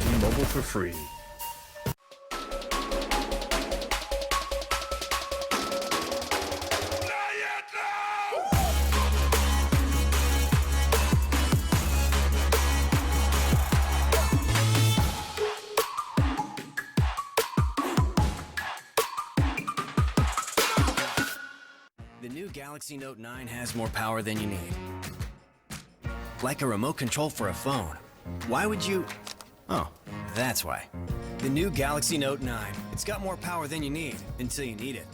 PUBG Mobile for free. The new Galaxy Note 9 has more power than you need. Like a remote control for a phone. Why would you... Oh, that's why. The new Galaxy Note 9. It's got more power than you need, until you need it.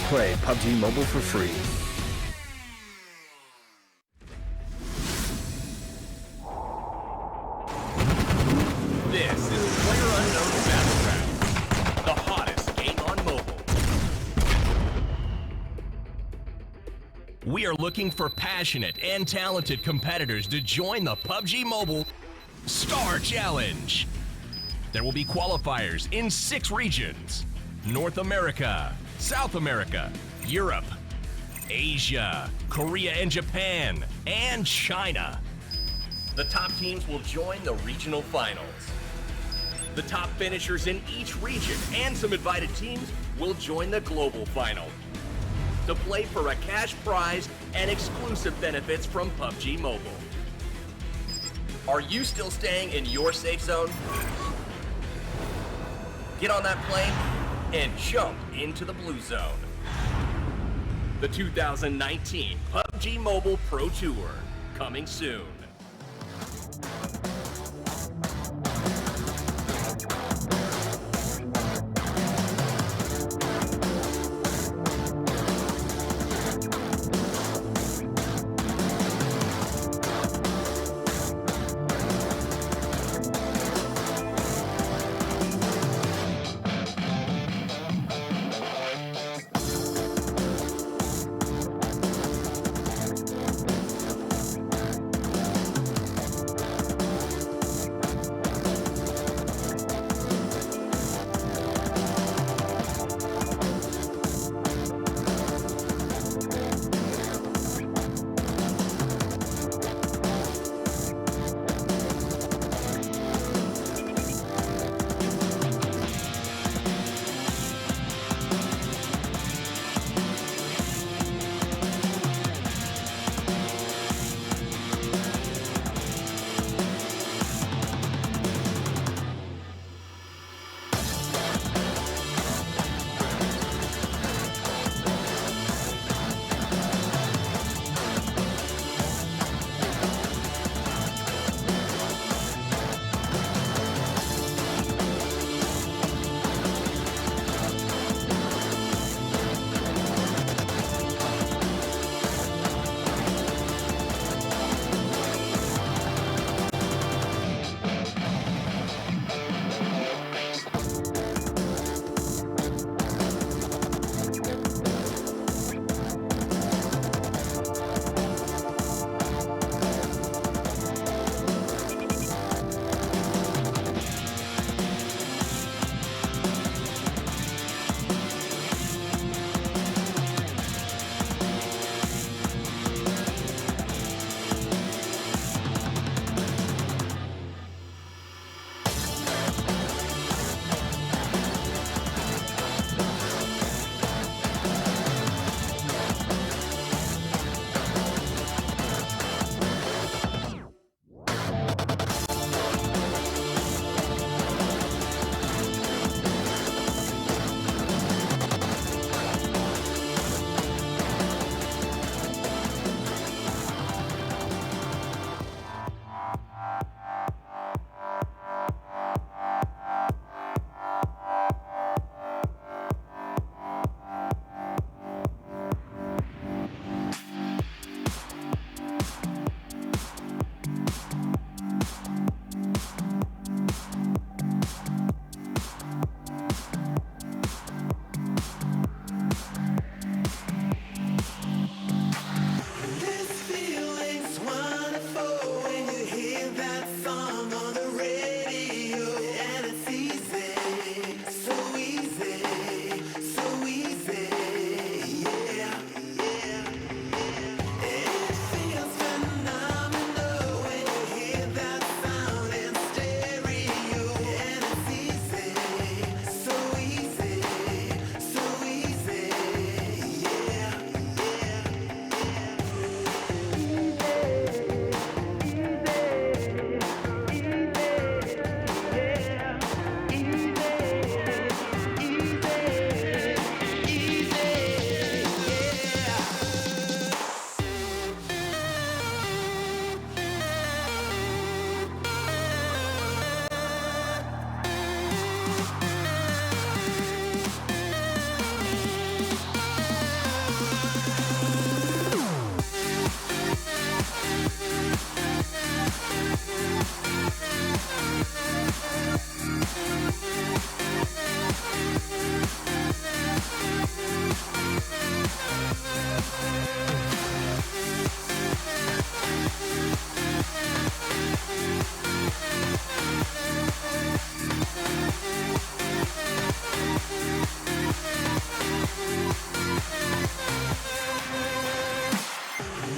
Play PUBG Mobile for free. This is PlayerUnknown's Battlegrounds, the hottest game on mobile. We are looking for passionate and talented competitors to join the PUBG Mobile Star Challenge. There will be qualifiers in 6 regions: North America, South America, Europe, Asia, Korea and Japan, and China. The top teams will join the regional finals. The top finishers in each region and some invited teams will join the global final to play for a cash prize and exclusive benefits from PUBG Mobile. Are you still staying in your safe zone? Get on that plane and jump into the blue zone. The 2019 PUBG Mobile Pro Tour, coming soon.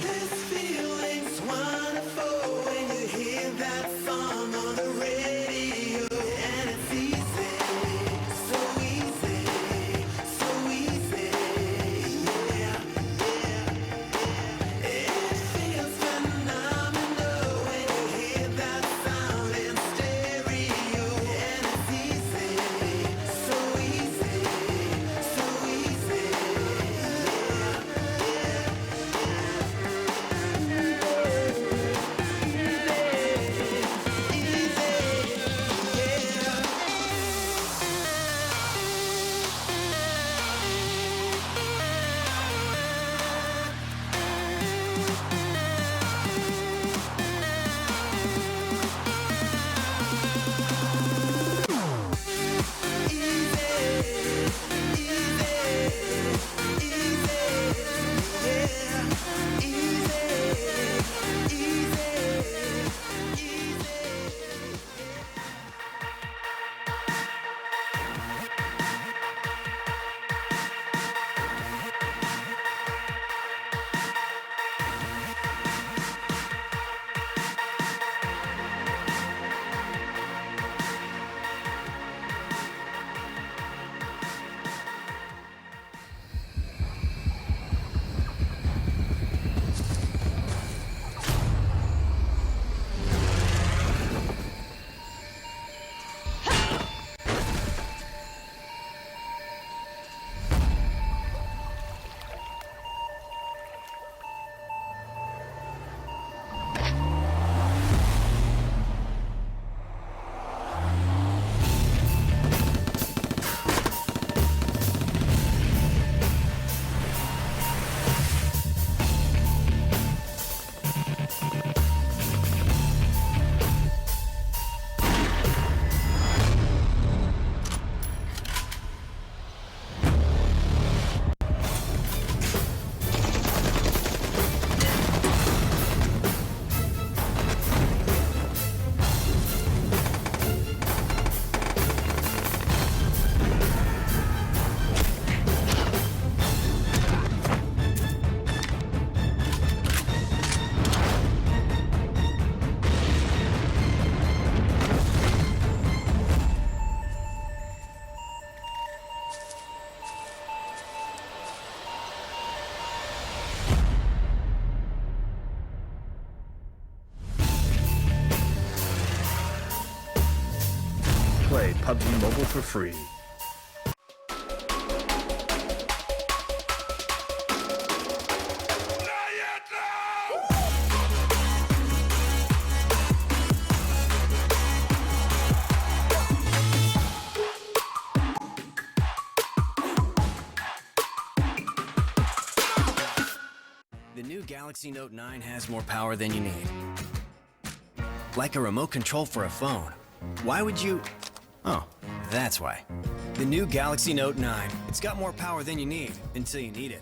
This feeling's wonderful when you hear that song on the radio. And it's easy, so easy, so easy. Yeah, yeah. It feels phenomenal when you hear that sound in stereo. And it's easy, so easy, so easy. Play PUBG Mobile for free. The new Galaxy Note 9 has more power than you need. Like a remote control for a phone. Why would you... Oh, that's why. The new Galaxy Note 9. It's got more power than you need until you need it.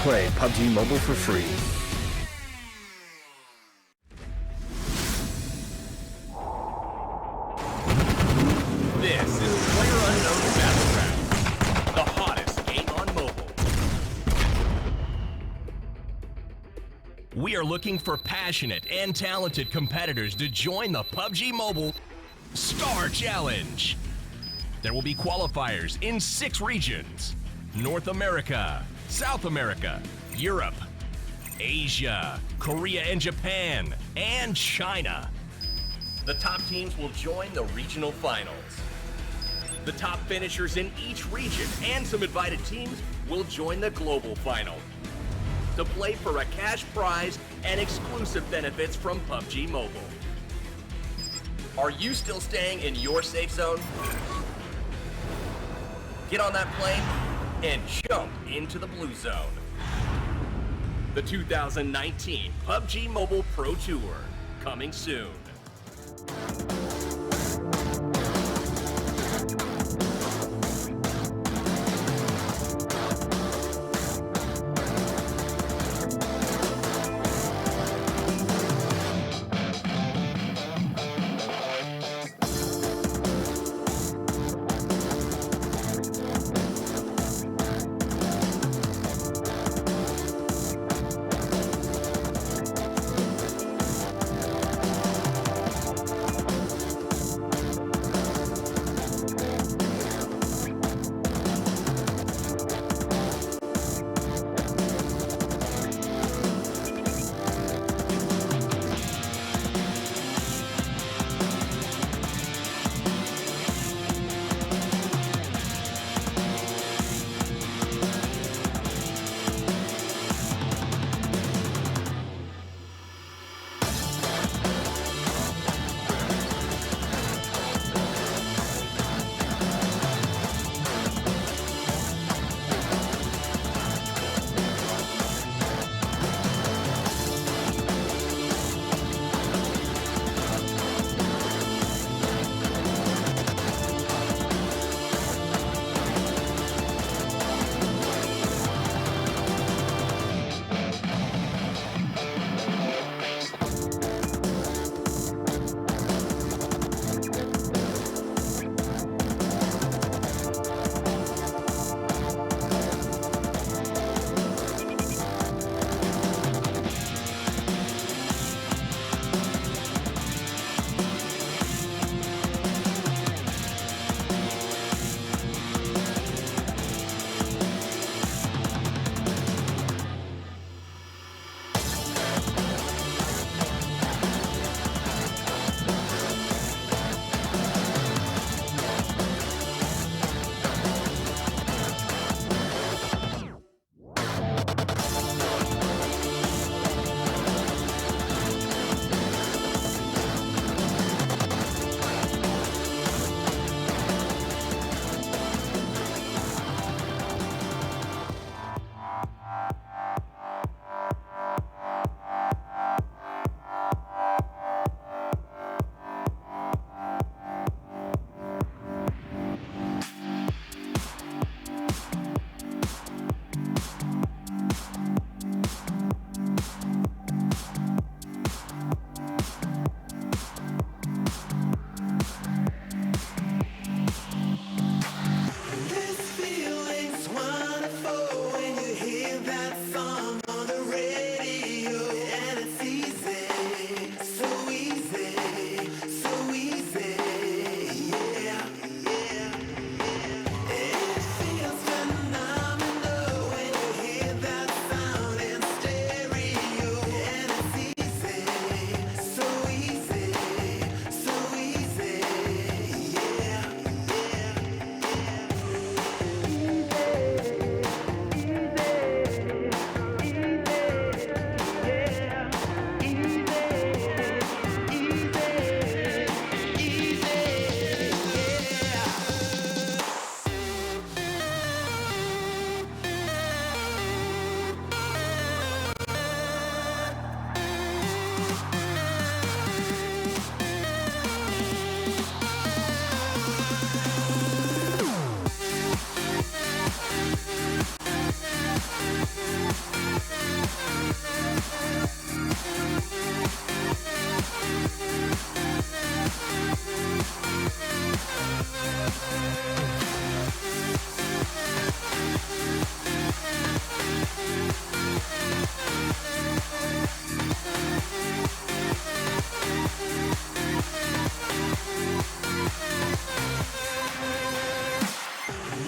Play PUBG Mobile for free. This is PlayerUnknown's Battlegrounds, the hottest game on mobile. We are looking for passionate and talented competitors to join the PUBG Mobile Star Challenge. There will be qualifiers in 6 regions. North America, South America, Europe, Asia, Korea and Japan, and China. The top teams will join the regional finals. The top finishers in each region and some invited teams will join the global final to play for a cash prize and exclusive benefits from PUBG Mobile. Are you still staying in your safe zone? Get on that plane and jump into the blue zone. The 2019 PUBG Mobile Pro Tour, coming soon.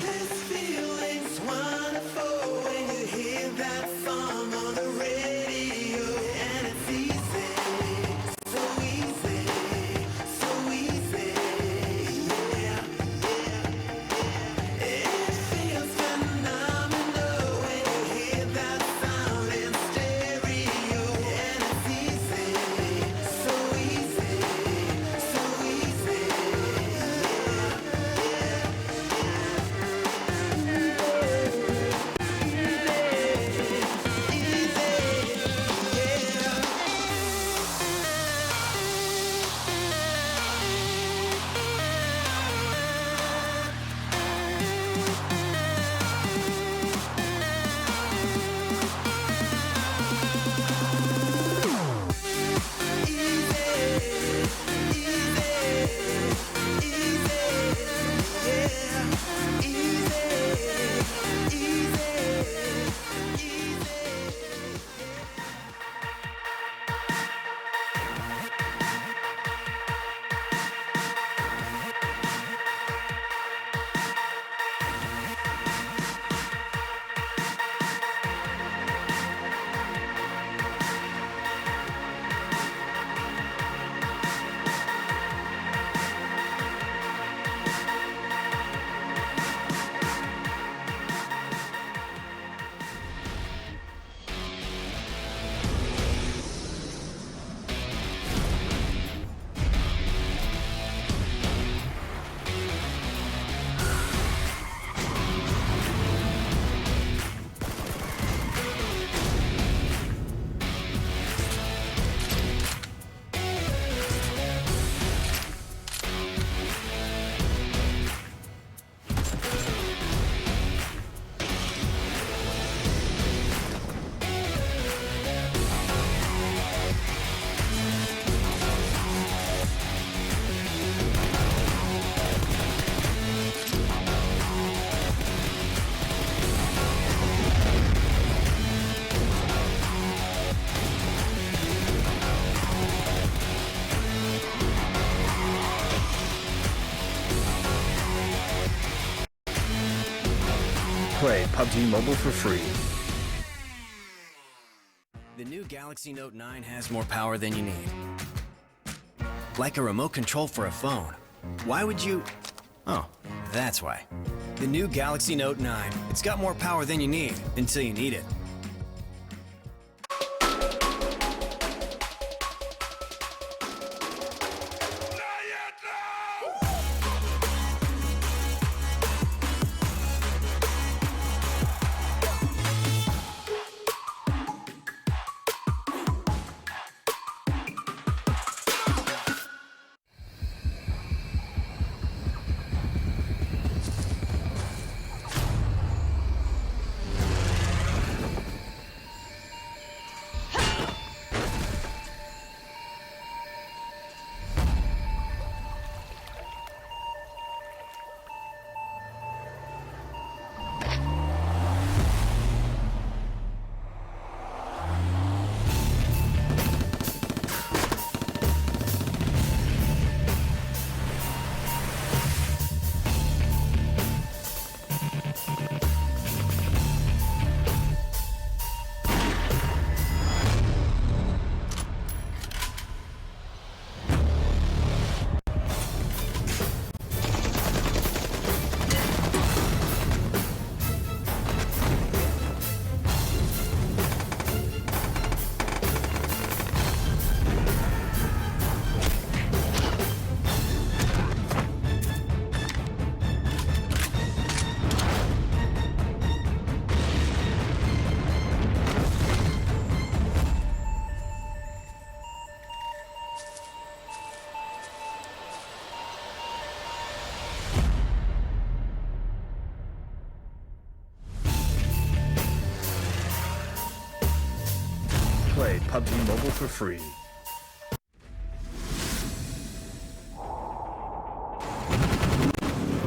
This feeling's one PUBG Mobile for free. The new Galaxy Note 9 has more power than you need. Like a remote control for a phone. Why would you... Oh, that's why. The new Galaxy Note 9. It's got more power than you need until you need it. Play PUBG Mobile for free.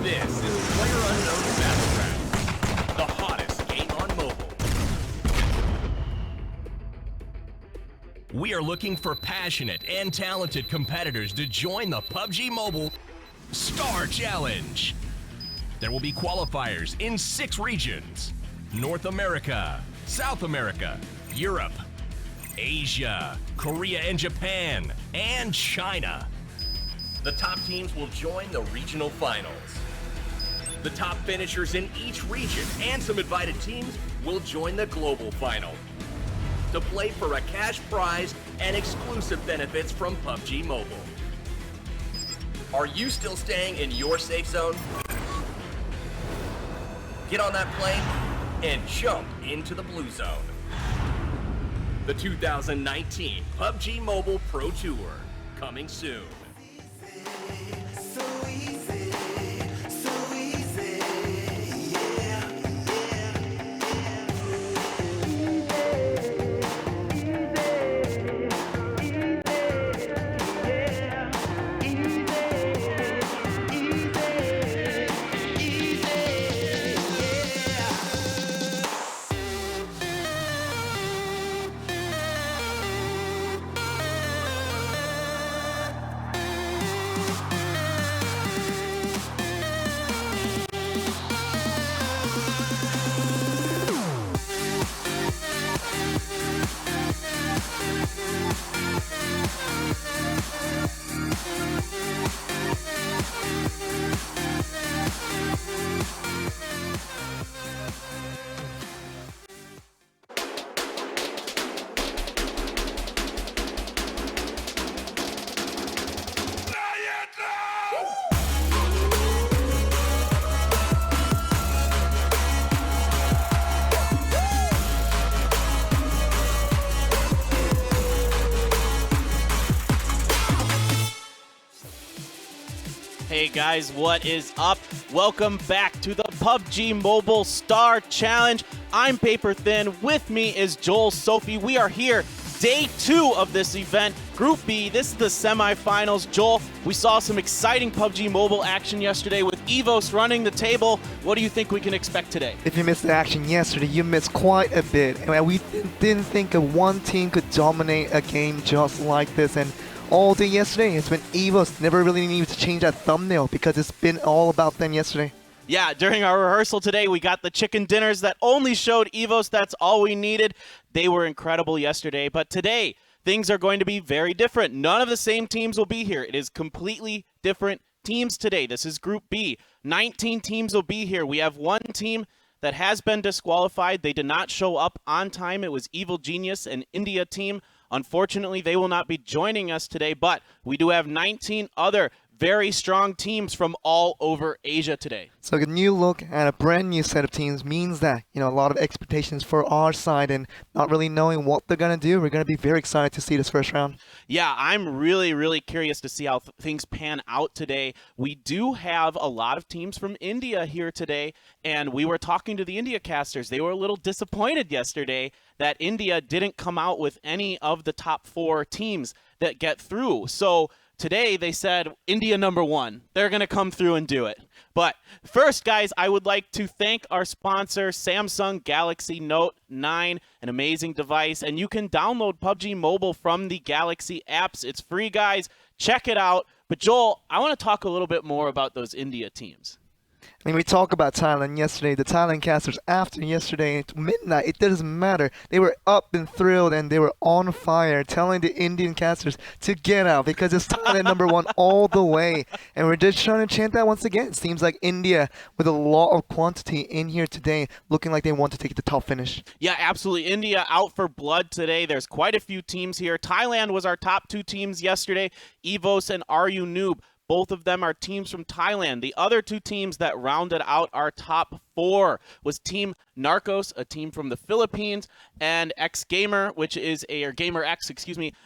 This is PlayerUnknown's Battlegrounds, the hottest game on mobile. We are looking for passionate and talented competitors to join the PUBG Mobile Star Challenge. There will be qualifiers in 6 regions: North America, South America, Europe, Asia, Korea and Japan, and China. The top teams will join the regional finals. The top finishers in each region and some invited teams will join the global final to play for a cash prize and exclusive benefits from PUBG Mobile. Are you still staying in your safe zone? Get on that plane and jump into the blue zone. The 2019 PUBG Mobile Pro Tour, coming soon. So easy, so easy, yeah, Hey guys, what is up? Welcome back to the PUBG Mobile Star Challenge. I'm Paper Thin. With me is Joel Sophie. We are here, day 2 of this event. Group B, this is the semifinals. Joel, we saw some exciting PUBG Mobile action yesterday with Evos running the table. What do you think we can expect today? If you missed the action yesterday, you missed quite a bit. And we didn't think that one team could dominate a game just like this. And all day yesterday, it's been Evos never really needed to change that thumbnail because it's been all about them yesterday. Yeah, during our rehearsal today, we got the chicken dinners that only showed EVOS. That's all we needed. They were incredible yesterday, but today, things are going to be very different. None of the same teams will be here. It is completely different teams today. This is Group B. 19 teams will be here. We have one team that has been disqualified. They did not show up on time. It was Evil Genius, an India team. Unfortunately, they will not be joining us today, but we do have 19 other very strong teams from all over Asia today. So a new look at a brand new set of teams means that, a lot of expectations for our side and not really knowing what they're going to do. We're going to be very excited to see this first round. Yeah, I'm really, really curious to see how things pan out today. We do have a lot of teams from India here today, and we were talking to the India casters. They were a little disappointed yesterday that India didn't come out with any of the top 4 teams that get through. So today, they said India #1. They're going to come through and do it. But first, guys, I would like to thank our sponsor, Samsung Galaxy Note 9, an amazing device. And you can download PUBG Mobile from the Galaxy apps. It's free, guys. Check it out. But Joel, I want to talk a little bit more about those India teams. We talked about Thailand yesterday. The Thailand casters, after yesterday at midnight, it doesn't matter. They were up and thrilled, and they were on fire, telling the Indian casters to get out because it's Thailand #1 all the way. And we're just trying to chant that once again. It seems like India, with a lot of quantity in here today, looking like they want to take the top finish. Yeah, absolutely. India out for blood today. There's quite a few teams here. Thailand was our top 2 teams yesterday, EVOS and RU Noob. Both of them are teams from Thailand. The other 2 teams that rounded out our top 4 was Team Narcos, a team from the Philippines, and X Gamer, which is or Gamer X,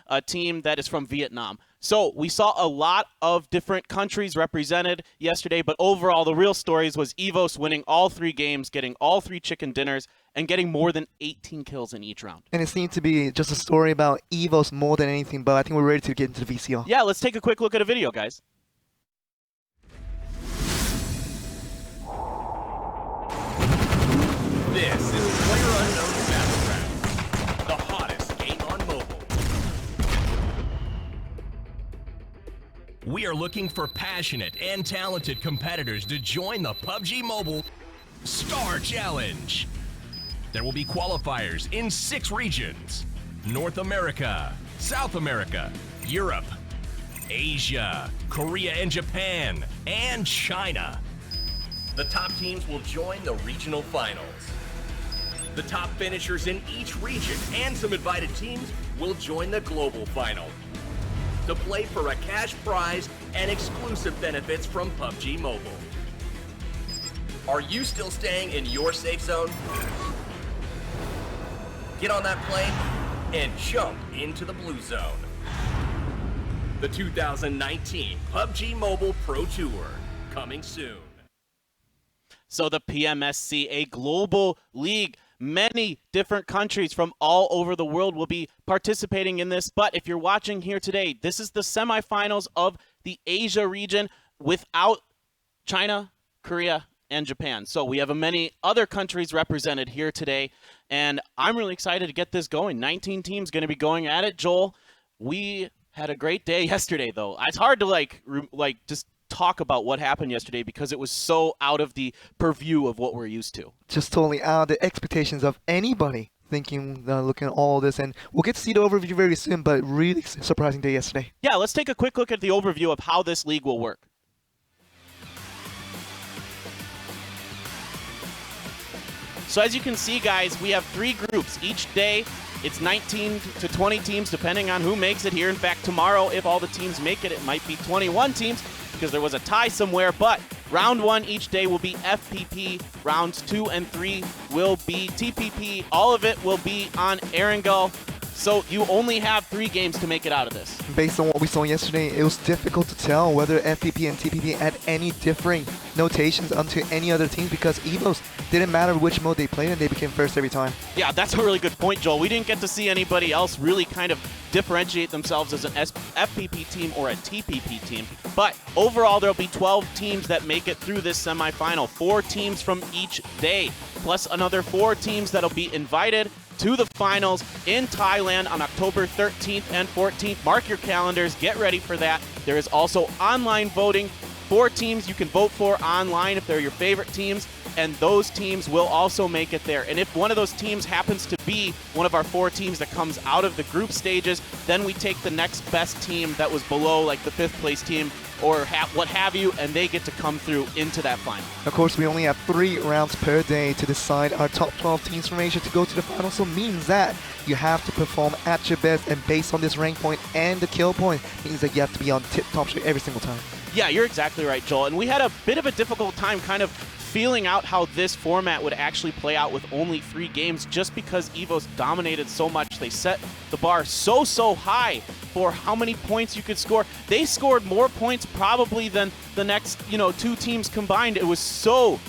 a team that is from Vietnam. So we saw a lot of different countries represented yesterday, but overall the real stories was EVOS winning all 3 games, getting all 3 chicken dinners, and getting more than 18 kills in each round. And it seemed to be just a story about EVOS more than anything, but I think we're ready to get into the VCR. Yeah, let's take a quick look at a video, guys. This is PlayerUnknown's Battlegrounds, the hottest game on mobile. We are looking for passionate and talented competitors to join the PUBG Mobile Star Challenge. There will be qualifiers in 6 regions: North America, South America, Europe, Asia, Korea and Japan, and China. The top teams will join the regional finals. The top finishers in each region and some invited teams will join the global final to play for a cash prize and exclusive benefits from PUBG Mobile. Are you still staying in your safe zone? Get on that plane and jump into the blue zone. The 2019 PUBG Mobile Pro Tour, coming soon. So the PMSC, a global league. Many different countries from all over the world will be participating in this. But if you're watching here today, this is the semifinals of the Asia region without China, Korea, and Japan. So we have many other countries represented here today. And I'm really excited to get this going. 19 teams going to be going at it. Joel, we had a great day yesterday, though. It's hard to just talk about what happened yesterday because it was so out of the purview of what we're used to. Just totally out of the expectations of anybody thinking, looking at all this. And we'll get to see the overview very soon, but really surprising day yesterday. Yeah, let's take a quick look at the overview of how this league will work. So as you can see, guys, we have 3 groups each day. It's 19 to 20 teams, depending on who makes it here. In fact, tomorrow, if all the teams make it, it might be 21 teams because there was a tie somewhere. But round 1 each day will be FPP. Rounds 2 and 3 will be TPP. All of it will be on Erangel. So you only have 3 games to make it out of this. Based on what we saw yesterday, it was difficult to tell whether FPP and TPP had any differing notations onto any other teams because EVOS didn't matter which mode they played and they became first every time. Yeah, that's a really good point, Joel. We didn't get to see anybody else really kind of differentiate themselves as an FPP team or a TPP team. But overall, there'll be 12 teams that make it through this semifinal. 4 teams from each day, plus another 4 teams that'll be invited to the finals in Thailand on October 13th and 14th. Mark your calendars. Get ready for that. There is also online voting 4 teams you can vote for online if they're your favorite teams, and those teams will also make it there. And if one of those teams happens to be one of our 4 teams that comes out of the group stages, then we take the next best team that was below, like the 5th place team or what have you, and they get to come through into that final. Of course, we only have 3 rounds per day to decide our top 12 teams from Asia to go to the final, so means that you have to perform at your best, and based on this rank point and the kill point, means that you have to be on tip-top shape every single time. Yeah, you're exactly right, Joel. And we had a bit of a difficult time kind of feeling out how this format would actually play out with only 3 games, just because EVOS dominated so much. They set the bar so high for how many points you could score. They scored more points probably than the next, 2 teams combined. It was so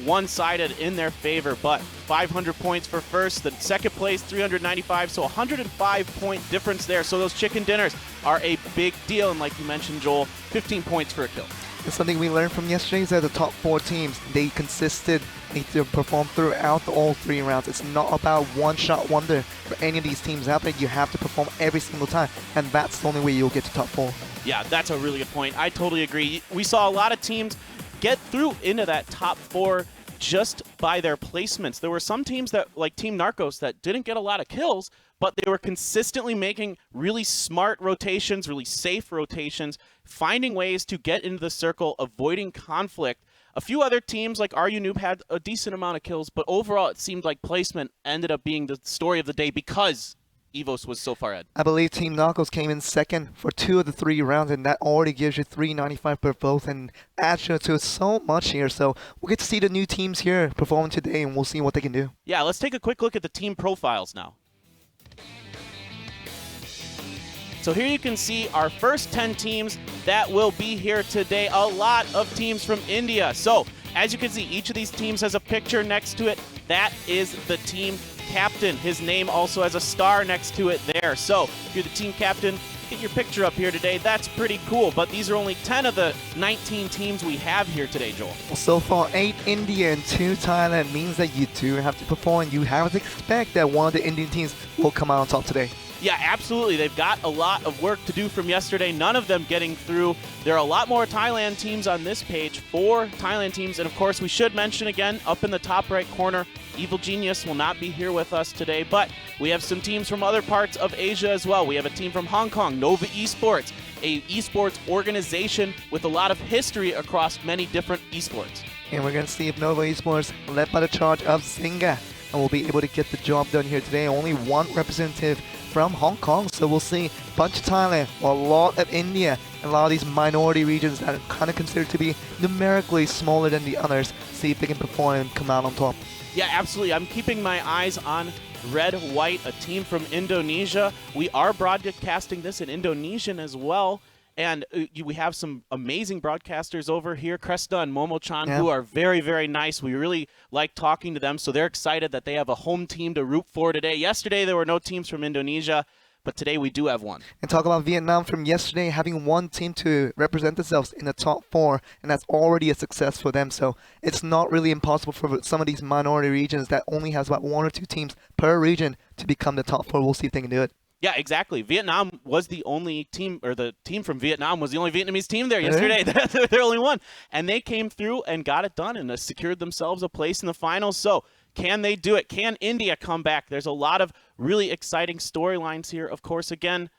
one-sided in their favor, but 500 points for first, the second place 395, so 105-point difference there. So those chicken dinners are a big deal, and like you mentioned, Joel, 15 points for a kill. And something we learned from yesterday is that the top 4 teams, they perform throughout all 3 rounds. It's not about one-shot wonder for any of these teams out there. You have to perform every single time, and that's the only way you'll get to top 4. Yeah, that's a really good point. I totally agree. We saw a lot of teams get through into that top 4 just by their placements. There were some teams that, like Team Narcos, that didn't get a lot of kills, but they were consistently making really smart rotations, really safe rotations, finding ways to get into the circle, avoiding conflict. A few other teams like RU Noob had a decent amount of kills, but overall it seemed like placement ended up being the story of the day because EVOS was so far ahead. I believe Team Knuckles came in second for 2 of the 3 rounds, and that already gives you 395 per both and adds you to so much here. So we'll get to see the new teams here performing today, and we'll see what they can do. Yeah, let's take a quick look at the team profiles now. So here you can see our first 10 teams that will be here today. A lot of teams from India. So as you can see, each of these teams has a picture next to it. That is the team captain. His name also has a star next to it there. So if you're the team captain, get your picture up here today. That's pretty cool. But these are only 10 of the 19 teams we have here today, Joel. Well, so far, 8 India and 2 Thailand means that you do have to perform. You have to expect that one of the Indian teams will come out on top today. Yeah, absolutely. They've got a lot of work to do from yesterday, none of them getting through. There are a lot more Thailand teams on this page, 4 Thailand teams. And of course, we should mention again, up in the top right corner, Evil Genius will not be here with us today, but we have some teams from other parts of Asia as well. We have a team from Hong Kong, Nova Esports, a esports organization with a lot of history across many different esports. And we're going to see if Nova Esports, led by the charge of Zinga, and will be able to get the job done here today. Only 1 representative from Hong Kong, so we'll see a bunch of Thailand, a lot of India, and a lot of these minority regions that are kind of considered to be numerically smaller than the others. See if they can perform and come out on top. Yeah, absolutely. I'm keeping my eyes on Red White, a team from Indonesia. We are broadcasting this in Indonesian as well. And we have some amazing broadcasters over here, Cresta and Momo-chan, who are very, very nice. We really like talking to them, so they're excited that they have a home team to root for today. Yesterday, there were no teams from Indonesia, but today we do have one. And talk about Vietnam from yesterday, having 1 team to represent themselves in the top 4, and that's already a success for them. So it's not really impossible for some of these minority regions that only has about 1 or 2 teams per region to become the top 4. We'll see if they can do it. Yeah, exactly. Vietnam was the only team, or the team from Vietnam was the only Vietnamese team there yesterday. They're the only one. And they came through and got it done and secured themselves a place in the finals. So can they do it? Can India come back? There's a lot of really exciting storylines here. Of course, again,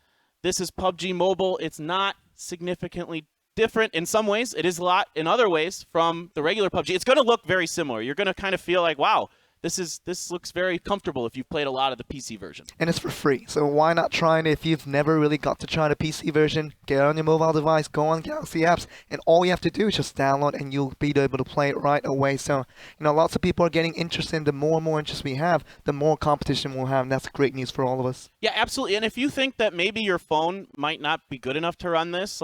this is PUBG Mobile. It's not significantly different in some ways. It is a lot in other ways from the regular PUBG. It's going to look very similar. You're going to kind of feel like, wow, this looks very comfortable if you've played a lot of the PC version. And it's for free, so why not try it if you've never really got to try the PC version? Get on your mobile device, go on Galaxy apps, and all you have to do is just download and you'll be able to play it right away. So, lots of people are getting interested. The more and more interest we have, the more competition we'll have, and that's great news for all of us. Yeah, absolutely. And if you think that maybe your phone might not be good enough to run this,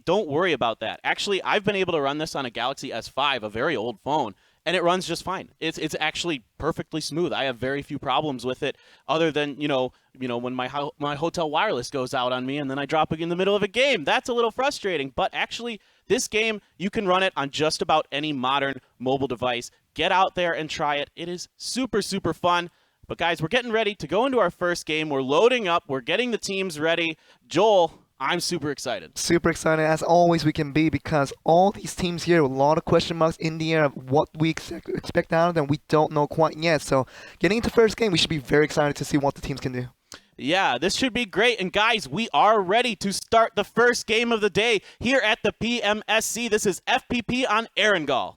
don't worry about that. Actually, I've been able to run this on a Galaxy S5, a very old phone, and it runs just fine. It's actually perfectly smooth. I have very few problems with it, other than when my hotel wireless goes out on me and then I drop it in the middle of a game. That's a little frustrating. But actually, this game, you can run it on just about any modern mobile device. Get out there and try it. It is super, super fun. But guys, we're getting ready to go into our first game. We're loading up. We're getting the teams ready. Joel, I'm super excited. Super excited as always we can be because all these teams here, a lot of question marks in the air of what we expect out of them. We don't know quite yet. So getting into first game, we should be very excited to see what the teams can do. Yeah, this should be great. And guys, we are ready to start the first game of the day here at the PMSC. This is FPP on Erangel.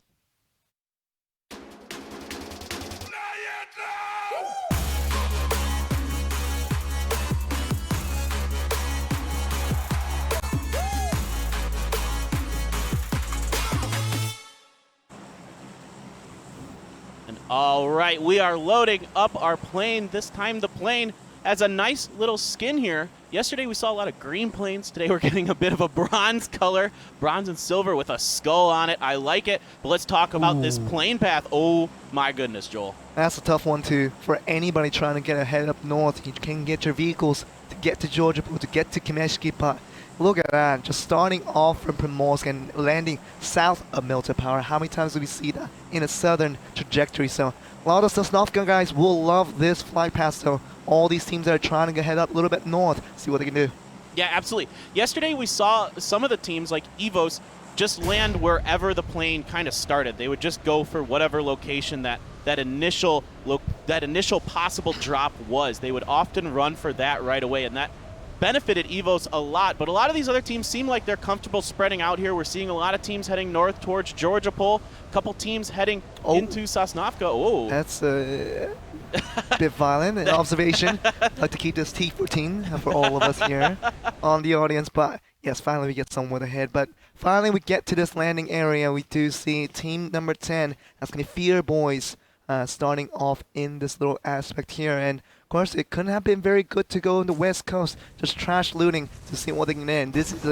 All right, we are loading up our plane. This time the plane has a nice little skin here. Yesterday we saw a lot of green planes. Today we're getting a bit of a bronze color, bronze and silver with a skull on it. I like it, but let's talk about this plane path. Oh my goodness, Joel. That's a tough one too. For anybody trying to get ahead up north, you can get your vehicles to get to Georgia, to get to Kimeshki, but look at that, just starting off from Primorsk and landing south of Milton Power. How many times do we see that in a southern trajectory? So a lot of Sosnovka guys will love this flight path. So all these teams that are trying to head up a little bit north, see what they can do. Yeah, absolutely. Yesterday we saw some of the teams like EVOS just land wherever the plane kind of started. They would just go for whatever location that initial possible drop was. They would often run for that right away, and that benefited EVOS a lot, but a lot of these other teams seem like they're comfortable spreading out here. We're seeing a lot of teams heading north towards Georgia Pole, a couple teams heading into Sosnovka. Oh, that's a bit violent an observation. I'd like to keep this T14 for all of us here on the audience, but yes, finally we get somewhere ahead. But finally we get to this landing area. We do see team number 10, that's going to be Fear Boys, starting off in this little aspect here. And of course, it couldn't have been very good to go on the west coast, just trash looting to see what they can end. These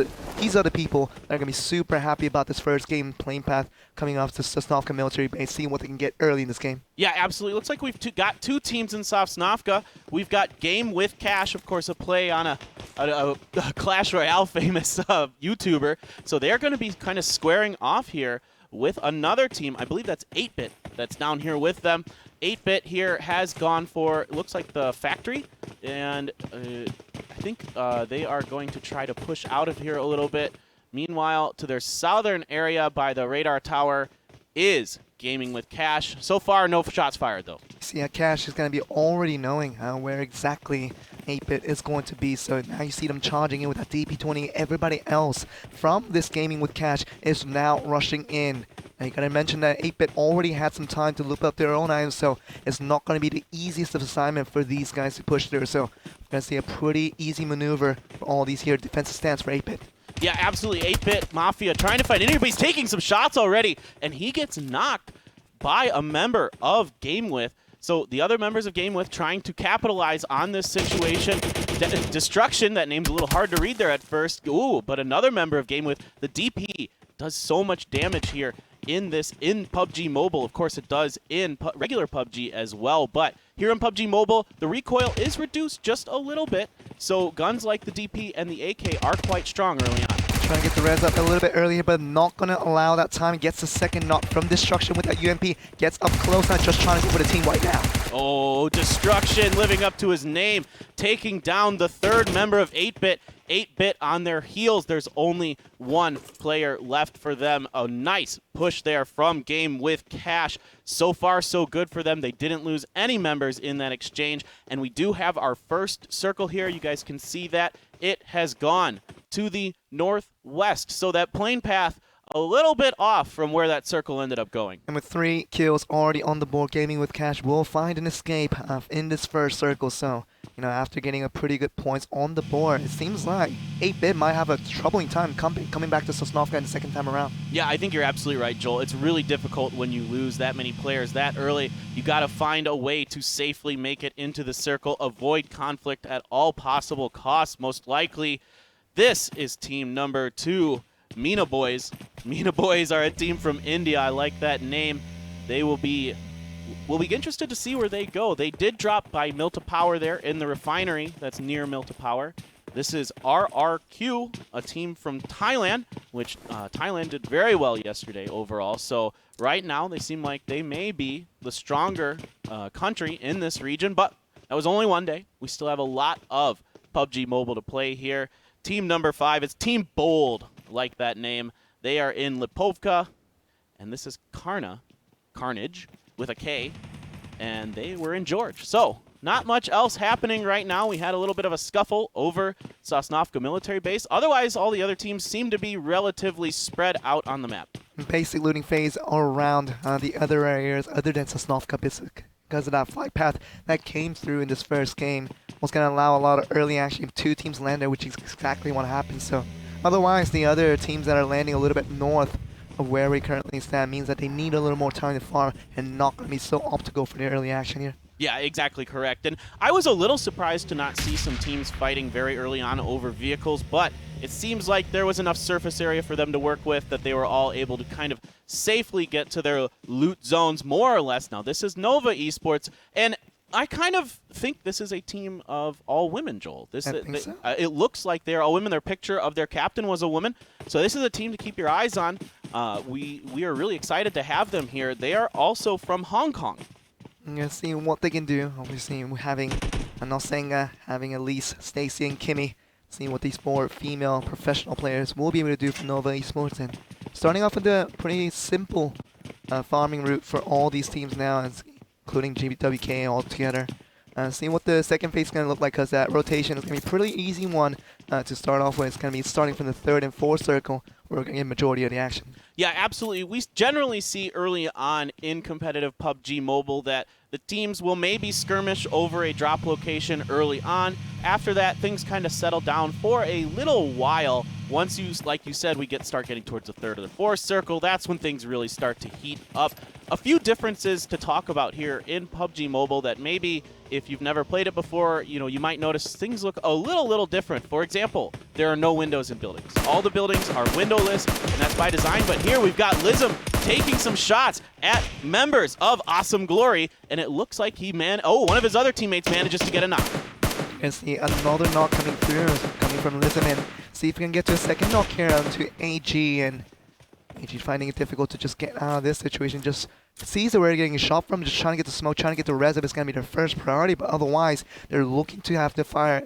are the people that are going to be super happy about this first game plane path coming off to Sosnovka military base, seeing what they can get early in this game. Yeah, absolutely. Looks like we've got two teams in Sosnovka. We've got Game with Cash, of course, a play on a Clash Royale famous YouTuber. So they're going to be kind of squaring off here with another team. I believe that's 8-Bit that's down here with them. 8-Bit here has gone for, it looks like the factory, and I think they are going to try to push out of here a little bit. Meanwhile, to their southern area by the radar tower is Gaming with Cash. So far, no shots fired, though. See, Cash is going to be already knowing where exactly 8-Bit is going to be, so now you see them charging in with that DP20. Everybody else from this Gaming with Cash is now rushing in. And you gotta mention that 8-Bit already had some time to loop up their own items, so it's not gonna be the easiest of assignment for these guys to push through. So we're gonna see a pretty easy maneuver for all these here defensive stance for 8-Bit. Yeah, absolutely. 8-Bit Mafia trying to find anybody. He's taking some shots already, and he gets knocked by a member of Game With. So the other members of Game With trying to capitalize on this situation. Destruction, that name's a little hard to read there at first. Ooh, but another member of Game With, the DP, does so much damage here in PUBG Mobile. Of course, it does in regular PUBG as well, but here in PUBG Mobile, the recoil is reduced just a little bit, so guns like the DP and the AK are quite strong early on. Trying to get the res up a little bit earlier, but not going to allow that time. Gets the second knock from Destruction with that UMP. Gets up close, not just trying to go for the team right now. Oh, Destruction living up to his name, taking down the third member of 8-Bit. 8-Bit on their heels. There's only one player left for them. A nice push there from Game with Cash. So far, so good for them. They didn't lose any members in that exchange. And we do have our first circle here. You guys can see that. It has gone to the northwest. So that plane path a little bit off from where that circle ended up going. And with 3 kills already on the board, Gaming with Cash will find an escape in this first circle. So, you know, after getting a pretty good points on the board, it seems like 8-Bit might have a troubling time coming back to Sosnovka in the second time around. Yeah, I think you're absolutely right, Joel. It's really difficult when you lose that many players that early. You got to find a way to safely make it into the circle, avoid conflict at all possible costs, most likely. This is team number 2. Meena Boys. Meena Boys are a team from India. I like that name. They will be interested to see where they go. They did drop by Milta Power there in the refinery that's near Milta Power. This is RRQ, a team from Thailand, which Thailand did very well yesterday overall. So right now they seem like they may be the stronger country in this region, but that was only one day. We still have a lot of PUBG Mobile to play here. Team number 5 is Team Bold, like that name. They are in Lipovka, and this is Carnage, with a K, and they were in George. So, not much else happening right now. We had a little bit of a scuffle over Sosnovka military base. Otherwise, all the other teams seem to be relatively spread out on the map. Basic looting phase all around the other areas other than Sosnovka because of that flight path that came through in this first game was going to allow a lot of early action if 2 teams land there, which is exactly what happened. So otherwise, the other teams that are landing a little bit north of where we currently stand means that they need a little more time to farm and not going to be so optical for the early action here. Yeah, exactly correct. And I was a little surprised to not see some teams fighting very early on over vehicles, but it seems like there was enough surface area for them to work with that they were all able to kind of safely get to their loot zones, more or less. Now, this is Nova Esports, and I kind of think this is a team of all women, Joel. It looks like they're all women. Their picture of their captain was a woman. So this is a team to keep your eyes on. We are really excited to have them here. They are also from Hong Kong. I'm going to see what they can do. Obviously, having Nosenga, having Elise, Stacy, and Kimmy, seeing what these 4 female professional players will be able to do for Nova Esports. And starting off with a pretty simple farming route for all these teams now, including GBWK all together. Seeing what the second phase is going to look like, because that rotation is going to be a pretty easy one to start off with. It's going to be starting from the 3rd and 4th circle, where we're going to get a majority of the action. Yeah, absolutely. We generally see early on in competitive PUBG Mobile that the teams will maybe skirmish over a drop location early on. After that, things kind of settle down for a little while. Once like you said, we start getting towards the 3rd or the 4th circle, that's when things really start to heat up. A few differences to talk about here in PUBG Mobile that maybe if you've never played it before, you might notice things look a little different. For example, there are no windows in buildings. All the buildings are windowless, and that's by design. But here we've got Lism taking some shots at members of Awesome Glory, and it looks like one of his other teammates manages to get a knock. And see another knock coming through, coming from Lism, and see if we can get to a second knock here onto AG, and AG finding it difficult to just get out of this situation. Just sees where they're getting shot from, just trying to get the smoke, trying to get the res. It's going to be their first priority, but otherwise they're looking to have to fire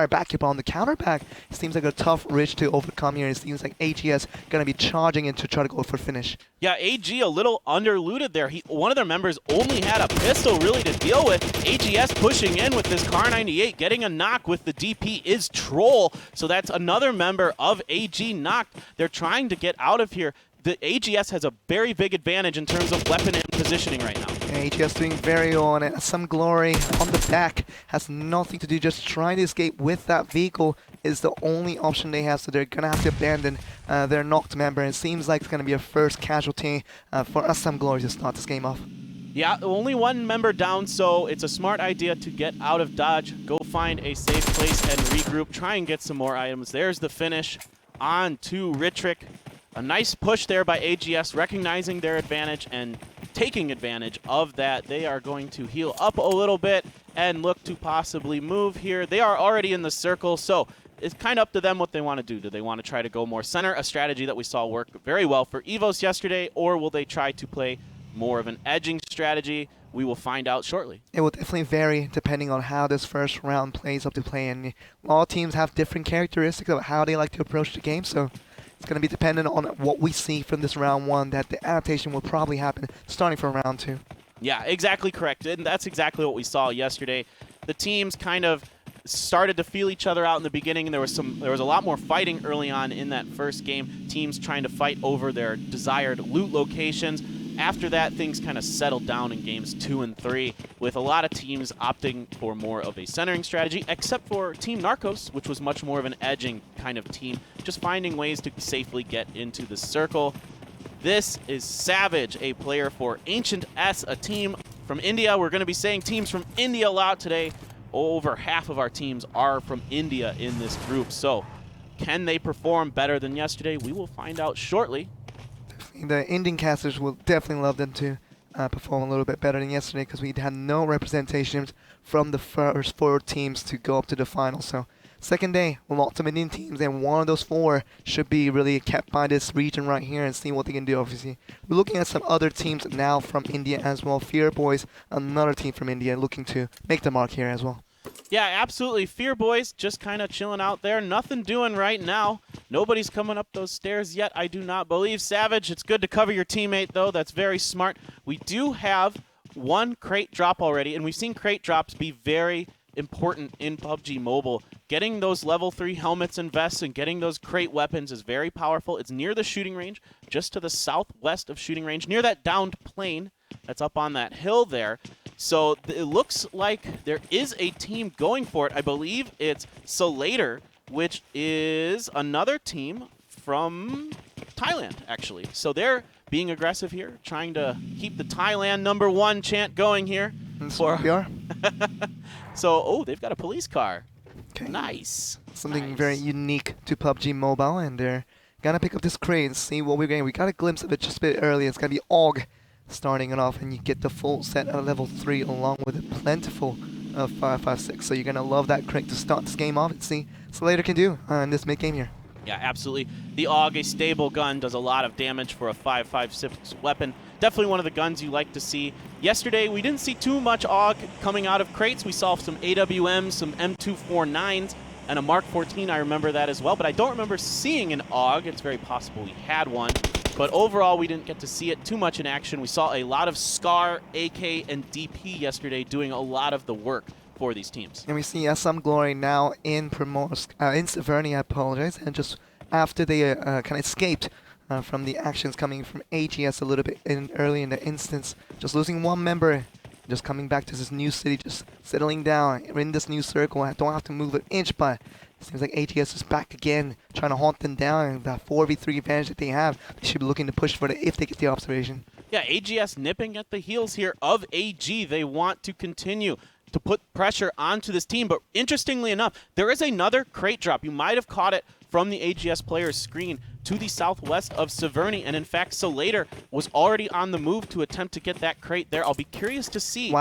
back up on the counter back. It seems like a tough ridge to overcome here. It seems like AGS going to be charging in to try to go for finish. Yeah, AG a little under-looted there. One of their members only had a pistol really to deal with. AGS pushing in with this Car 98, getting a knock with the DP is Troll. So that's another member of AG knocked. They're trying to get out of here. The AGS has a very big advantage in terms of weapon and positioning right now. AGS doing very well on it. Some Glory on the back has nothing to do. Just trying to escape with that vehicle is the only option they have. So they're going to have to abandon their knocked member. And it seems like it's going to be a first casualty for Assam Glory to start this game off. Yeah, only one member down, so it's a smart idea to get out of Dodge, go find a safe place and regroup, try and get some more items. There's the finish on to Ritrick. A nice push there by AGS, recognizing their advantage and taking advantage of that. They are going to heal up a little bit and look to possibly move here. They are already in the circle, so it's kind of up to them what they want to do. Do they want to try to go more center, a strategy that we saw work very well for EVOS yesterday, or will they try to play more of an edging strategy? We will find out shortly. It will definitely vary depending on how this first round plays up to play, and all teams have different characteristics of how they like to approach the game, so it's going to be dependent on what we see from this round 1, that the adaptation will probably happen starting from round 2. Yeah, exactly correct. And that's exactly what we saw yesterday. The teams kind of started to feel each other out in the beginning, and there was a lot more fighting early on in that first game. Teams trying to fight over their desired loot locations. After that, things kind of settled down in games 2 and 3, with a lot of teams opting for more of a centering strategy, except for Team Narcos, which was much more of an edging kind of team, just finding ways to safely get into the circle. This is Savage, a player for Ancient S, a team from India. We're going to be saying teams from India a lot today. Over half of our teams are from India in this group, so can they perform better than yesterday? We will find out shortly. The Indian casters will definitely love them to perform a little bit better than yesterday, because we had no representations from the first 4 teams to go up to the final. So second day, lots of Indian teams, and one of those 4 should be really kept by this region right here and see what they can do. Obviously, we're looking at some other teams now from India as well. Fear Boys, another team from India, looking to make the mark here as well. Yeah, absolutely. Fear Boys just kind of chilling out there. Nothing doing right now. Nobody's coming up those stairs yet, I do not believe. Savage, it's good to cover your teammate, though. That's very smart. We do have one crate drop already, and we've seen crate drops be very important in PUBG Mobile. Getting those level 3 helmets and vests and getting those crate weapons is very powerful. It's near the shooting range, just to the southwest of shooting range, near that downed plane that's up on that hill there. So it looks like there is a team going for it. I believe it's Solator, which is another team from Thailand, actually. So they're being aggressive here, trying to keep the Thailand #1 chant going here. We are. So, oh, they've got a police car. Okay. Nice. Something Nice. very unique to PUBG Mobile, and they're gonna pick up this crate and see what we're getting. We got a glimpse of it just a bit earlier. It's gonna be AUG starting it off, and you get the full set at level 3 along with a plentiful 5.56. So you're gonna love that crate to start this game off and see what Slater can do in this mid game here. Yeah, absolutely. The AUG, a stable gun, does a lot of damage for a 5.56 weapon. Definitely one of the guns you like to see. Yesterday, we didn't see too much AUG coming out of crates. We saw some AWMs, some M249s, and a Mark 14. I remember that as well, but I don't remember seeing an AUG. It's very possible we had one. But overall, we didn't get to see it too much in action. We saw a lot of SCAR, AK, and DP yesterday doing a lot of the work for these teams. And we see SM Glory now in in Severny, I apologize, and just after they kind of escaped from the actions coming from AGS a little bit early in the instance, just losing one member, just coming back to this new city, just settling down in this new circle. I don't have to move an inch, but it seems like AGS is back again, trying to haunt them down, and that 4v3 advantage that they have, they should be looking to push for it if they get the observation. Yeah, AGS nipping at the heels here of AG. They want to continue to put pressure onto this team, but interestingly enough, there is another crate drop. You might have caught it from the AGS player's screen to the southwest of Severny, and in fact, Solator was already on the move to attempt to get that crate there. I'll be curious to see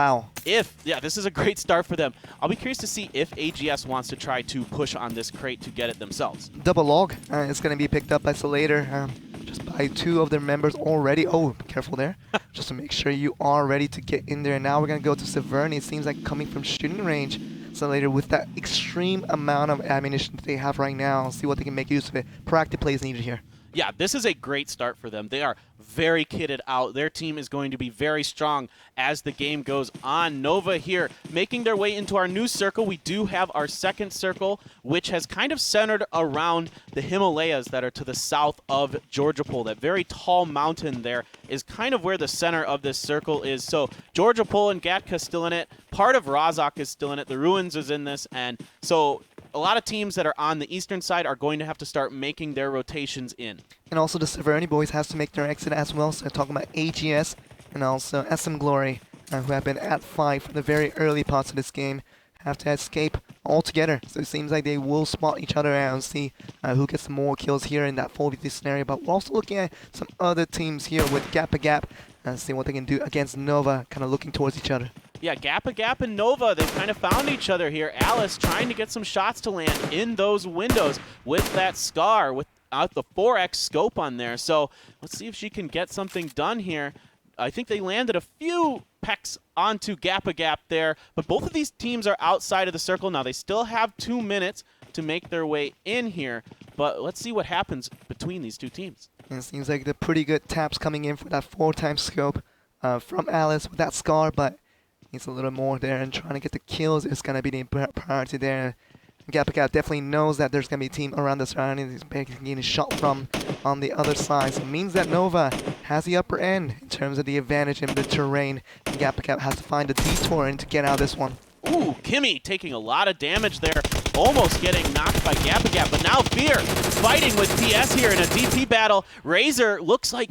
if, yeah, this is a great start for them. I'll be curious to see if AGS wants to try to push on this crate to get it themselves. Double log is going to be picked up by Solator, just by 2 of their members already. Oh, be careful there. Just to make sure you are ready to get in there. Now we're going to go to Severny. It seems like coming from shooting range. Solator with that extreme amount of ammunition that they have right now. See what they can make use of it. Proactive play is needed here. Yeah, this is a great start for them. They are very kitted out. Their team is going to be very strong as the game goes on. Nova here making their way into our new circle. We do have our second circle, which has kind of centered around the Himalayas that are to the south of Georgopol. That very tall mountain there is kind of where the center of this circle is. So Georgopol and Gatka is still in it. Part of Razak is still in it. The Ruins is in this. And so a lot of teams that are on the eastern side are going to have to start making their rotations in. And also the Severny boys has to make their exit as well. So talking about AGS and also SM Glory, who have been at 5 from the very early parts of this game, have to escape altogether. So it seems like they will spot each other out and see who gets more kills here in that 4v3 scenario. But we're also looking at some other teams here with Gap and see what they can do against Nova, kind of looking towards each other. Yeah, Gap and Nova, they've kind of found each other here. Alice trying to get some shots to land in those windows with that SCAR, without the 4x scope on there. So let's see if she can get something done here. I think they landed a few pecks onto Gap there, but both of these teams are outside of the circle now. They still have 2 minutes to make their way in here, but let's see what happens between these two teams. And it seems like the pretty good taps coming in for that 4x scope from Alice with that SCAR, but needs a little more there, and trying to get the kills is going to be the priority there. Gap definitely knows that there's going to be a team around the surroundings he's getting shot from on the other side. So it means that Nova has the upper end in terms of the advantage in the terrain. And Gap has to find a detour and to get out of this one. Ooh, Kimmy taking a lot of damage there, almost getting knocked by Gap, but now Fear fighting with PS here in a DP battle. Razor looks like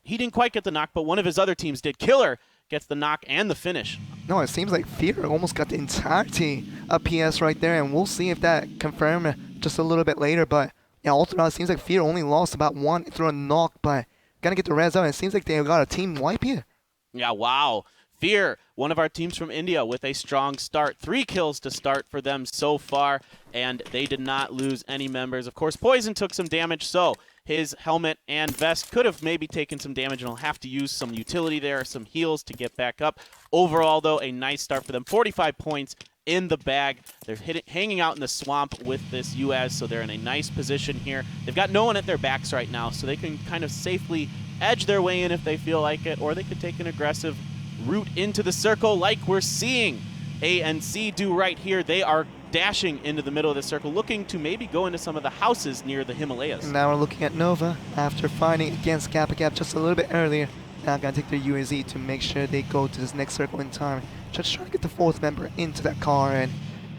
he didn't quite get the knock, but one of his other teams did. Killer gets the knock and the finish. No, it seems like Fear almost got the entirety of PS right there, and we'll see if that confirms just a little bit later. But yeah, ultimately, it seems like Fear only lost about 1 through a knock, but gonna get the res out. It seems like they got a team wipe here. Yeah, wow. Fear, one of our teams from India with a strong start. 3 kills to start for them so far, and they did not lose any members. Of course, Poison took some damage, so his helmet and vest could have maybe taken some damage, and he'll have to use some utility there, some heals to get back up. Overall, though, a nice start for them. 45 points in the bag. They're hanging out in the swamp with this US, so they're in a nice position here. They've got no one at their backs right now, so they can kind of safely edge their way in if they feel like it, or they could take an aggressive route into the circle like we're seeing ANC do right here. They are dashing into the middle of the circle, looking to maybe go into some of the houses near the Himalayas. And now we're looking at Nova after fighting against Kappa Cap just a little bit earlier. Now gonna take their UAZ to make sure they go to this next circle in time. Just trying to get the fourth member into that car and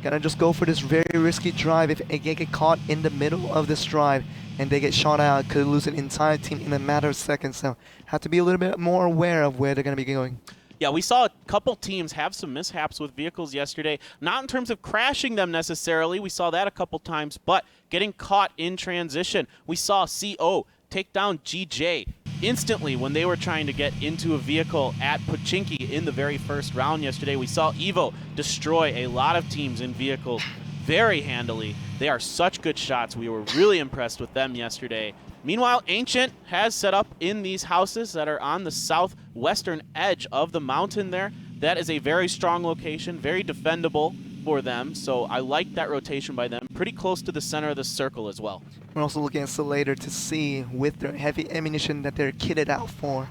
gonna just go for this very risky drive. If they get caught in the middle of this drive and they get shot out, could lose an entire team in a matter of seconds. So have to be a little bit more aware of where they're gonna be going. Yeah, we saw a couple teams have some mishaps with vehicles yesterday. Not in terms of crashing them necessarily. We saw that a couple times, but getting caught in transition. We saw CO take down GJ instantly when they were trying to get into a vehicle at Pochinki in the very first round yesterday. We saw Evo destroy a lot of teams in vehicles very handily. They are such good shots. We were really impressed with them yesterday. Meanwhile, Ancient has set up in these houses that are on the southwestern edge of the mountain there. That is a very strong location, very defendable for them, so I like that rotation by them. Pretty close to the center of the circle as well. We're also looking at Slater to see with their heavy ammunition that they're kitted out for.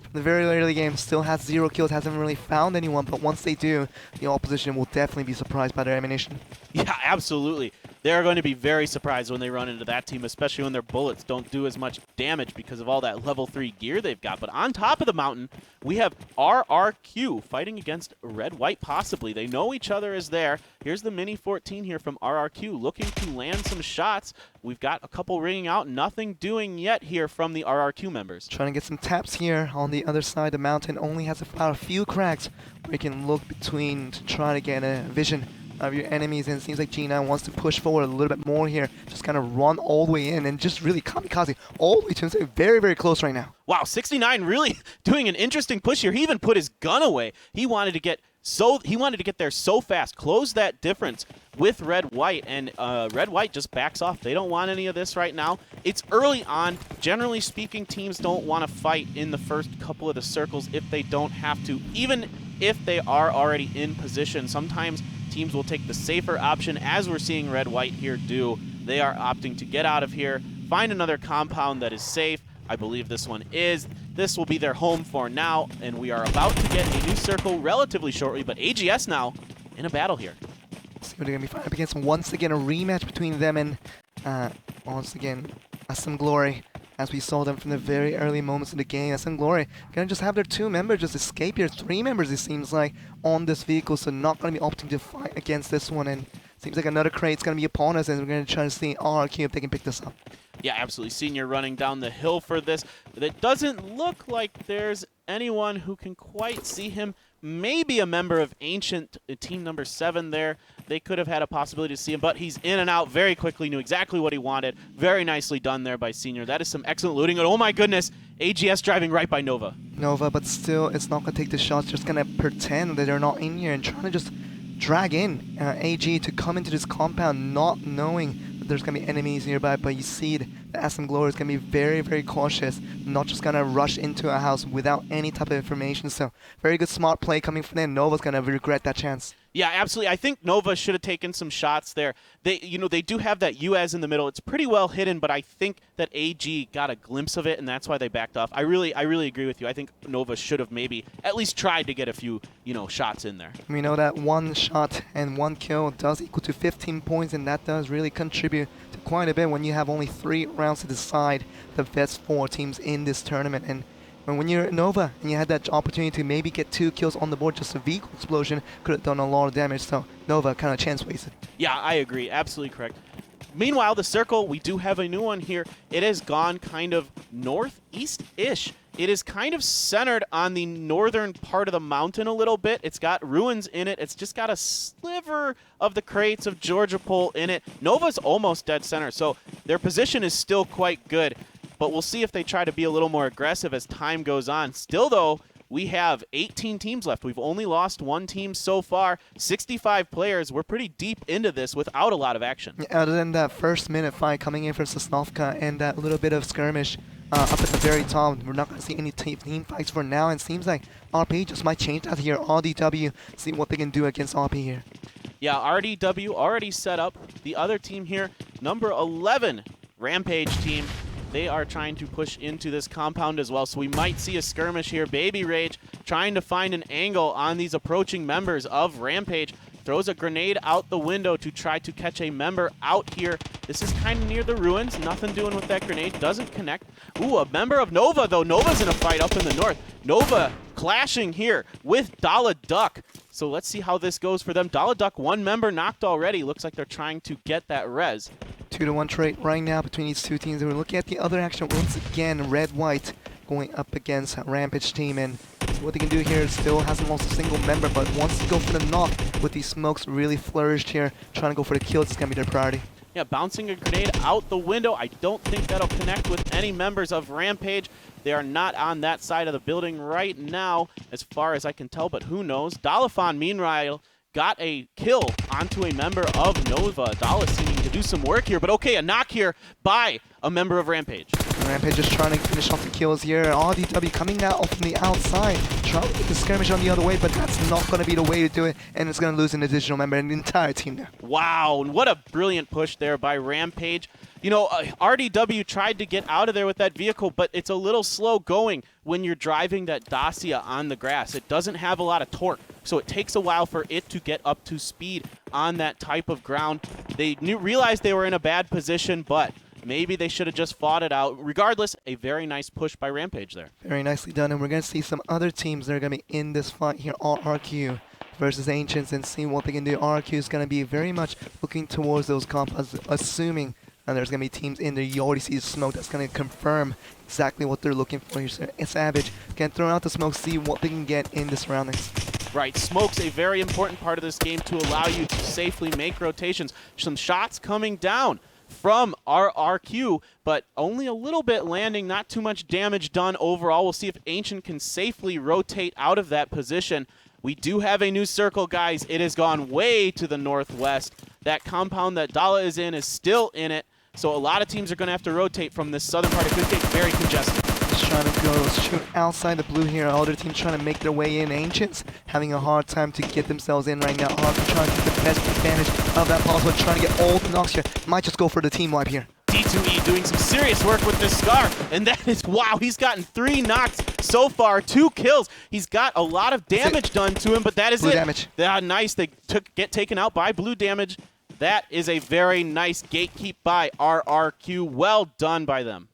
From the very early game, still has 0 kills, hasn't really found anyone, but once they do, the opposition will definitely be surprised by their ammunition. Yeah, absolutely. They're going to be very surprised when they run into that team, especially when their bullets don't do as much damage because of all that level 3 gear they've got. But on top of the mountain, we have RRQ fighting against Red White possibly. They know each other is there. Here's the Mini 14 here from RRQ looking to land some shots. We've got a couple ringing out, nothing doing yet here from the RRQ members. Trying to get some taps here on the other side. The mountain only has about a few cracks where you can look between to try to get a vision of your enemies, and it seems like G9 wants to push forward a little bit more here, just kind of run all the way in and just really kamikaze all the way to him. Very, very close right now. Wow, 69 really doing an interesting push here. He even put his gun away. He wanted to get there so fast, close that difference with Red White, and Red White just backs off. They don't want any of this right now. It's early on. Generally speaking, teams don't want to fight in the first couple of the circles if they don't have to, even if they are already in position. Sometimes teams will take the safer option, as we're seeing Red White here do. They are opting to get out of here, find another compound that is safe. I believe this one is. This will be their home for now, and we are about to get a new circle relatively shortly, but AGS now in a battle here. See what they're going to be fighting up against. Once again, a rematch between them and, once again, SM Glory. As we saw them from the very early moments in the game, SM Glory going to just have their 2 members just escape here. 3 members, it seems like, on this vehicle, so not going to be opting to fight against this one. And seems like another crate's going to be upon us, and we're going to try to see RRQ if they can pick this up. Yeah, absolutely. Senior running down the hill for this. But it doesn't look like there's anyone who can quite see him. Maybe a member of Ancient, team number 7 there. They could have had a possibility to see him, but he's in and out very quickly, knew exactly what he wanted. Very nicely done there by Senior. That is some excellent looting. And oh my goodness, AGS driving right by Nova. Nova, but still, it's not going to take the shots. Just going to pretend that they're not in here and trying to just drag in AG to come into this compound, not knowing that there's going to be enemies nearby. But you see the SM Glory is going to be very, very cautious, not just going to rush into a house without any type of information. So very good smart play coming from them. Nova's going to regret that chance. Yeah, absolutely. I think Nova should have taken some shots there. They do have that US in the middle. It's pretty well hidden, but I think that AG got a glimpse of it, and that's why they backed off. I really agree with you. I think Nova should have maybe at least tried to get a few, shots in there. We know that 1 shot and 1 kill does equal to 15 points, and that does really contribute to quite a bit when you have only 3 rounds to decide the best 4 teams in this tournament. And when you're Nova and you had that opportunity to maybe get 2 kills on the board, just a vehicle explosion could have done a lot of damage. So Nova kind of chance wasted. Yeah, I agree. Absolutely correct. Meanwhile, the circle, we do have a new one here. It has gone kind of northeast-ish. It is kind of centered on the northern part of the mountain a little bit. It's got ruins in it. It's just got a sliver of the crates of Georgia Pole in it. Nova's almost dead center, so their position is still quite good. But we'll see if they try to be a little more aggressive as time goes on. Still, though, we have 18 teams left. We've only lost 1 team so far. 65 players. We're pretty deep into this without a lot of action. Yeah, other than that first minute fight coming in for Sosnovka and that little bit of skirmish up at the very top, we're not going to see any team fights for now. And it seems like RP just might change that here. RDW, see what they can do against RP here. Yeah, RDW already set up. The other team here, number 11, Rampage team. They are trying to push into this compound as well, so we might see a skirmish here. Baby Rage trying to find an angle on these approaching members of Rampage. Throws a grenade out the window to try to catch a member out here. This is kind of near the ruins. Nothing doing with that grenade. Doesn't connect. Ooh, a member of Nova, though. Nova's in a fight up in the north. Nova clashing here with Dala Duck. So let's see how this goes for them. Dala Duck, one member knocked already. Looks like they're trying to get that res. 2-1 trade right now between these two teams. We're looking at the other action once again. Red-White going up against Rampage team, and what they can do here is still hasn't lost a single member, but wants to go for the knock with these smokes really flourished here. Trying to go for the kills is going to be their priority. Yeah, bouncing a grenade out the window. I don't think that'll connect with any members of Rampage. They are not on that side of the building right now, as far as I can tell, but who knows. Dalafon, meanwhile, got a kill onto a member of Nova. Dala seeming to do some work here, but okay, a knock here by a member of Rampage. Rampage just trying to finish off the kills here. RDW coming out from the outside, trying to get the skirmish on the other way, but that's not going to be the way to do it, and it's going to lose an additional member and the entire team there. Wow, and what a brilliant push there by Rampage. You know, RDW tried to get out of there with that vehicle, but it's a little slow going when you're driving that Dacia on the grass. It doesn't have a lot of torque, so it takes a while for it to get up to speed on that type of ground. They realized they were in a bad position, but maybe they should have just fought it out. Regardless, a very nice push by Rampage there. Very nicely done, and we're going to see some other teams that are going to be in this fight here. RQ versus Ancients, and see what they can do. RQ is going to be very much looking towards those compounds, assuming there's going to be teams in there. You already see the smoke that's going to confirm exactly what they're looking for here. Savage can throw out the smoke, see what they can get in the surroundings. Right, smoke's a very important part of this game to allow you to safely make rotations. Some shots coming down from RQ, but only a little bit landing, not too much damage done overall. We'll see if Ancient can safely rotate out of that position. We do have a new circle, guys. It has gone way to the northwest. That compound that Dala is in is still in it, so a lot of teams are going to have to rotate from this southern part. It could get very congested. Just trying to go shoot outside the blue here. Other team trying to make their way in. Ancients having a hard time to get themselves in right now. RQ trying to take the best advantage of that possible. Trying to get all the knocks here. Might just go for the team wipe here. D2E doing some serious work with this Scar, and that is, wow, he's gotten 3 knocks so far, 2 kills. He's got a lot of damage done to him, but that is blue it. Damage. Nice, they get taken out by blue damage. That is a very nice gatekeep by RRQ. Well done by them.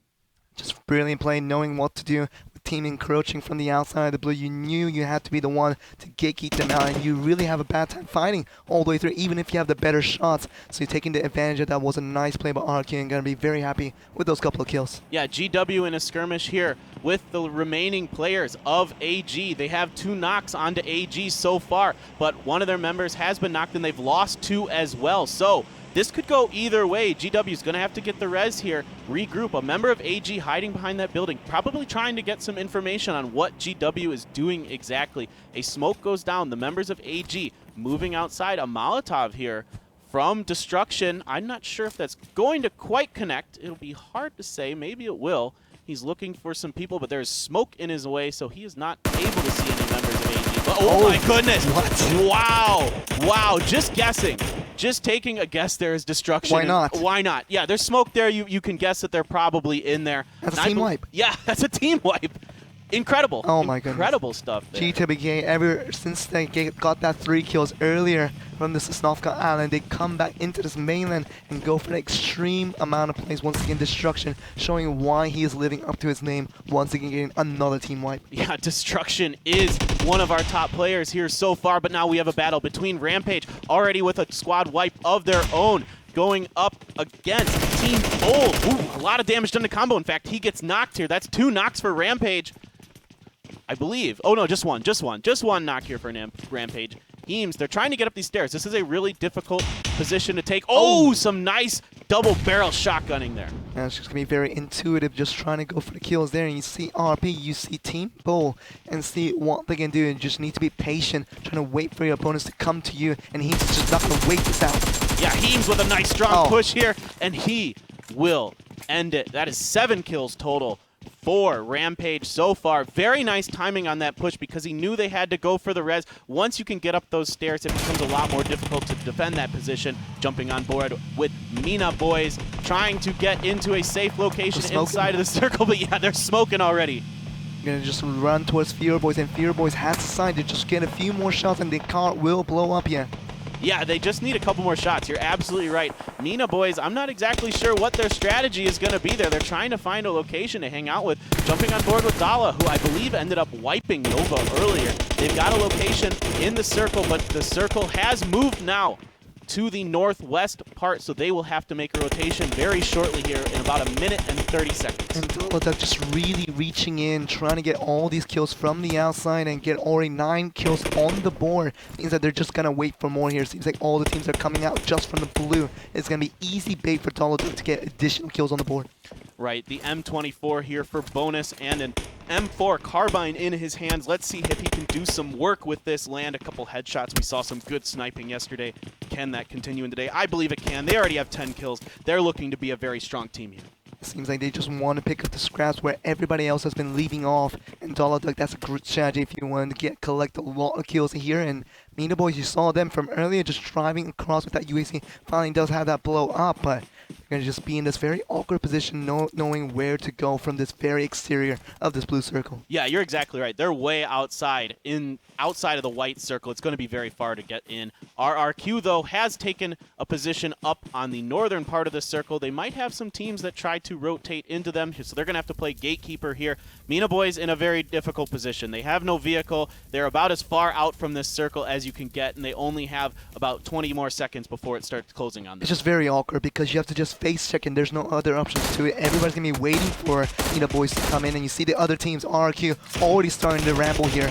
Just brilliant play, knowing what to do. Team encroaching from the outside of the blue, you knew you had to be the one to gatekeep them out, and you really have a bad time fighting all the way through, even if you have the better shots. So you're taking the advantage of that. Was a nice play by RQ, and gonna be very happy with those couple of kills. Yeah, GW in a skirmish here with the remaining players of AG. They have 2 knocks onto AG so far, but one of their members has been knocked, and they've lost 2 as well. So this could go either way. GW is going to have to get the res here, regroup. A member of AG hiding behind that building, probably trying to get some information on what GW is doing exactly. A smoke goes down. The members of AG moving outside. A Molotov here from Destruction. I'm not sure if that's going to quite connect. It'll be hard to say. Maybe it will. He's looking for some people, but there's smoke in his way, so he is not able to see any members of AG. But, oh my goodness! What? Wow! Wow! Just guessing. Just taking a guess there is Destruction. Why not? Why not? Yeah, there's smoke there. You can guess that they're probably in there. That's a team wipe. Yeah, that's a team wipe. Incredible. Oh my goodness. Incredible stuff there. GTBK, ever since they got that 3 kills earlier from the Sosnovka Island, they come back into this mainland and go for an extreme amount of plays. Once again, Destruction, showing why he is living up to his name. Once again, getting another team wipe. Yeah, Destruction is one of our top players here so far, but now we have a battle between Rampage, already with a squad wipe of their own, going up against Team Old. Ooh, a lot of damage done to Combo. In fact, he gets knocked here. That's 2 knocks for Rampage, I believe. Oh no, just one knock here for Rampage. Eames, they're trying to get up these stairs. This is a really difficult position to take. Oh, some nice double barrel shotgunning there. Yeah, it's just going to be very intuitive, just trying to go for the kills there. And you see RP, you see Team Bull, and see what they can do. And just need to be patient, trying to wait for your opponents to come to you. And he's just not going to wait this out. Yeah, Heems with a nice strong push here, and he will end it. That is 7 kills total for Rampage so far. Very nice timing on that push because he knew they had to go for the res. Once you can get up those stairs, it becomes a lot more difficult to defend that position. Jumping on board with Mina boys, trying to get into a safe location inside of the circle, but yeah, they're smoking already. Gonna just run towards Fear Boys, and Fear Boys has decided to just get a few more shots, and the car will blow up yet. Yeah, they just need a couple more shots. You're absolutely right. Mina boys, I'm not exactly sure what their strategy is going to be there. They're trying to find a location to hang out with. Jumping on board with Dala, who I believe ended up wiping Nova earlier. They've got a location in the circle, but the circle has moved now to the northwest part, so they will have to make a rotation very shortly here in about 1 minute and 30 seconds. And Dolotak just really reaching in, trying to get all these kills from the outside and get already 9 kills on the board. Means that they're just gonna wait for more here. Seems like all the teams are coming out just from the blue. It's gonna be easy bait for Dolotak to get additional kills on the board. Right, the M24 here for bonus and an M4 carbine in his hands. Let's see if he can do some work with this, land a couple headshots. We saw some good sniping yesterday. Can that continue in today? I believe it can. They already have 10 kills. They're looking to be a very strong team here. Seems like they just want to pick up the scraps where everybody else has been leaving off. And Dolotak, that's a good strategy if you want to collect a lot of kills here. And Mina boys, you saw them from earlier just driving across with that UAC. Finally does have that blow up, but they're going to just be in this very awkward position, knowing where to go from this very exterior of this blue circle. Yeah, you're exactly right. They're way outside of the white circle. It's going to be very far to get in. RRQ, though, has taken a position up on the northern part of the circle. They might have some teams that try to rotate into them, so they're going to have to play gatekeeper here. Mina boys in a very difficult position. They have no vehicle. They're about as far out from this circle as you can get, and they only have about 20 more seconds before it starts closing on them. It's just very awkward because you have to just face check, and there's no other options to it. Everybody's going to be waiting for Mina boys to come in, and you see the other teams, RRQ, already starting to ramble here.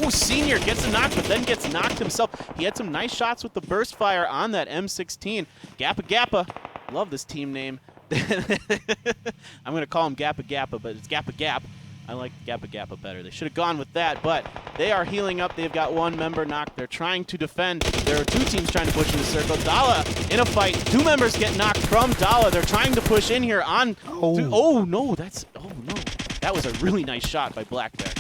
Ooh, Senior gets a knock, but then gets knocked himself. He had some nice shots with the burst fire on that M16. Gappa Gappa. Love this team name. I'm going to call him Gappa Gappa, but it's Gappa Gap. I like Gappa Gappa better. They should have gone with that, but they are healing up. They've got one member knocked. They're trying to defend. There are 2 teams trying to push in the circle. Dala in a fight. 2 members get knocked from Dala. They're trying to push in here on... Oh, no. That was a really nice shot by Black Bear.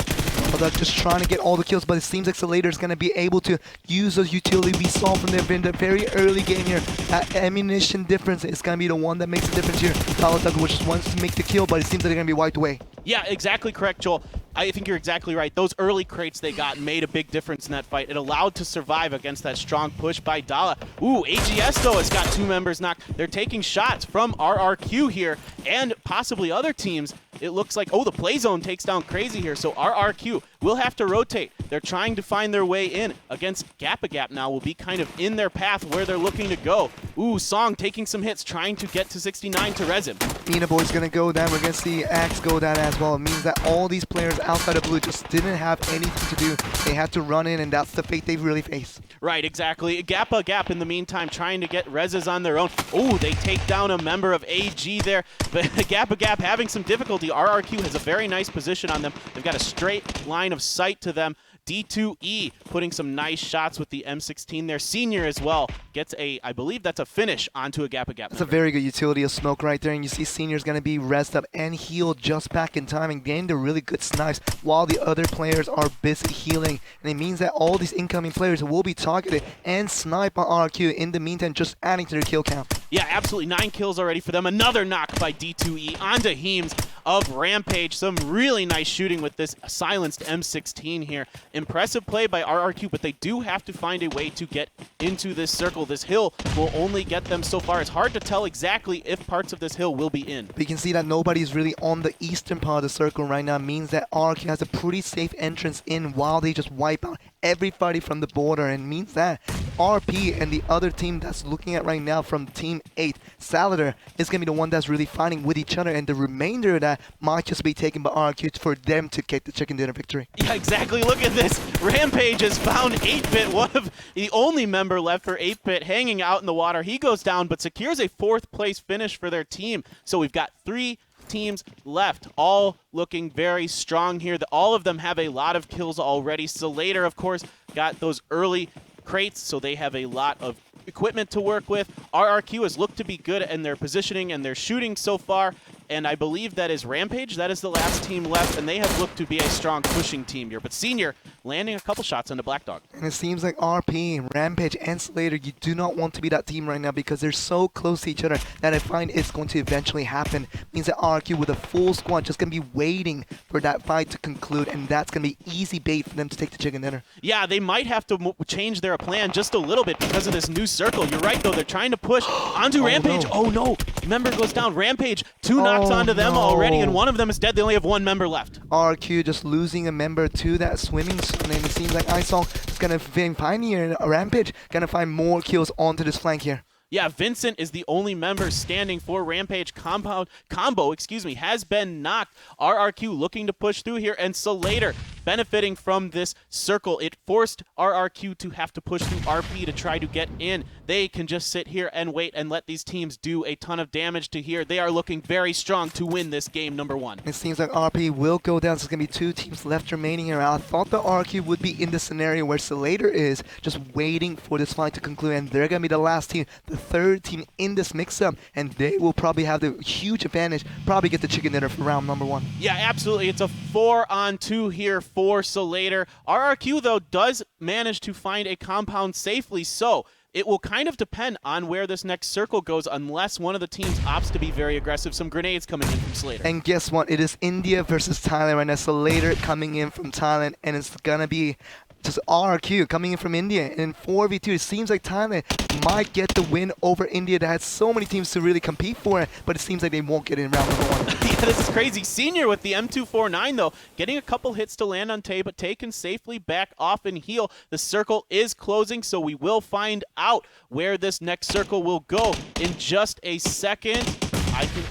They're just trying to get all the kills, but it seems like Salator is going to be able to use those utility we saw from them in the very early game here. That ammunition difference is going to be the one that makes a difference here. Dolotak just wants to make the kill, but it seems like they're going to be wiped away. Yeah, exactly correct, Joel. I think you're exactly right. Those early crates they got made a big difference in that fight. It allowed to survive against that strong push by Dala. Ooh, AGS, though, has got 2 members knocked. They're taking shots from RRQ here and possibly other teams. It looks like, the play zone takes down Crazy here, so RRQ will have to rotate. They're trying to find their way in against Gappa Gap now. Will be kind of in their path where they're looking to go. Ooh, Song taking some hits, trying to get to 69 to res him. Mina boy's going to go down. We're going to see Axe go down as well. It means that all these players outside of blue just didn't have anything to do. They had to run in, and that's the fate they've really faced. Right, exactly. Gappa Gap, in the meantime, trying to get reses on their own. Ooh, they take down a member of AG there. But Gappa Gap having some difficulty. RRQ has a very nice position on them. They've got a straight line of sight to them. D2E putting some nice shots with the M16 there. Senior as well gets I believe that's a finish onto a Gappa Gap. That's a very good utility of smoke right there, and you see Senior's going to be rest up and healed just back in time and gain the really good snipes while the other players are busy healing. And it means that all these incoming players will be targeted and sniped on RQ in the meantime, just adding to their kill count. Yeah, absolutely. 9 kills already for them. Another knock by D2E onto Heems of Rampage. Some really nice shooting with this silenced M16 here. Impressive play by RRQ, but they do have to find a way to get into this circle. This hill will only get them so far. It's hard to tell exactly if parts of this hill will be in. But you can see that nobody's really on the eastern part of the circle right now. It means that RRQ has a pretty safe entrance in while they just wipe out everybody from the border, and means that RP and the other team that's looking at right now from Team 8, Salator, is going to be the one that's really fighting with each other, and the remainder of that might just be taken by RQ for them to get the chicken dinner victory. Yeah, exactly. Look at this. Rampage has found 8-Bit, one of the only member left for 8-Bit, hanging out in the water. He goes down, but secures a 4th place finish for their team. So we've got 3 teams left, all looking very strong here. All of them have a lot of kills already. Salator, of course, got those early crates, so they have a lot of equipment to work with. RRQ has looked to be good in their positioning and their shooting so far. and I believe that is Rampage. That is the last team left, and they have looked to be a strong pushing team here. But Senior landing a couple shots into Black Dog. And it seems like RP, Rampage, and Slater, you do not want to be that team right now because they're so close to each other that I find it's going to eventually happen. Means that RQ with a full squad just going to be waiting for that fight to conclude, and that's going to be easy bait for them to take the chicken dinner. Yeah, they might have to change their plan just a little bit because of this new circle. You're right, though. They're trying to push onto Rampage. No. Oh, no. Member goes down. Rampage, 2 knocks onto them already, and one of them is dead. They only have 1 member left. RQ just losing a member to that swimming zone, and it seems like ISONG is going to find here a Rampage, going to find more kills onto this flank here. Yeah, Vincent is the only member standing for Rampage. Combo, has been knocked. RRQ looking to push through here, and Slater benefiting from this circle. It forced RRQ to have to push through RP to try to get in. They can just sit here and wait and let these teams do a ton of damage to here. They are looking very strong to win this game, number 1. It seems like RP will go down, so there's going to be 2 teams left remaining here. I thought the RQ would be in the scenario where Slater is just waiting for this fight to conclude, and they're going to be the last team, the 3rd team in this mix-up, and they will probably have the huge advantage, probably get the chicken dinner for round number 1. Yeah, absolutely. It's a 4-on-2 here for Slater. RRQ, though, does manage to find a compound safely, so it will kind of depend on where this next circle goes unless one of the teams opts to be very aggressive. Some grenades coming in from Slater. And guess what? It is India versus Thailand right now. Slater coming in from Thailand, and it's going to be just RRQ coming in from India. And in 4v2, it seems like Thailand might get the win over India that had so many teams to really compete for it, but it seems like they won't get it in round number 1. Yeah, this is crazy. Senior with the M249, though, getting a couple hits to land on Tay, but taken safely back off and heal. The circle is closing, so we will find out where this next circle will go in just a second.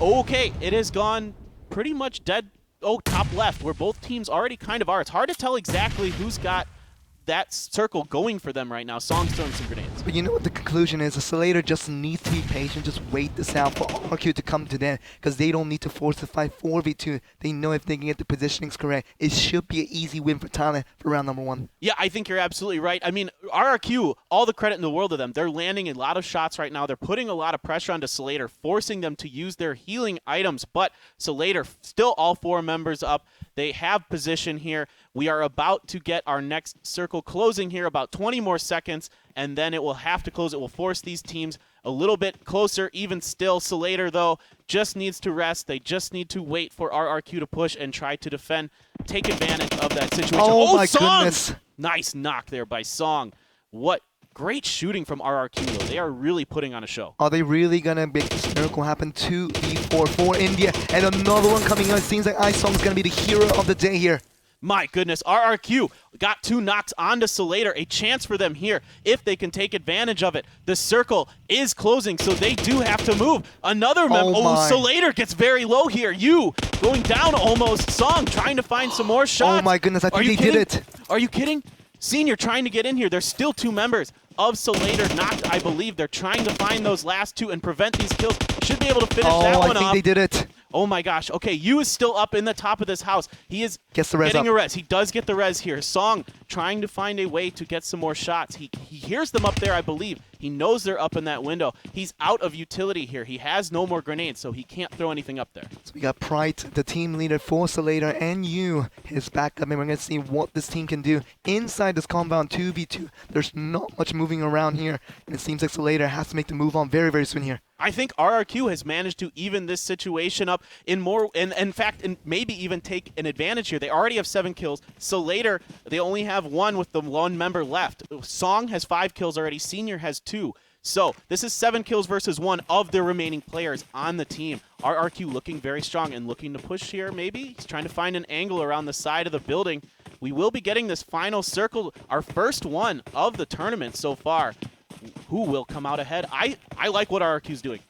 Okay, it has gone pretty much dead. Oh, top left, where both teams already kind of are. It's hard to tell exactly who's got that circle going for them right now. Song's throwing some grenades. But you know what the conclusion is? The Slater just needs to be patient, just wait this out for RQ to come to them, because they don't need to force the fight 4v2. They know if they can get the positionings correct, it should be an easy win for Thailand for round number 1. Yeah, I think you're absolutely right. I mean, RRQ, all the credit in the world to them. They're landing a lot of shots right now. They're putting a lot of pressure onto Slater, forcing them to use their healing items, but Slater, still all 4 members up. They have position here. We are about to get our next circle closing here, about 20 more seconds, and then it will have to close. It will force these teams a little bit closer. Even still, Slater, though, just needs to rest. They just need to wait for RRQ to push and try to defend, take advantage of that situation. Oh my Song! goodness. Nice knock there by Song. What great shooting from RRQ, though. They are really putting on a show. Are they really going to make this miracle happen? 2v4 for India, and another one coming out. It seems like ISONG is going to be the hero of the day here. My goodness, RRQ got 2 knocks onto Slater. A chance for them here if they can take advantage of it. The circle is closing, so they do have to move. Another member. Oh, Slater gets very low here. You going down almost. Song trying to find some more shots. Oh my goodness, I think they did it. Are you kidding? Senior trying to get in here. There's still 2 members of Slater knocked, I believe. They're trying to find those last 2 and prevent these kills. Should be able to finish that one off. I think they did it. Oh my gosh. Okay, Yu is still up in the top of this house. He is getting a res. He does get the res here. Song trying to find a way to get some more shots. He hears them up there, I believe. He knows they're up in that window. He's out of utility here. He has no more grenades, so he can't throw anything up there. So we got Pride, the team leader for Slater, and Yu is back up, and we're going to see what this team can do inside this compound 2v2. There's not much moving around here, and it seems like Slater has to make the move on very, very soon here. I think RRQ has managed to even this situation up in fact, maybe even take an advantage here. They already have 7 kills. So later, they only have 1 with the 1 member left. Song has 5 kills already. Senior has 2. So this is 7 kills versus 1 of the remaining players on the team. RRQ looking very strong and looking to push here maybe. He's trying to find an angle around the side of the building. We will be getting this final circle, our first one of the tournament so far. Who will come out ahead? I like what RRQ's doing.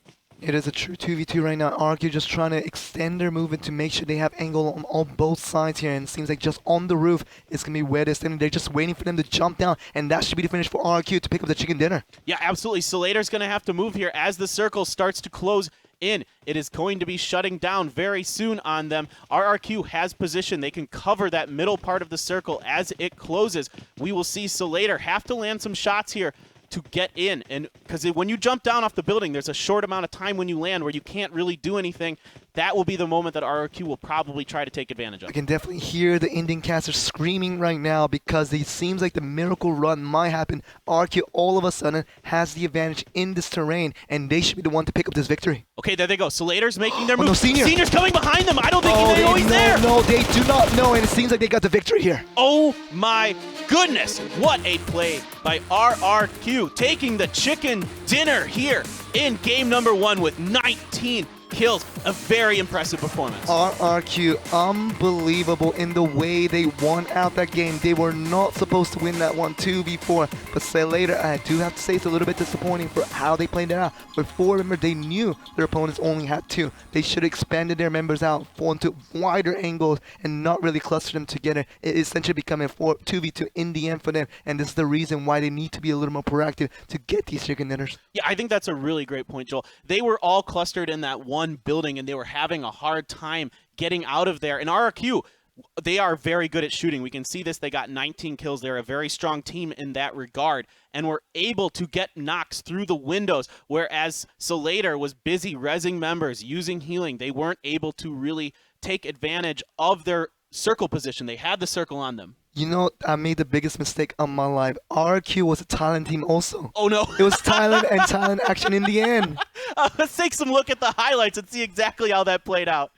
It is a true 2v2 right now. RQ just trying to extend their movement to make sure they have angle on both sides here. And it seems like just on the roof, it's going to be where they're standing. They're just waiting for them to jump down. And that should be the finish for RQ to pick up the chicken dinner. Yeah, absolutely. Slater's going to have to move here as the circle starts to close in. It is going to be shutting down very soon on them. RRQ has position. They can cover that middle part of the circle as it closes. We will see Slater have to land some shots here. to get in. And because when you jump down off the building, there's a short amount of time when you land where you can't really do anything. That will be the moment that RRQ will probably try to take advantage of. I can definitely hear the Indian casters screaming right now because it seems like the miracle run might happen. RQ all of a sudden has the advantage in this terrain, and they should be the one to pick up this victory. Okay, there they go. Slater's making their move. No, Senior. Senior's coming behind them. I don't think they know he's there. No, they do not know, and it seems like they got the victory here. Oh my goodness. What a play by RRQ, taking the chicken dinner here in game number 1 with 19 kills. A very impressive performance. RRQ, unbelievable in the way they won out that game. They were not supposed to win that one 2v4, but say later, I do have to say it's a little bit disappointing for how they played it out. Before, remember, they knew their opponents only had 2. They should have expanded their members out into wider angles and not really cluster them together. It is essentially becoming 2v2 in the end for them, and this is the reason why they need to be a little more proactive to get these chicken dinners. Yeah, I think that's a really great point, Joel. They were all clustered in that one building, and they were having a hard time getting out of there. And RRQ, they are very good at shooting. We can see this. They got 19 kills. They're a very strong team in that regard, and were able to get knocks through the windows, whereas Salater was busy rezzing members, using healing. They weren't able to really take advantage of their circle position. They had the circle on them. You know, I made the biggest mistake of my life. RQ was a Thailand team also. Oh, no. It was Thailand and Thailand action in the end. Let's take some look at the highlights and see exactly how that played out.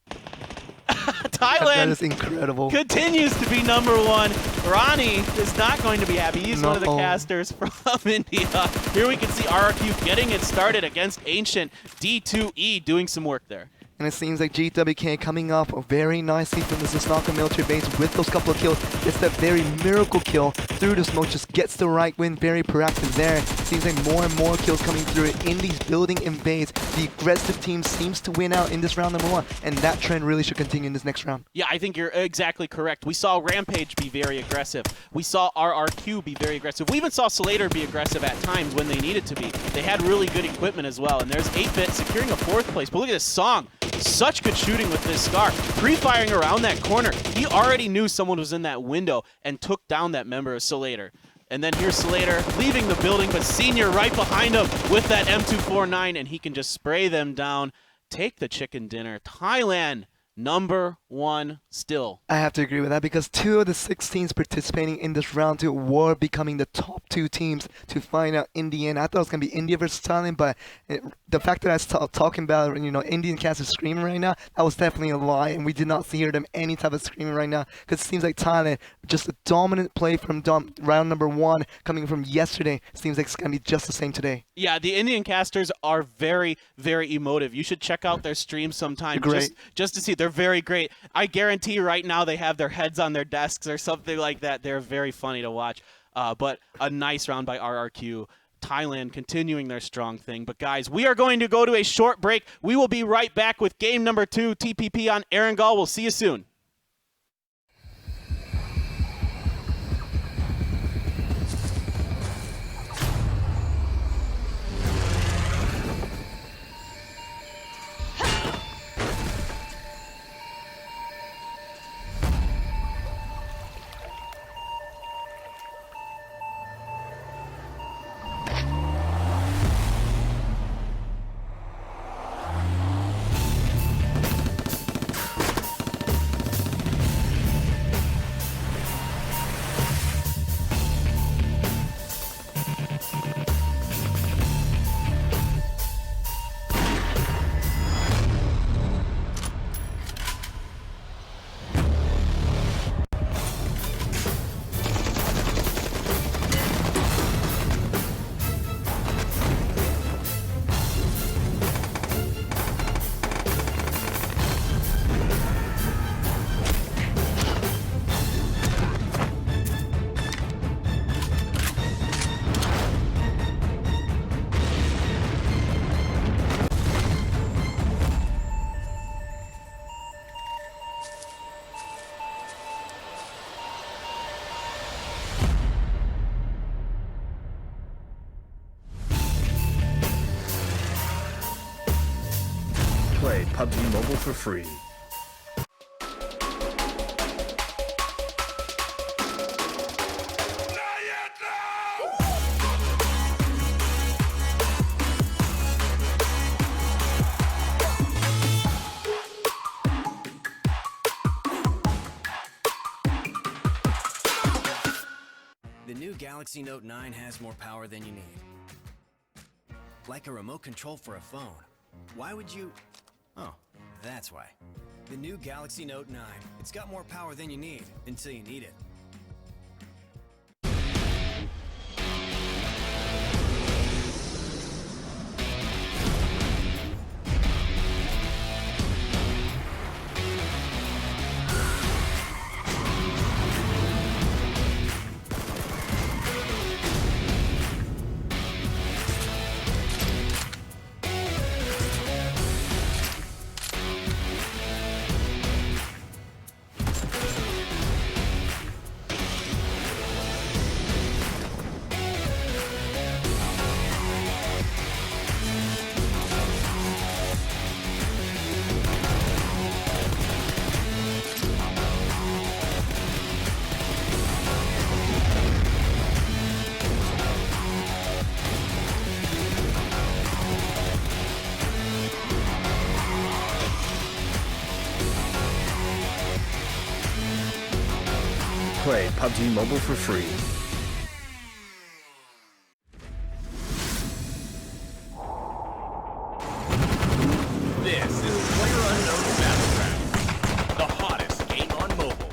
Thailand That is incredible. continues to be number 1. Ronnie is not going to be happy. He's one of the casters from India. Here we can see RRQ getting it started against Ancient. D2E doing some work there. And it seems like GWK coming off very nicely from the Sasnaka military base with those couple of kills. It's that very miracle kill through the smoke, just gets the right win, very proactive there. Seems like more and more kills coming through in these building invades. The aggressive team seems to win out in this round number 1, and that trend really should continue in this next round. Yeah, I think you're exactly correct. We saw Rampage be very aggressive. We saw RRQ be very aggressive. We even saw Slater be aggressive at times when they needed to be. They had really good equipment as well, and there's 8-Bit securing a 4th place. But look at this Song. Such good shooting with this Scar. Pre-firing around that corner. He already knew someone was in that window and took down that member of Slater. And then here's Slater leaving the building, but Senior right behind him with that M249, and he can just spray them down. Take the chicken dinner. Thailand, number 1 still. I have to agree with that because 2 of the 6 teams participating in this round 2 were becoming the top 2 teams to find out in the end. I thought it was going to be India versus Thailand, but the fact that I was talking about, you know, Indian casters screaming right now, that was definitely a lie, and we did not hear them any type of screaming right now because it seems like Thailand, just a dominant play from round number 1 coming from yesterday, seems like it's going to be just the same today. Yeah, the Indian casters are very, very emotive. You should check out their stream sometime just to see. They're very great. I guarantee right now they have their heads on their desks or something like that. They're very funny to watch. But a nice round by RRQ. Thailand continuing their strong thing. But guys, we are going to go to a short break. We will be right back with game number 2, TPP on Erangel. We'll see you soon. Play PUBG Mobile for free. Galaxy Note 9 has more power than you need. Like a remote control for a phone. Why would you... Oh, that's why. The new Galaxy Note 9. It's got more power than you need until you need it. Play PUBG Mobile for free. This is PlayerUnknown's Battlegrounds, the hottest game on mobile.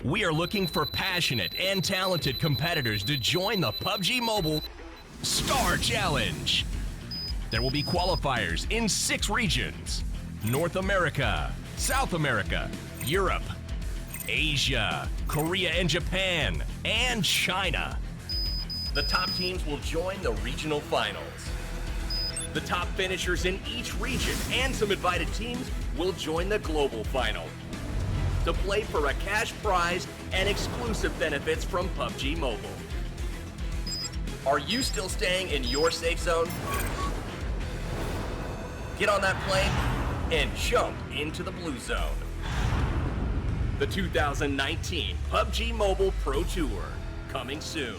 We are looking for passionate and talented competitors to join the PUBG Mobile Star Challenge. There will be qualifiers in 6 regions: North America, South America, Europe, Asia, Korea and Japan, and China. The top teams will join the regional finals. The top finishers in each region and some invited teams will join the global final to play for a cash prize and exclusive benefits from PUBG Mobile. Are you still staying in your safe zone? Get on that plane and jump into the blue zone. The 2019 PUBG Mobile Pro Tour, coming soon.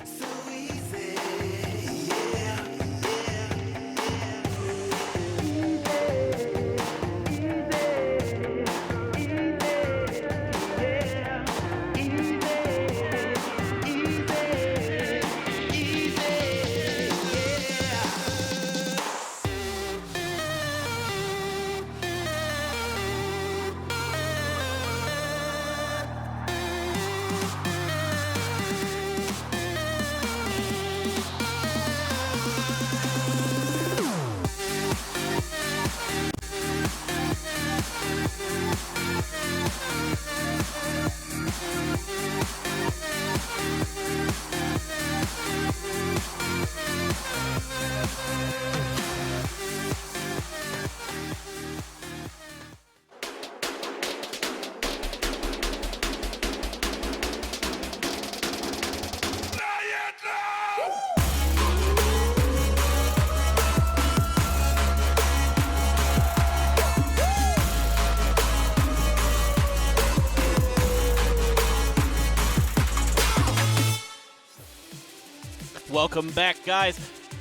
So easy, yeah, Welcome back, guys.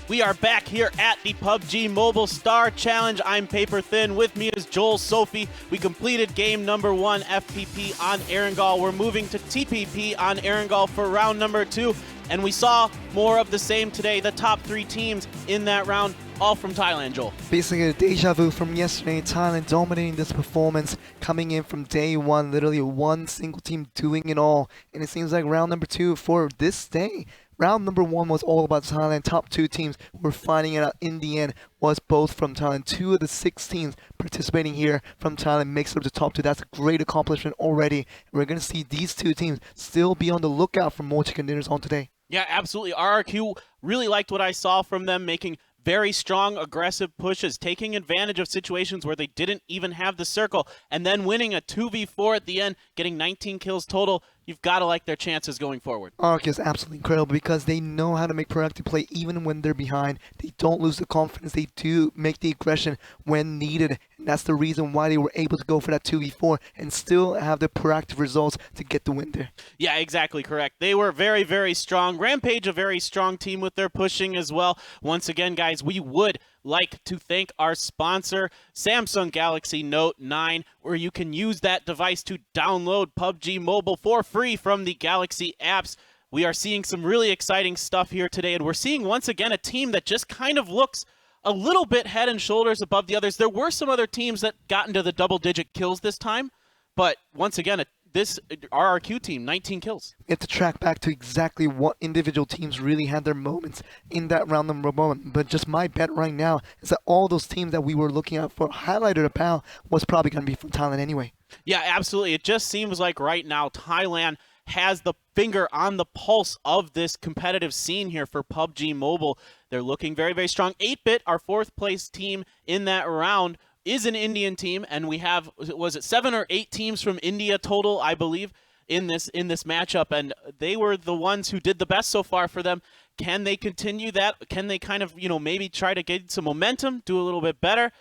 We are back here at the PUBG Mobile Star Challenge. I'm Paper Thin. With me is Joel Sophie. We completed game number 1, FPP on Erangel. We're moving to TPP on Erangel for round number 2. And we saw more of the same today. The top 3 teams in that round, all from Thailand, Joel. Basically a deja vu from yesterday. Thailand dominating this performance, coming in from day 1, literally one single team doing it all. And it seems like round number 2 for this day. Round number 1 was all about Thailand. Top 2 teams were finding it out in the end was both from Thailand. 2 of the 6 teams participating here from Thailand makes up the top 2. That's a great accomplishment already. We're going to see these 2 teams still be on the lookout for more chicken dinners on today. Yeah, absolutely. RRQ, really liked what I saw from them, making very strong, aggressive pushes, taking advantage of situations where they didn't even have the circle, and then winning a 2v4 at the end, getting 19 kills total. You've got to like their chances going forward. Ark is absolutely incredible because they know how to make proactive play even when they're behind. They don't lose the confidence. They do make the aggression when needed. And that's the reason why they were able to go for that 2v4 and still have the proactive results to get the win there. Yeah, exactly correct. They were very, very strong. Rampage, a very strong team with their pushing as well. Once again, guys, we would like to thank our sponsor, Samsung Galaxy Note 9, where you can use that device to download PUBG Mobile for free from the Galaxy apps. We are seeing some really exciting stuff here today, and we're seeing once again a team that just kind of looks a little bit head and shoulders above the others. There were some other teams that got into the double-digit kills this time, but once again, this RRQ team, 19 kills. You have to track back to exactly what individual teams really had their moments in that round number one. But just my bet right now is that all those teams that we were looking at for highlighted about was probably going to be from Thailand anyway. Yeah, absolutely. It just seems like right now Thailand has the finger on the pulse of this competitive scene here for PUBG Mobile. They're looking very, very strong. 8-Bit, our fourth place team in that round, is an Indian team, and we have, was it 7 or 8 teams from India total, I believe, in this matchup, and they were the ones who did the best so far for them. Can they continue that? Can they kind of, maybe try to get some momentum, do a little bit better?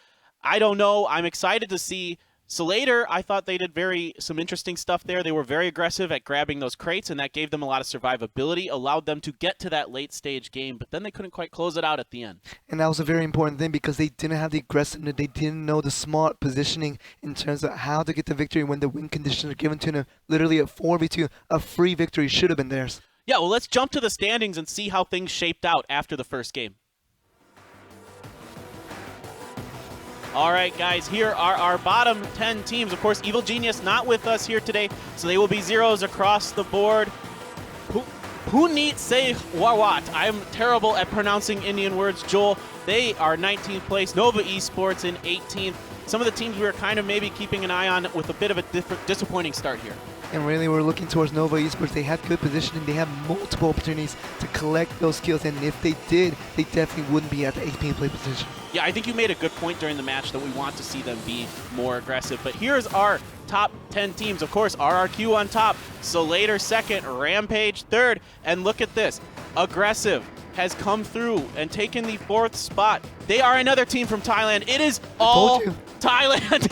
I don't know. I'm excited to see. So later, I thought they did some interesting stuff there. They were very aggressive at grabbing those crates, and that gave them a lot of survivability, allowed them to get to that late stage game, but then they couldn't quite close it out at the end. And that was a very important thing because they didn't have the aggressiveness. They didn't know the smart positioning in terms of how to get the victory when the win conditions are given to them. Literally a 4v2, a free victory should have been theirs. Yeah, well, let's jump to the standings and see how things shaped out after the first game. All right, guys, here are our bottom 10 teams. Of course, Evil Genius not with us here today, so they will be zeros across the board. Punit Se Wawat. I'm terrible at pronouncing Indian words. Joel, they are 19th place. Nova Esports in 18th. Some of the teams we were kind of maybe keeping an eye on with a bit of a disappointing start here. And really, we're looking towards Nova Esports. They had good positioning. They had multiple opportunities to collect those kills. And if they did, they definitely wouldn't be at the 18th place position. Yeah, I think you made a good point during the match that we want to see them be more aggressive. But here's our top 10 teams. Of course, RRQ on top. Slater second, Rampage third. And look at this. Aggressive has come through and taken the 4th spot. They are another team from Thailand. It is all Thailand.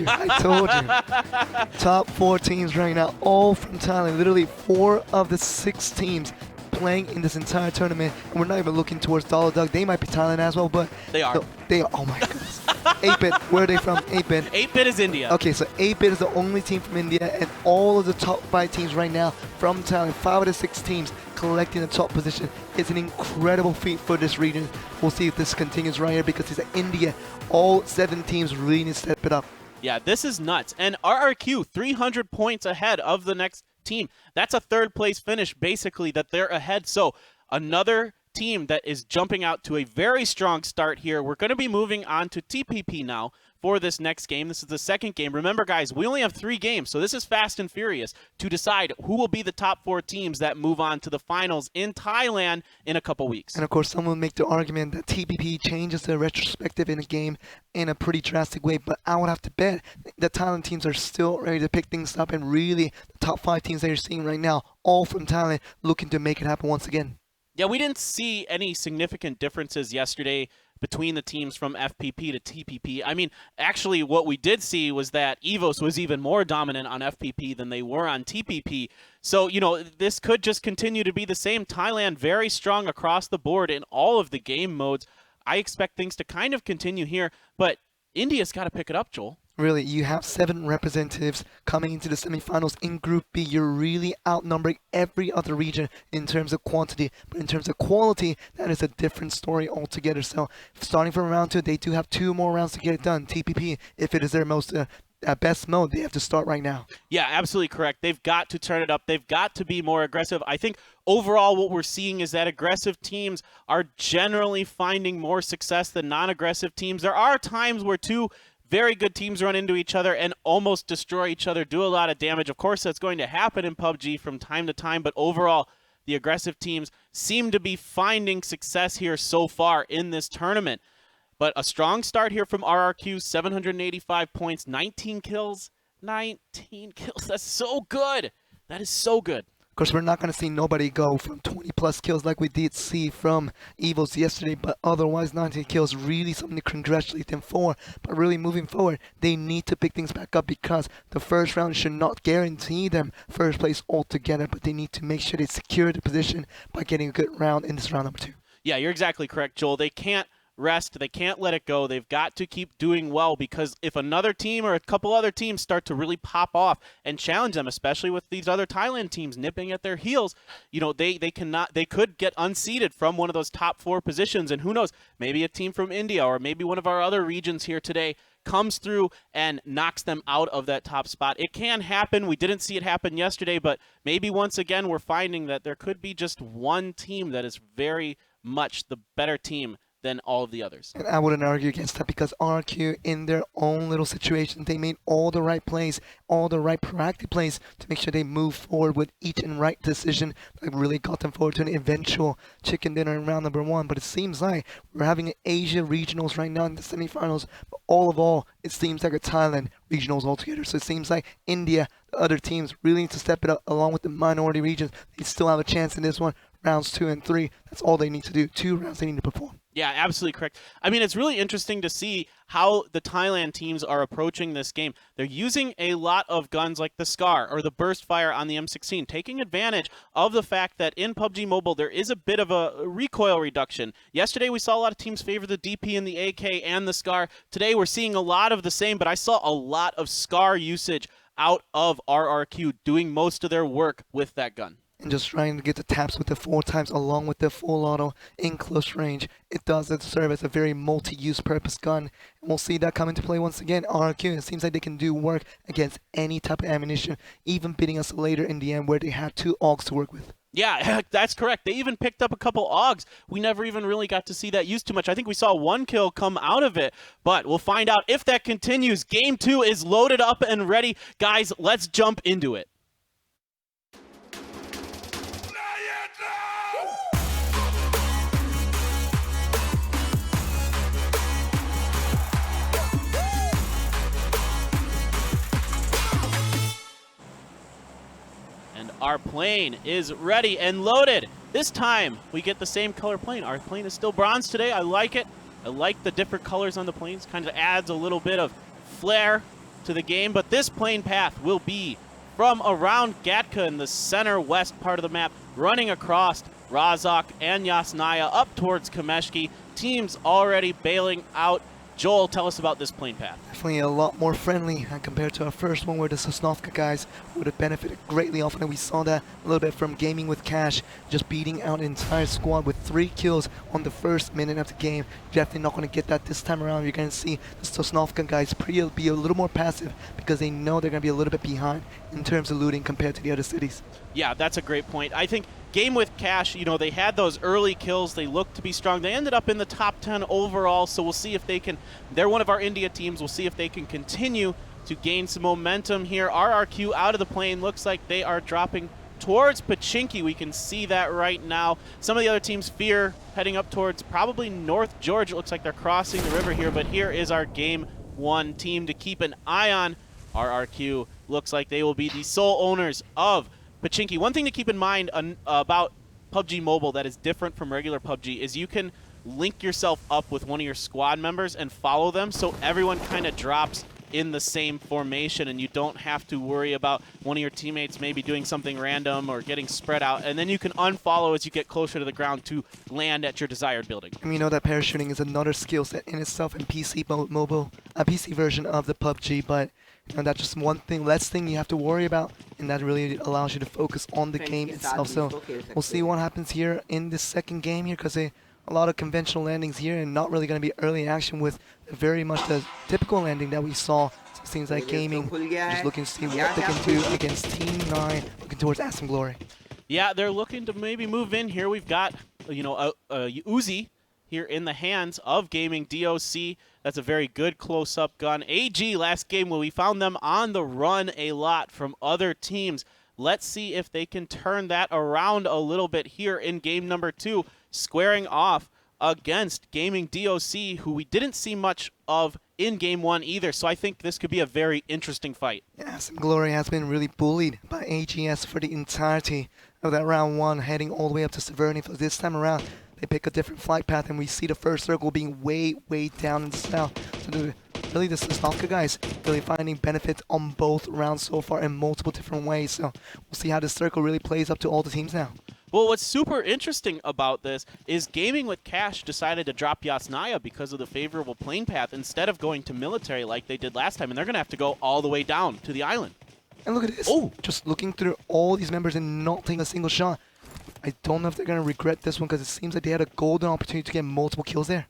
I told you. Top 4 teams right now, all from Thailand. Literally 4 of the 6 teams playing in this entire tournament. And we're not even looking towards Dollar Dog. They might be Thailand as well, but they are. They are. Oh my goodness. 8-Bit, where are they from? 8-Bit. 8-Bit is India. Okay, so 8-Bit is the only team from India, and all of the top 5 teams right now from Thailand, 5 of the 6 teams collecting the top position. It's an incredible feat for this region. We'll see if this continues right here because it's India. All 7 teams really need to step it up. Yeah, this is nuts. And RRQ, 300 points ahead of the next team. That's a 3rd place finish, basically, that they're ahead. So another team that is jumping out to a very strong start here. We're going to be moving on to TPP now for this next game. This is the 2nd game. Remember, guys, we only have 3 games, so this is fast and furious to decide who will be the top 4 teams that move on to the finals in Thailand in a couple weeks. And of course, some will make the argument that TPP changes the retrospective in a game in a pretty drastic way, but I would have to bet the Thailand teams are still ready to pick things up, and really the top 5 teams that you're seeing right now, all from Thailand, looking to make it happen once again. Yeah, we didn't see any significant differences yesterday between the teams from FPP to TPP. I mean, actually what we did see was that EVOS was even more dominant on FPP than they were on TPP. So, this could just continue to be the same. Thailand very strong across the board in all of the game modes. I expect things to kind of continue here, but India's got to pick it up, Joel. Really, you have 7 representatives coming into the semifinals in Group B. You're really outnumbering every other region in terms of quantity, but in terms of quality, that is a different story altogether. So, starting from round 2, they do have 2 more rounds to get it done. TPP, if it is their most best mode, they have to start right now. Yeah, absolutely correct. They've got to turn it up. They've got to be more aggressive. I think overall what we're seeing is that aggressive teams are generally finding more success than non-aggressive teams. There are times where 2 very good teams run into each other and almost destroy each other, do a lot of damage. Of course, that's going to happen in PUBG from time to time, but overall, the aggressive teams seem to be finding success here so far in this tournament. But a strong start here from RRQ, 785 points, 19 kills. 19 kills, that's so good. That is so good. Of course, we're not going to see nobody go from 20-plus kills like we did see from EVOS yesterday, but otherwise 19 kills, really something to congratulate them for. But really moving forward, they need to pick things back up because the first round should not guarantee them first place altogether, but they need to make sure they secure the position by getting a good round in this round number 2. Yeah, you're exactly correct, Joel. They can't rest. They can't let it go. They've got to keep doing well, because if another team or a couple other teams start to really pop off and challenge them, especially with these other Thailand teams nipping at their heels, you know, they could get unseated from one of those top 4 positions. And who knows, maybe a team from India or maybe one of our other regions here today comes through and knocks them out of that top spot. It can happen. We didn't see it happen yesterday, but maybe once again we're finding that there could be just one team that is very much the better team than all of the others. And I wouldn't argue against that, because RQ, in their own little situation, they made all the right plays, all the right proactive plays to make sure they move forward with each and right decision that really got them forward to an eventual chicken dinner in round number 1. But it seems like we're having an Asia regionals right now in the semifinals, but all, it seems like a Thailand regionals altogether. So it seems like India, the other teams, really need to step it up along with the minority regions. They still have a chance in this one. Rounds 2 and 3, that's all they need to do. 2 rounds they need to perform. Yeah, absolutely correct. I mean, it's really interesting to see how the Thailand teams are approaching this game. They're using a lot of guns like the Scar or the Burst Fire on the M16, taking advantage of the fact that in PUBG Mobile there is a bit of a recoil reduction. Yesterday we saw a lot of teams favor the DP and the AK and the Scar. Today we're seeing a lot of the same, but I saw a lot of Scar usage out of RRQ doing most of their work with that gun. And just trying to get the taps with the 4 times along with the full auto in close range. It does serve as a very multi-use purpose gun. And we'll see that come into play once again. RQ, it seems like they can do work against any type of ammunition, even beating us later in the end where they had 2 AUGs to work with. Yeah, that's correct. They even picked up a couple AUGs. We never even really got to see that used too much. I think we saw 1 kill come out of it, but we'll find out if that continues. Game 2 is loaded up and ready. Guys, let's jump into it. Our plane is ready and loaded. This time, we get the same color plane. Our plane is still bronze today. I like it. I like the different colors on the planes. Kind of adds a little bit of flair to the game. But this plane path will be from around Gatka in the center west part of the map, running across Razak and Yasnaya up towards Kameshki. Teams already bailing out. Joel, tell us about this plane path. Definitely a lot more friendly compared to our first one, where the Sosnovka guys would have benefited greatly off, and we saw that a little bit from Gaming with Cash, just beating out an entire squad with 3 kills on the first minute of the game. Definitely not going to get that this time around. You're going to see the Sosnovka guys be a little more passive, because they know they're going to be a little bit behind in terms of looting compared to the other cities. Yeah, that's a great point. I think Game with Cash, you know, they had those early kills. They looked to be strong. They ended up in the top 10 overall, so we'll see if they can. They're one of our India teams. We'll see if they can continue to gain some momentum here. RRQ out of the plane. Looks like they are dropping towards Pachinki. We can see that right now. Some of the other teams fear heading up towards probably North George. It looks like they're crossing the river here, but here is our Game 1 team to keep an eye on. RRQ looks like they will be the sole owners of Pachinki. One thing to keep in mind about PUBG Mobile that is different from regular PUBG is you can link yourself up with one of your squad members and follow them, so everyone kind of drops in the same formation and you don't have to worry about one of your teammates maybe doing something random or getting spread out, and then you can unfollow as you get closer to the ground to land at your desired building. And we know that parachuting is another skill set in itself in PC mobile, a PC version of the PUBG, but you know, that's just one thing, less thing you have to worry about, and that really allows you to focus on the game itself. So we'll see what happens here in this second game here, because a lot of conventional landings here and not really going to be early action with very much the typical landing that we saw. So it seems like Gaming just looking to see what they can do against Team 9, looking towards Aston Glory. Yeah, they're looking to maybe move in here. We've got, you know, a Uzi here in the hands of Gaming. DOC, that's a very good close-up gun. AG, last game, well, we found them on the run a lot from other teams. Let's see if they can turn that around a little bit here in game number 2, squaring off against Gaming DOC, who we didn't see much of in game 1 either. So I think this could be a very interesting fight. Yes, Glory has been really bullied by AGS for the entirety of that round 1, heading all the way up to Severity. For this time around, they pick a different flight path, and we see the first circle being way down in the south. So really the Sosnovka guys really finding benefits on both rounds so far in multiple different ways. So we'll see how this circle really plays up to all the teams now. Well, what's super interesting about this is Gaming with Cash decided to drop Yasnaya because of the favorable plane path instead of going to military like they did last time, and they're going to have to go all the way down to the island. And look at this. Oh. Just looking through all these members and not taking a single shot. I don't know if they're going to regret this one because it seems like they had a golden opportunity to get multiple kills there.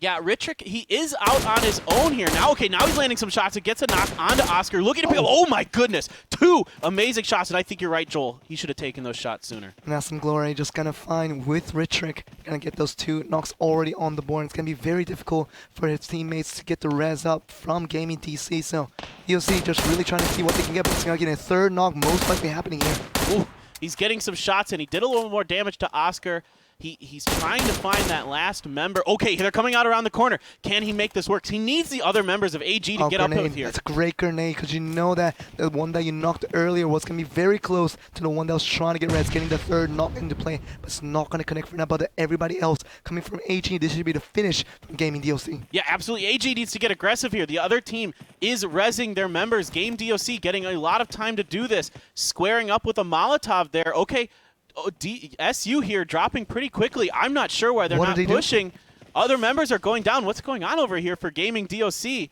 Yeah, Ritrick, he is out on his own here. Now, okay, now he's landing some shots. It gets a knock onto Oscar. Looking to pick up. Oh, my goodness. 2 amazing shots, and I think you're right, Joel. He should have taken those shots sooner. Now some glory just going to find with Ritrick. Going to get those 2 knocks already on the board. It's going to be very difficult for his teammates to get the res up from Gaming DC. So DOC just really trying to see what they can get. But it's going to get a 3rd knock most likely happening here. Ooh, he's getting some shots, and he did a little more damage to Oscar. He's trying to find that last member. Okay, they're coming out around the corner. Can he make this work? He needs the other members of AG to get up with here. That's a great grenade because you know that the one that you knocked earlier was going to be very close to the one that was trying to get res, getting the 3rd knock into play. But it's not going to connect for now. But everybody else coming from AG, this should be the finish from Gaming DOC. Yeah, absolutely. AG needs to get aggressive here. The other team is resing their members. Game DOC getting a lot of time to do this. Squaring up with a Molotov there. Okay. Oh, SU here dropping pretty quickly. I'm not sure why they're not pushing. Other members are going down. What's going on over here for Gaming DOC?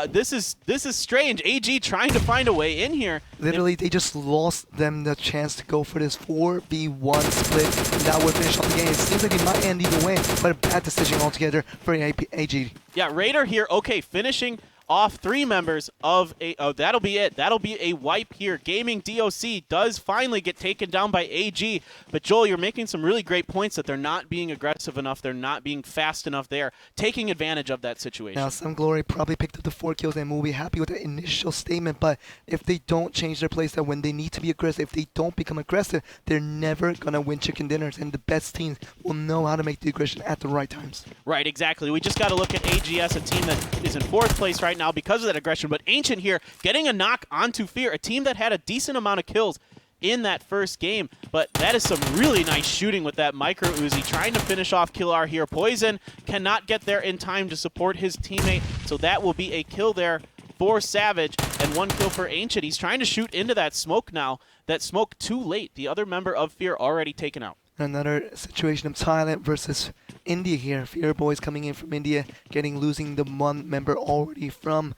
This is strange. AG trying to find a way in here. Literally, they just lost them the chance to go for this 4v1 split. That would finish off the game. It seems like it might end either way, but a bad decision altogether for AG. Yeah, Raider here. Okay, finishing off 3 members of a... Oh, that'll be it. That'll be a wipe here. Gaming DOC does finally get taken down by AG. But, Joel, you're making some really great points that they're not being aggressive enough. They're not being fast enough there. Taking advantage of that situation. Now, Some Glory probably picked up the 4 kills and will be happy with the initial statement. But if they don't change their playstyle when they need to be aggressive, if they don't become aggressive, they're never going to win chicken dinners. And the best teams will know how to make the aggression at the right times. Right, exactly. We just got to look at AGS, a team that is in 4th place right now because of that aggression. But Ancient here getting a knock onto Fear, a team that had a decent amount of kills in that first game. But that is some really nice shooting with that micro Uzi, trying to finish off Killar here. Poison cannot get there in time to support his teammate, so that will be a kill there for Savage and 1 kill for Ancient. He's trying to shoot into that smoke now. That smoke too late. The other member of Fear already taken out. Another situation of Thailand versus India here. Fear Boys coming in from India, losing the 1 member already from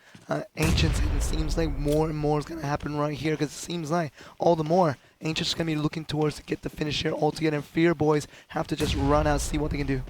Ancients. And it seems like more and more is going to happen right here because it seems like all the more Ancients going to be looking towards to get the finish here altogether. And Fear Boys have to just run out, see what they can do.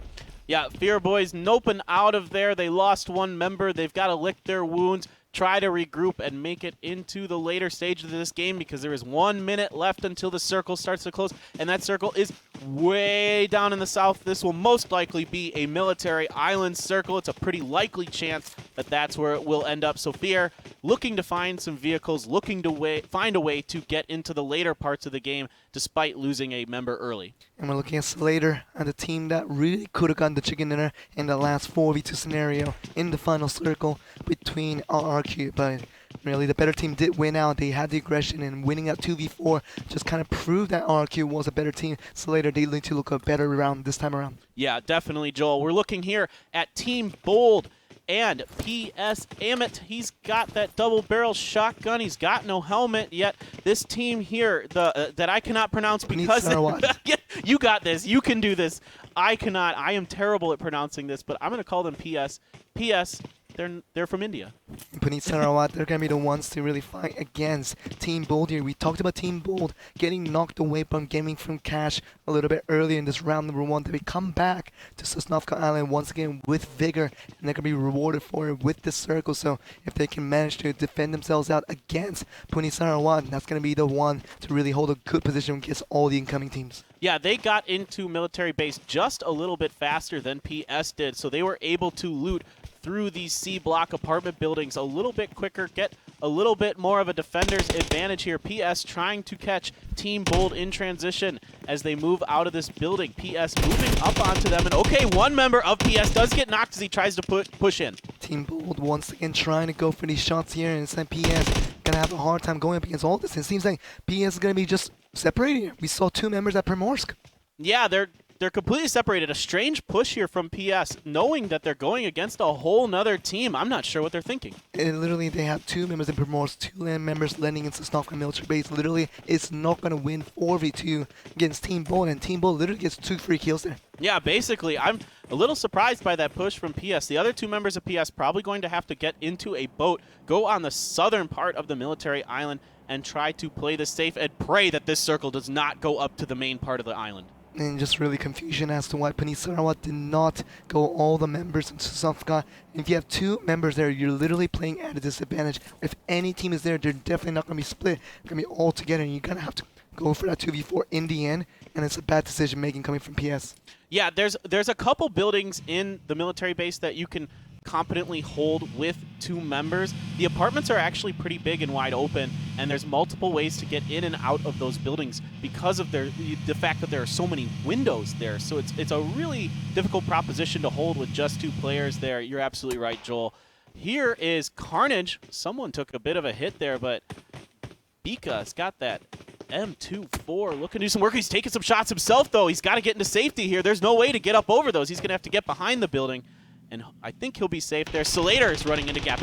Yeah, Fear Boys noping out of there. They lost 1 member. They've got to lick their wounds, try to regroup, and make it into the later stage of this game because there is 1 minute left until the circle starts to close, and that circle is way down in the south. This will most likely be a military island circle. It's a pretty likely chance that that's where it will end up. So Fear looking to find some vehicles, looking to find a way to get into the later parts of the game despite losing a member early. And we're looking at Slater and the team that really could have gotten the chicken dinner in the last 4v2 scenario in the final circle between RRQ. But really, the better team did win out. They had the aggression, and winning at 2v4 just kind of proved that RRQ was a better team. Slater, they need to look a better round this time around. Yeah, definitely, Joel. We're looking here at Team Bold and PS Amit. He's got that double-barrel shotgun. He's got no helmet yet. This team here, that I cannot pronounce because you got this. You can do this. I cannot. I am terrible at pronouncing this, but I'm going to call them PS. PS. They're from India. Puneet Sarawat, they're going to be the ones to really fight against Team Bold here. We talked about Team Bold getting knocked away from Gaming from Cash a little bit earlier in this round number 1. They come back to Sosnovka Island once again with vigor, and they're going to be rewarded for it with this circle. So if they can manage to defend themselves out against Puneet Sarawat, that's going to be the one to really hold a good position against all the incoming teams. Yeah, they got into military base just a little bit faster than PS did, so they were able to loot through these C-block apartment buildings a little bit quicker, get a little bit more of a defender's advantage here. PS trying to catch Team Bold in transition as they move out of this building. PS moving up onto them, and okay, 1 member of PS does get knocked as he tries to push in. Team Bold once again trying to go for these shots here, and instead PS going to have a hard time going up against all this. It seems like PS is going to be just separating here. We saw 2 members at Primorsk. Yeah, they're they're completely separated. A strange push here from PS, knowing that they're going against a whole nother team. I'm not sure what they're thinking. And literally, they have 2 members in Primorse, 2 land members landing into Sosnovka military base. Literally, it's not going to win 4v2 against Team Bolt, and Team Bolt literally gets 2 free kills there. Yeah, basically, I'm a little surprised by that push from PS. The other 2 members of PS probably going to have to get into a boat, go on the southern part of the military island, and try to play this safe and pray that this circle does not go up to the main part of the island. And just really confusion as to why Panisarawa did not go all the members into Sosnovka. If you have 2 members there, you're literally playing at a disadvantage. If any team is there, they're definitely not going to be split. They're going to be all together, and you're going to have to go for that 2v4 in the end, and it's a bad decision making coming from PS. Yeah, there's a couple buildings in the military base that you can competently hold with 2 members. The apartments are actually pretty big and wide open, and there's multiple ways to get in and out of those buildings because of the fact that there are so many windows there. So it's a really difficult proposition to hold with just 2 players there. You're absolutely right, Joel. Here is Carnage. Someone took a bit of a hit there, but Bika's got that M24 looking to do some work. He's taking some shots himself, though. He's got to get into safety here. There's no way to get up over those. He's going to have to get behind the building, and I think he'll be safe there. Slater is running into Gap.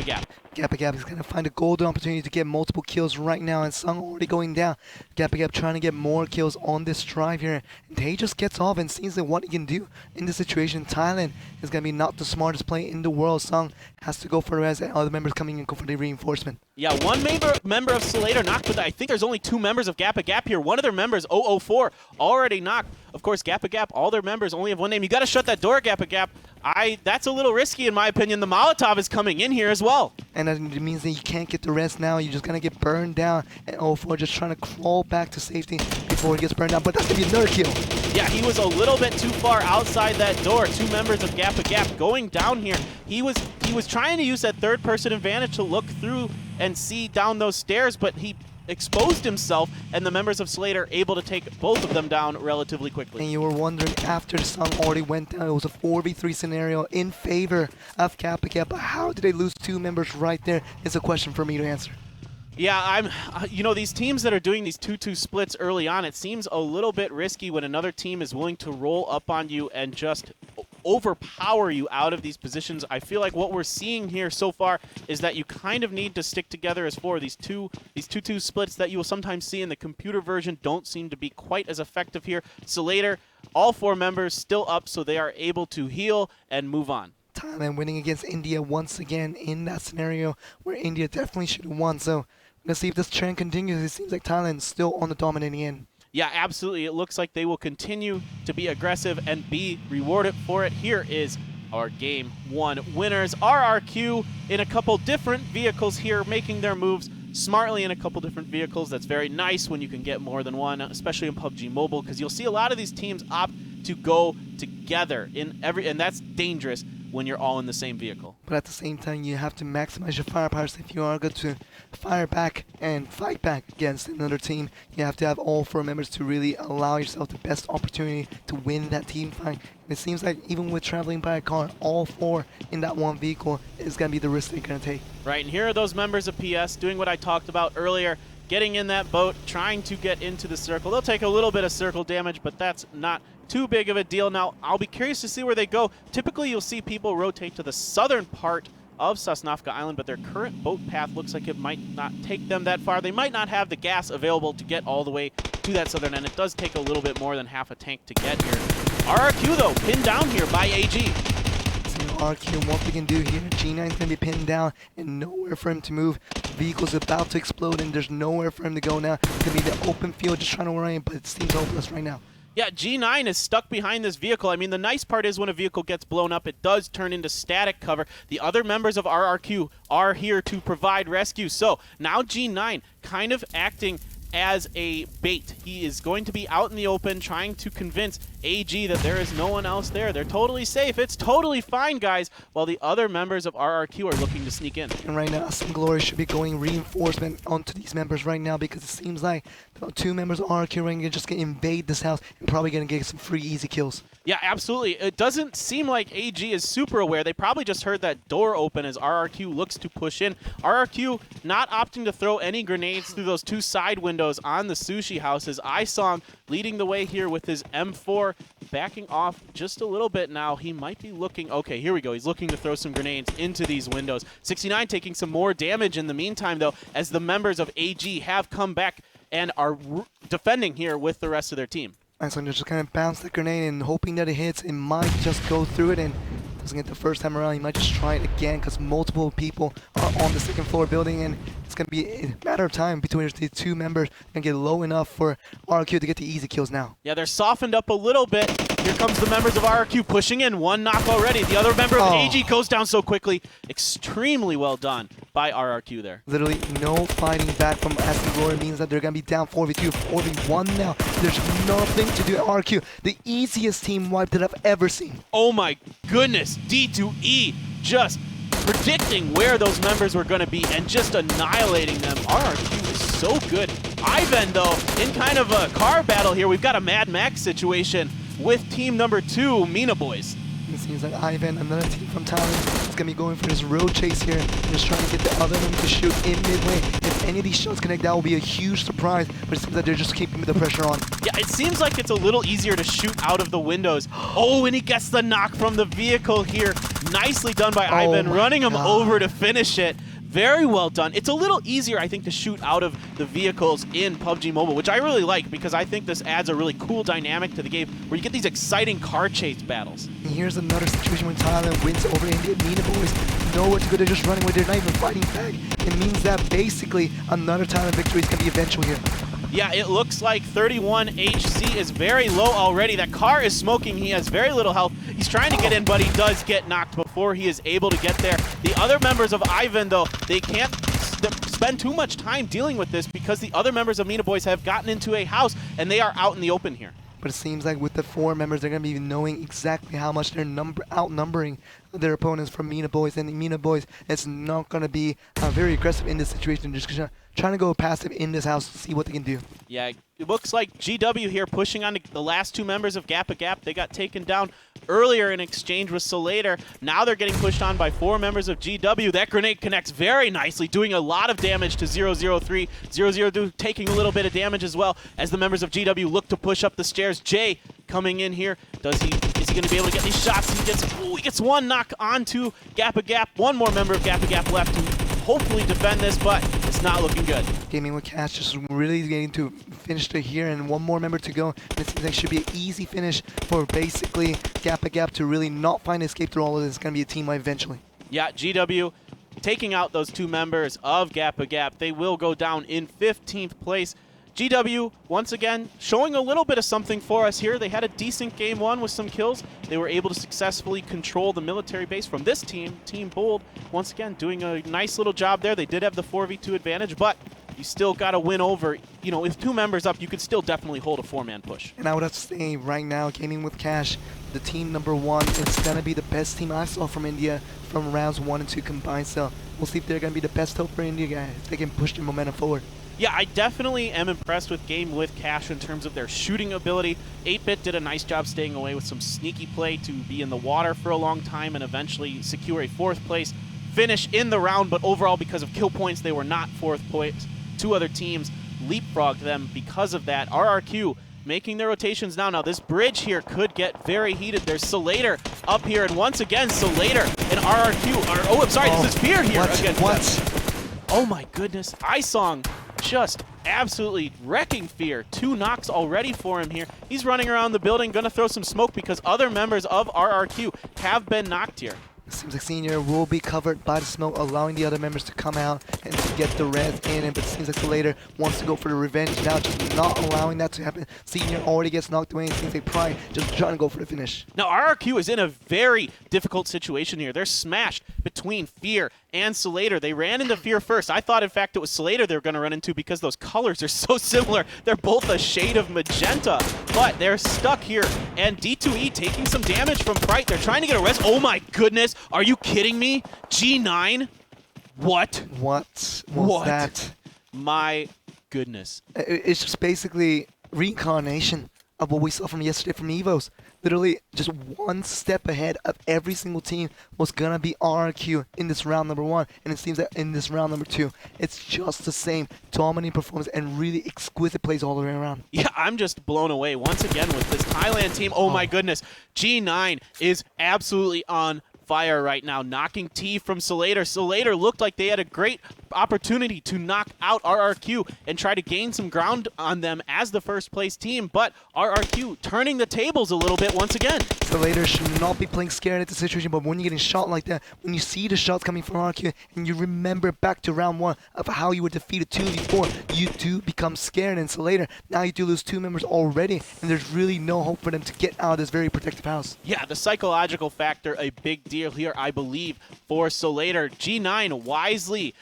Gap is going to find a golden opportunity to get multiple kills right now, and Sung already going down. Gap trying to get more kills on this drive here. And Tay just gets off and sees that what he can do in this situation. Thailand is going to be not the smartest play in the world. Sung has to go for the rest, and other members coming in go for the reinforcement. Yeah, one member of Slater knocked, but I think there's only 2 members of Gap here. One of their members, 004, already knocked. Of course, Gap, all their members only have one name. You got to shut that door, Gap. That's a little risky in my opinion. The Molotov is coming in here as well. And that means that you can't get the rest now. You're just going to get burned down. And 004 just trying to crawl back to safety before he gets burned down. But that's going to be another kill. Yeah, he was a little bit too far outside that door. 2 members of Gap going down here. He was trying to use that third-person advantage to look through and see down those stairs, but he exposed himself, and the members of Slater able to take both of them down relatively quickly. And you were wondering, after the sun already went down, it was a 4v3 scenario in favor of Kappa. But how did they lose 2 members right there is a question for me to answer. Yeah, these teams that are doing these 2-2 splits early on, it seems a little bit risky when another team is willing to roll up on you and just overpower you out of these positions. I feel like what we're seeing here so far is that you kind of need to stick together as 4. These 2-2 splits that you will sometimes see in the computer version don't seem to be quite as effective here. So later, all 4 members still up, so they are able to heal and move on. Thailand winning against India once again in that scenario where India definitely should have won. So let's see if this trend continues. It seems like Thailand is still on the dominating end. Yeah, absolutely. It looks like they will continue to be aggressive and be rewarded for it. Here is our Game 1 winners. RRQ in a couple different vehicles here, making their moves smartly in a couple different vehicles. That's very nice when you can get more than one, especially in PUBG Mobile, because you'll see a lot of these teams opt to go together and that's dangerous when you're all in the same vehicle. But at the same time, you have to maximize your firepower. So if you are going to fire back and fight back against another team, you have to have all 4 members to really allow yourself the best opportunity to win that team fight. And it seems like even with traveling by a car, all 4 in that one vehicle is going to be the risk they're going to take. Right, and here are those members of PS doing what I talked about earlier, getting in that boat, trying to get into the circle. They'll take a little bit of circle damage, but that's not too big of a deal. Now, I'll be curious to see where they go. Typically, you'll see people rotate to the southern part of Sosnovka Island, but their current boat path looks like it might not take them that far. They might not have the gas available to get all the way to that southern end. It does take a little bit more than half a tank to get here. RRQ, though, pinned down here by AG. So RRQ, what we can do here, G9 is going to be pinned down and nowhere for him to move. The vehicle's about to explode and there's nowhere for him to go now. It's going to be the open field just trying to run in, but it seems hopeless right now. Yeah, G9 is stuck behind this vehicle. I mean, the nice part is when a vehicle gets blown up, it does turn into static cover. The other members of RRQ are here to provide rescue. So now G9 kind of acting as a bait. He is going to be out in the open trying to convince AG that there is no one else there. They're totally safe. It's totally fine, guys, while the other members of RRQ are looking to sneak in. And right now, Some Glory should be going reinforcement onto these members right now because it seems like the 2 members of RRQ are going to just invade this house and probably going to get some free easy kills. Yeah, absolutely. It doesn't seem like AG is super aware. They probably just heard that door open as RRQ looks to push in. RRQ not opting to throw any grenades through those 2 side windows windows on the sushi houses. Isong leading the way here with his M4, backing off just a little bit now. He might be looking, okay, here we go. He's looking to throw some grenades into these windows. 69 taking some more damage in the meantime, though, as the members of AG have come back and are defending here with the rest of their team. Isong just kind of bounce the grenade and hoping that it hits. It might just go through it and doesn't get the first time around. He might just try it again because multiple people are on the second floor building, and it's going to be a matter of time between the two members and get low enough for RQ to get the easy kills now. Yeah, they're softened up a little bit. Here comes the members of RQ pushing in. One knock already. The other member of AG goes down so quickly. Extremely well done by RRQ there. Literally no fighting back from Aston Glory means that they're going to be down 4v2, 4v1 now. There's nothing to do at RQ. The easiest team wipe that I've ever seen. Oh my goodness. D2E just predicting where those members were going to be and just annihilating them. RRQ is so good. Ivan, though, in kind of a car battle here. We've got a Mad Max situation with team number 2, Mina Boys. It seems like Ivan, another team from Thailand, is going to be going for this road chase here, just trying to get the other one to shoot in midway. If any of these shots connect, that will be a huge surprise, but it seems like they're just keeping the pressure on. Yeah, it seems like it's a little easier to shoot out of the windows. Oh, and he gets the knock from the vehicle here. Nicely done by Ivan, running him over to finish it. Very well done. It's a little easier, I think, to shoot out of the vehicles in PUBG Mobile, which I really like because I think this adds a really cool dynamic to the game where you get these exciting car chase battles. And here's another situation when Thailand wins over India. Mina Boys nowhere to go. They're just running away. They're not even fighting back. It means that basically another Thailand victory is going to be eventual here. Yeah, it looks like 31 HC is very low already. That car is smoking. He has very little health. He's trying to get in, but he does get knocked before he is able to get there. The other members of Ivan, though, they can't spend too much time dealing with this because the other members of Mina Boys have gotten into a house and they are out in the open here. But it seems like with the 4 members, they're going to be knowing exactly how much they're outnumbering their opponents from Mina Boys. And Mina Boys is not going to be very aggressive in this situation. Just trying to go passive in this house to see what they can do. Yeah, it looks like GW here pushing on the last 2 members of Gap. They got taken down earlier in exchange with Solator. Now they're getting pushed on by 4 members of GW. That grenade connects very nicely, doing a lot of damage to 003. 002 taking a little bit of damage as well as the members of GW look to push up the stairs. Jay coming in here. Is he going to be able to get these shots? He gets 1 knock onto Gap. 1 more member of Gap left to hopefully defend this, but it's not looking good. Gaming with Cash just really getting to finish it here, and 1 more member to go. This seems like should be an easy finish for basically Gap to really not find escape through all of this. It's going to be a team fight eventually. Yeah, GW taking out those 2 members of Gap. They will go down in 15th place. GW, once again, showing a little bit of something for us here. They had a decent game 1 with some kills. They were able to successfully control the military base from this team, Team Bold. Once again, doing a nice little job there. They did have the 4v2 advantage, but you still got to win over. You know, with 2 members up, you could still definitely hold a 4-man push. And I would have to say right now, Gaming with Cash, the team number 1 is going to be the best team I saw from India from rounds 1 and 2 combined. So we'll see if they're going to be the best hope for India, guys. If they can push their momentum forward. Yeah, I definitely am impressed with Game with Cash in terms of their shooting ability. 8-Bit did a nice job staying away with some sneaky play to be in the water for a long time and eventually secure a 4th place finish in the round, but overall because of kill points, they were not 4th place. 2 other teams leapfrogged them because of that. RRQ making their rotations now. Now this bridge here could get very heated. There's Solator up here, and once again, Solator and RRQ are, this is Fear here against them. Oh my goodness, Isong just absolutely wrecking Fear. 2 knocks already for him here. He's running around the building, gonna throw some smoke because other members of RRQ have been knocked here. Seems like Senior will be covered by the smoke, allowing the other members to come out and to get the res in. But it seems like Solator wants to go for the revenge now, just not allowing that to happen. Senior already gets knocked away, and seems like Pride just trying to go for the finish. Now RRQ is in a very difficult situation here. They're smashed between Fear and Solator. They ran into Fear first. I thought, in fact, it was Solator they were going to run into because those colors are so similar. They're both a shade of magenta, but they're stuck here. And D2E taking some damage from Fright. They're trying to get a res. Oh my goodness. Are you kidding me? G9? What? What was that? My goodness. It's just basically reincarnation of what we saw from yesterday from EVOS. Literally just one step ahead of every single team was gonna be RRQ in this round number 1, and it seems that in this round number 2, it's just the same dominating performance and really exquisite plays all the way around. Yeah, I'm just blown away once again with this Thailand team. Oh my goodness, G9 is absolutely on fire right now, knocking T from Salater. Salater looked like they had a great opportunity to knock out RRQ and try to gain some ground on them as the first place team, but RRQ turning the tables a little bit once again. Salater should not be playing scared at the situation, but when you're getting shot like that, when you see the shots coming from RRQ and you remember back to round 1 of how you were defeated 2v4, you do become scared, and Salater, now you do lose 2 members already, and there's really no hope for them to get out of this very protective house. Yeah, the psychological factor, a big deal here, I believe, for Salater. G9 wisely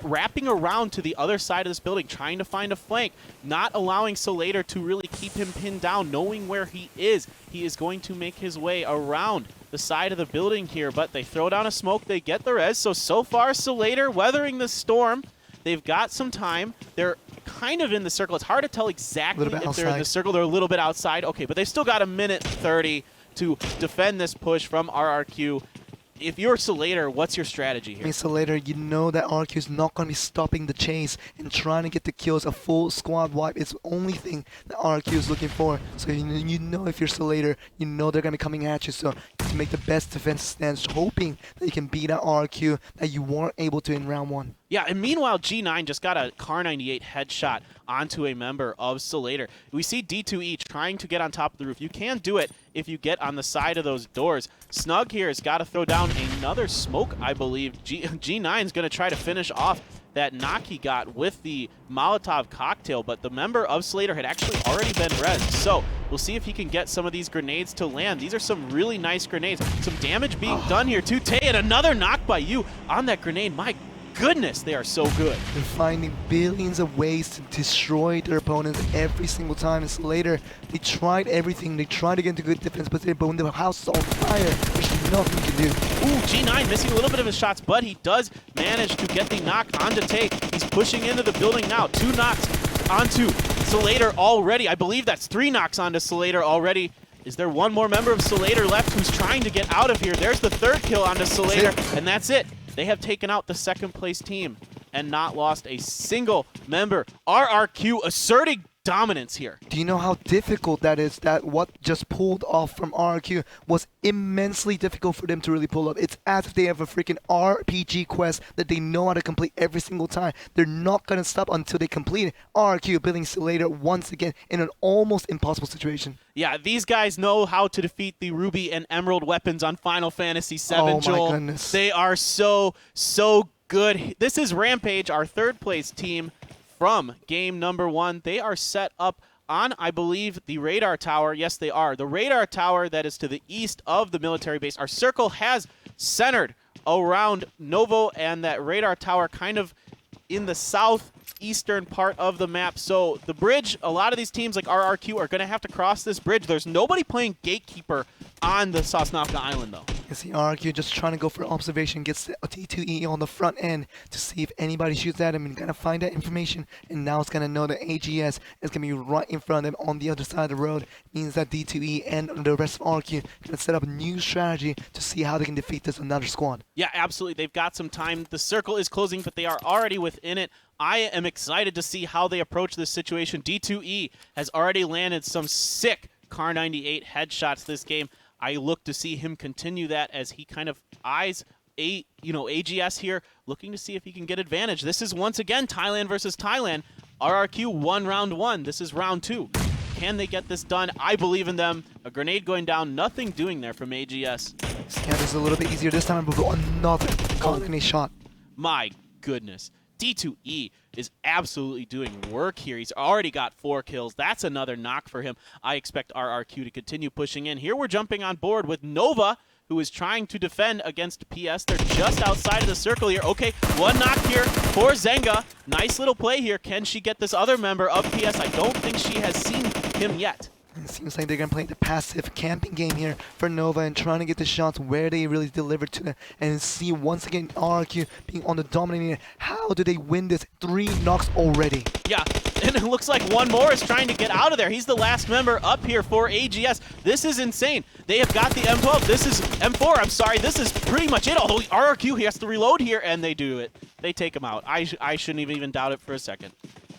wrapping around to the other side of this building, trying to find a flank, not allowing Salater to really keep him pinned down, knowing where he is. He is going to make his way around the side of the building here, but they throw down a smoke, they get the res. So far, Salater weathering the storm. They've got some time. They're kind of in the circle. It's hard to tell exactly if they're in the circle. They're a little bit outside. Okay, but they've still got a minute 30 to defend this push from RRQ. If you're Salater, what's your strategy here? I mean, Salater, you know that RQ is not going to be stopping the chase and trying to get the kills. A full squad wipe is the only thing that RQ is looking for. So you know if you're Salater, you know they're going to be coming at you. So you make the best defensive stance, hoping that you can beat out RQ that you weren't able to in round 1. Yeah, and meanwhile, G9 just got a Car 98 headshot onto a member of Salater. We see D2E trying to get on top of the roof. You can do it if you get on the side of those doors. Snug here has got to throw down another smoke, I believe. G9 is going to try to finish off that knock he got with the Molotov cocktail, but the member of Salater had actually already been rezzed. So we'll see if he can get some of these grenades to land. These are some really nice grenades. Some damage being done here to Tay, and another knock by you on that grenade. My goodness, they are so good. They're finding billions of ways to destroy their opponents every single time. And Salater, they tried everything. They tried to get into good defense, but when the house is on fire, there's nothing to do. Ooh, G9 missing a little bit of his shots, but he does manage to get the knock onto Tay. He's pushing into the building now. 2 knocks onto Salater already. I believe that's 3 knocks onto Salater already. Is there one more member of Salater left who's trying to get out of here? There's the 3rd kill onto Salater, and that's it. They have taken out the 2nd place team and not lost a single member. RRQ asserting dominance here. Do you know how difficult that is? That what just pulled off from RRQ was immensely difficult for them to really pull up. It's as if they have a freaking RPG quest that they know how to complete every single time. They're not going to stop until they complete it. RRQ building Salater once again in an almost impossible situation. Yeah, these guys know how to defeat the Ruby and Emerald weapons on Final Fantasy VII, Oh Joel. my goodness. They are so good. This is Rampage, our 3rd place team from game number 1. They are set up on, I believe, the radar tower. Yes, they are. The radar tower that is to the east of the military base. Our circle has centered around Novo, and that radar tower kind of in the southeastern part of the map. So the bridge, a lot of these teams like RRQ are going to have to cross this bridge. There's nobody playing Gatekeeper on the Sosnovka Island, though. You see RRQ just trying to go for observation, gets a T2E on the front end to see if anybody shoots at him and gonna find that information, and now it's gonna know that AGS is gonna be right in front of them on the other side of the road. Means that D2E and the rest of RRQ gonna set up a new strategy to see how they can defeat this another squad. Yeah, absolutely. They've got some time. The circle is closing, but they are already within it. I am excited to see how they approach this situation. D2E has already landed some sick Car 98 headshots this game. I look to see him continue that as he kind of eyes AGS here, looking to see if he can get advantage. This is once again Thailand versus Thailand. RRQ won round 1. This is round 2. Can they get this done? I believe in them. A grenade going down, nothing doing there from AGS. Yeah, this is a little bit easier this time, but another colony shot. My goodness. D2E is absolutely doing work here. He's already got 4 kills. That's another knock for him. I expect RRQ to continue pushing in. Here we're jumping on board with Nova, who is trying to defend against PS. They're just outside of the circle here. Okay, 1 knock here for Zenga. Nice little play here. Can she get this other member of PS? I don't think she has seen him yet. It seems like they're going to play the passive camping game here for Nova and trying to get the shots where they really deliver to them. And see once again RRQ being on the dominating. How do they win this? 3 knocks already. Yeah, and it looks like one more is trying to get out of there. He's the last member up here for AGS. This is insane. They have got the M12. This is M4, I'm sorry. This is pretty much it. Although RRQ, he has to reload here, and they do it. They take him out. I shouldn't even doubt it for a second.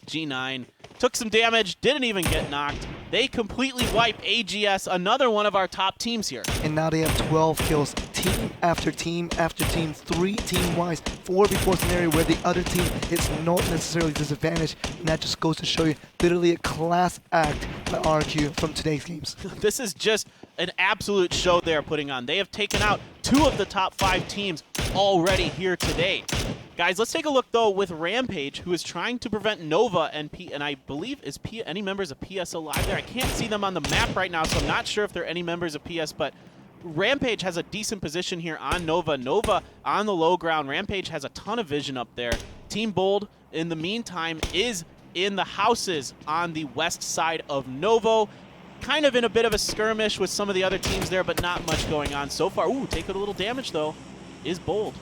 G9 took some damage, didn't even get knocked. They completely wipe AGS, another one of our top teams here. And now they have 12 kills, team after team after team, 3 team-wise, 4v4 scenario where the other team is not necessarily disadvantaged. And that just goes to show you literally a class act by RQ from today's games. This is just an absolute show they are putting on. They have taken out 2 of the top 5 teams already here today. Guys, let's take a look, though, with Rampage, who is trying to prevent Nova and I believe, is any members of PS alive there? I can't see them on the map right now, so I'm not sure if they're any members of PS, but Rampage has a decent position here on Nova. Nova on the low ground. Rampage has a ton of vision up there. Team Bold, in the meantime, is in the houses on the west side of Novo. Kind of in a bit of a skirmish with some of the other teams there, but not much going on so far. Ooh, taking a little damage, though, is Bold.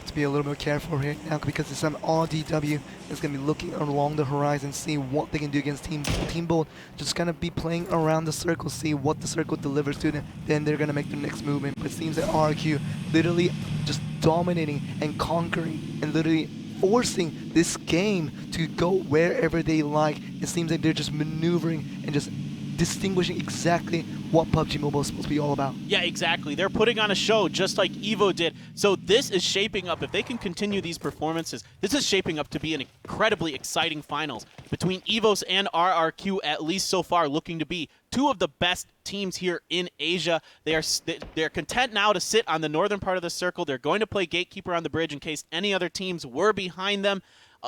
To be a little bit careful right now because it's an RDW is going to be looking along the horizon, see what they can do against Team Bold. Just going to be playing around the circle, see what the circle delivers to them. Then they're going to make the next movement. But it seems that RQ literally just dominating and conquering and literally forcing this game to go wherever they like. It seems like they're just maneuvering and just distinguishing exactly what PUBG Mobile is supposed to be all about. Yeah, exactly. They're putting on a show just like EVO did. So this is shaping up, if they can continue these performances, this is shaping up to be an incredibly exciting finals between EVOS and RRQ, at least so far, looking to be 2 of the best teams here in Asia. They're content now to sit on the northern part of the circle. They're going to play gatekeeper on the bridge in case any other teams were behind them.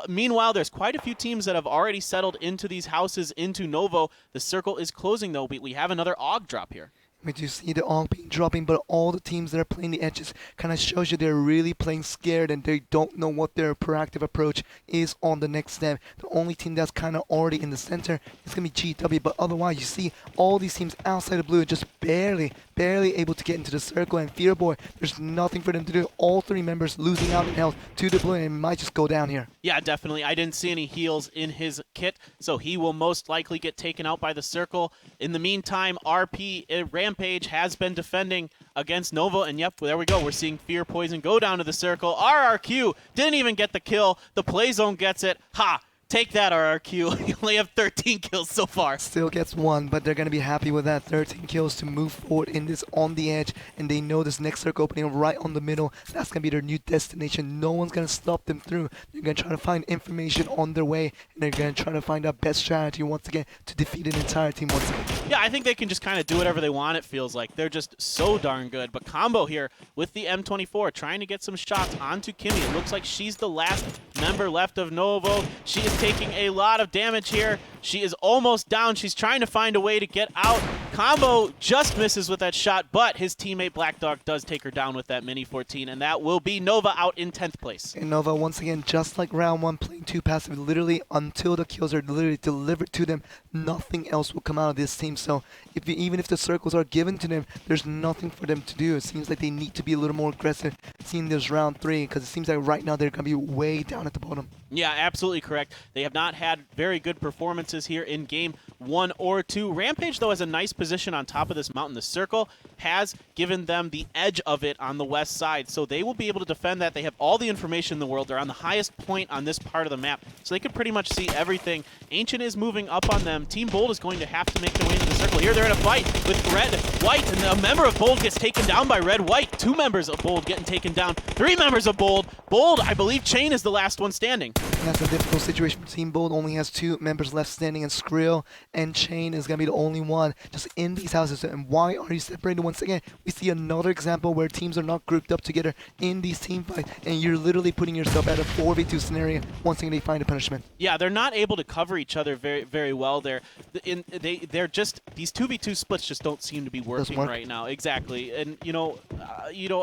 Meanwhile, there's quite a few teams that have already settled into these houses, into Novo. The circle is closing, though. We have another AUG drop here. We do see the AUG being dropping, but all the teams that are playing the edges kind of shows you they're really playing scared and they don't know what their proactive approach is on the next step. The only team that's kind of already in the center is going to be GW, but otherwise you see all these teams outside of blue are just barely able to get into the circle, and Fearboy, there's nothing for them to do. All 3 members losing out in health to the blue, and it might just go down here. Yeah, definitely. I didn't see any heals in his kit, so he will most likely get taken out by the circle. In the meantime, RP Rampage has been defending against Nova, and yep, there we go. We're seeing Fear Poison go down to the circle. RRQ didn't even get the kill. The play zone gets it. Ha! Take that, RRQ. You only have 13 kills so far. Still gets 1, but they're going to be happy with that. 13 kills to move forward in this on the edge, and they know this next circle opening right on the middle. That's going to be their new destination. No one's going to stop them through. They're going to try to find information on their way, and they're going to try to find out best strategy once again to defeat an entire team once again. Yeah, I think they can just kind of do whatever they want, it feels like. They're just so darn good. But Combo here with the M24 trying to get some shots onto Kimmy. It looks like she's the last member left of Novo. She is taking a lot of damage here. She is almost down. She's trying to find a way to get out. Combo just misses with that shot, but his teammate Black Dog does take her down with that Mini 14, and that will be Nova out in 10th place. And Nova, once again, just like round 1, playing 2 passive, literally until the kills are literally delivered to them, nothing else will come out of this team. So even if the circles are given to them, there's nothing for them to do. It seems like they need to be a little more aggressive seeing this round 3, because it seems like right now they're going to be way down at the bottom. Yeah, absolutely correct. They have not had very good performances here in game 1 or 2. Rampage, though, has a nice position on top of this mountain. The circle has given them the edge of it on the west side, so they will be able to defend that. They have all the information in the world. They're on the highest point on this part of the map, so they can pretty much see everything. Ancient is moving up on them. Team Bold is going to have to make their way into the circle. Here they're in a fight with Red, White, and a member of Bold gets taken down by Red, White. 2 members of Bold getting taken down. 3 members of Bold. Bold, I believe Chain is the last one standing. And that's a difficult situation for Team Bold. Only has 2 members left standing, and Skrill and Chain is going to be the only one just in these houses. And why are you separated? Once again, we see another example where teams are not grouped up together in these team fights, and you're literally putting yourself at a 4v2 scenario once again they find a punishment. Yeah, they're not able to cover each other very well there. They're just, these 2v2 splits just don't seem to be working right now. Exactly. And you know,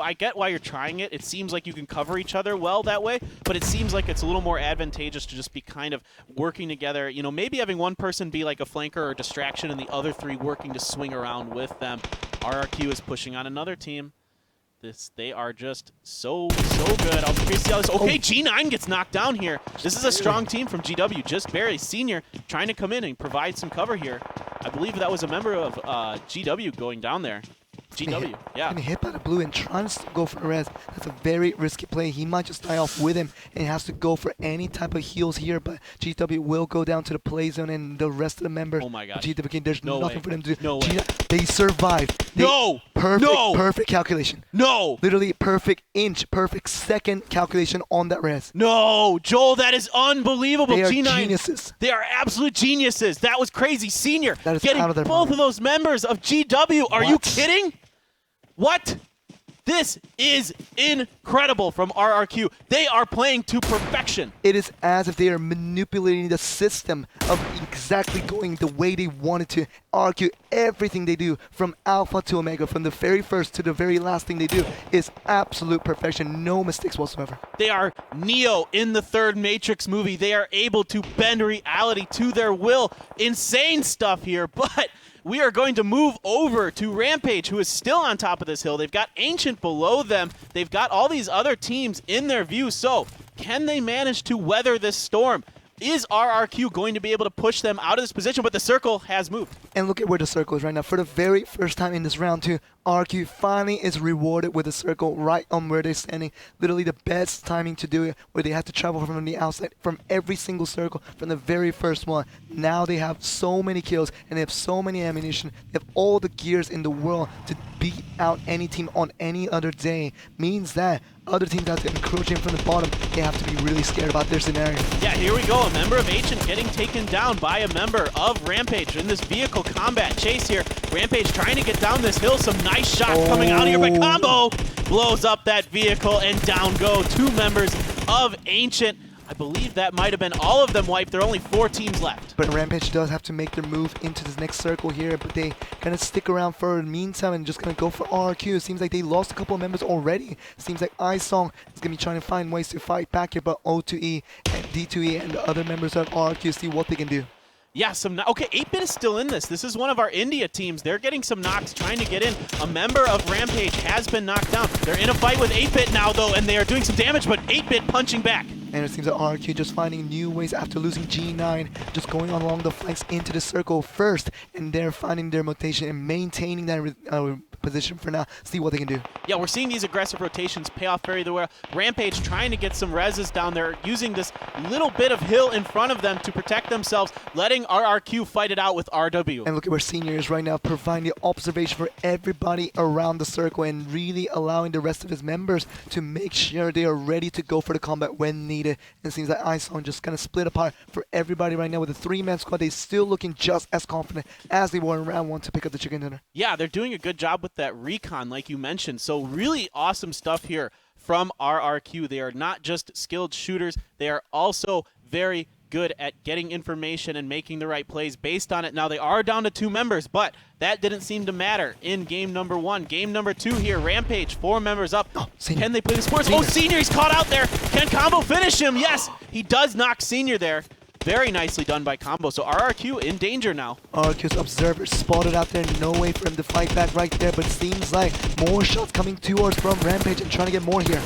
I get why you're trying it. It seems like you can cover each other well that way, but it seems like it's a little more advantageous advantageous to just be kind of working together. You know, maybe having one person be like a flanker or distraction and the other three working to swing around with them. RRQ is pushing on another team. They are just so good. I'll be curious to see how this. Okay, G9 gets knocked down here. This is a strong team from GW. Just barely. Senior trying to come in and provide some cover here. I believe that was a member of GW going down there. GW, yeah. Getting hit by the blue and trying to go for the res. That's a very risky play. He might just die off with him and has to go for any type of heals here, but GW will go down to the play zone and the rest of the members. Oh my gosh. GW, there's nothing for them to do. No way. They survived. Perfect calculation. No! Literally perfect inch, perfect second calculation on that res. No! Joel, that is unbelievable. They are G9, geniuses. They are absolute geniuses. That was crazy. Senior That is getting out of their both mind. of those members of GW. Are you What? kidding? What? This is incredible from RRQ. They are playing to perfection. It is as if they are manipulating the system of exactly going the way they wanted to. RQ, everything they do from Alpha to Omega, from the very first to the very last thing they do is absolute perfection. No mistakes whatsoever. They are Neo in the third Matrix movie. They are able to bend reality to their will. Insane stuff here, but we are going to move over to Rampage, who is still on top of this hill. They've got Ancient below them. They've got all these other teams in their view. So can they manage to weather this storm? Is RRQ going to be able to push them out of this position? But the circle has moved. And look at where the circle is right now. For the very first time in this round 2, RQ finally is rewarded with a circle right on where they're standing. Literally the best timing to do it, where they have to travel from the outside, from every single circle, from the very first one. Now they have so many kills, and they have so many ammunition. They have all the gears in the world to beat out any team on any other day. Means that other teams have to encroach in from the bottom. They have to be really scared about their scenario. Yeah, here we go. A member of Ancient getting taken down by a member of Rampage in this vehicle combat chase here. Rampage trying to get down this hill. Some nice shots coming out here, but Combo blows up that vehicle and down go 2 members of Ancient. I believe that might have been all of them wiped. There are only 4 teams left. But Rampage does have to make their move into this next circle here, but they kind of stick around for the meantime and just going to go for RQ. It seems like they lost a couple of members already. Seems like iSong is going to be trying to find ways to fight back here, but O2E and D2E and the other members of RQ see what they can do. Yeah, okay, 8-Bit is still in this. This is one of our India teams. They're getting some knocks, trying to get in. A member of Rampage has been knocked down. They're in a fight with 8-Bit now, though, and they are doing some damage, but 8-Bit punching back. And it seems that RQ just finding new ways after losing G9, just going along the flanks into the circle first, and they're finding their rotation and maintaining that position for now. See what they can do. Yeah, we're seeing these aggressive rotations pay off very well. Rampage trying to get some reses down there, using this little bit of hill in front of them to protect themselves, letting RRQ fight it out with RW. And look at where Senior is right now, providing the observation for everybody around the circle and really allowing the rest of his members to make sure they are ready to go for the combat when needed. And it seems like iSong just kind of split apart for everybody right now with a 3-man squad. They're still looking just as confident as they were in round 1 to pick up the chicken dinner. Yeah, they're doing a good job with that recon, like you mentioned. So really awesome stuff here from RRQ. They are not just skilled shooters. They are also very good at getting information and making the right plays based on it. Now, they are down to 2 members, but that didn't seem to matter in game number 1. Game number 2 here, Rampage, 4 members up. Can they play the sports? Oh, Senior, he's caught out there. Can Combo finish him? Yes, he does knock Senior there. Very nicely done by Combo. So RRQ in danger now. RRQ's observer spotted out there. No way for him to fight back right there, but it seems like more shots coming towards from Rampage and trying to get more here.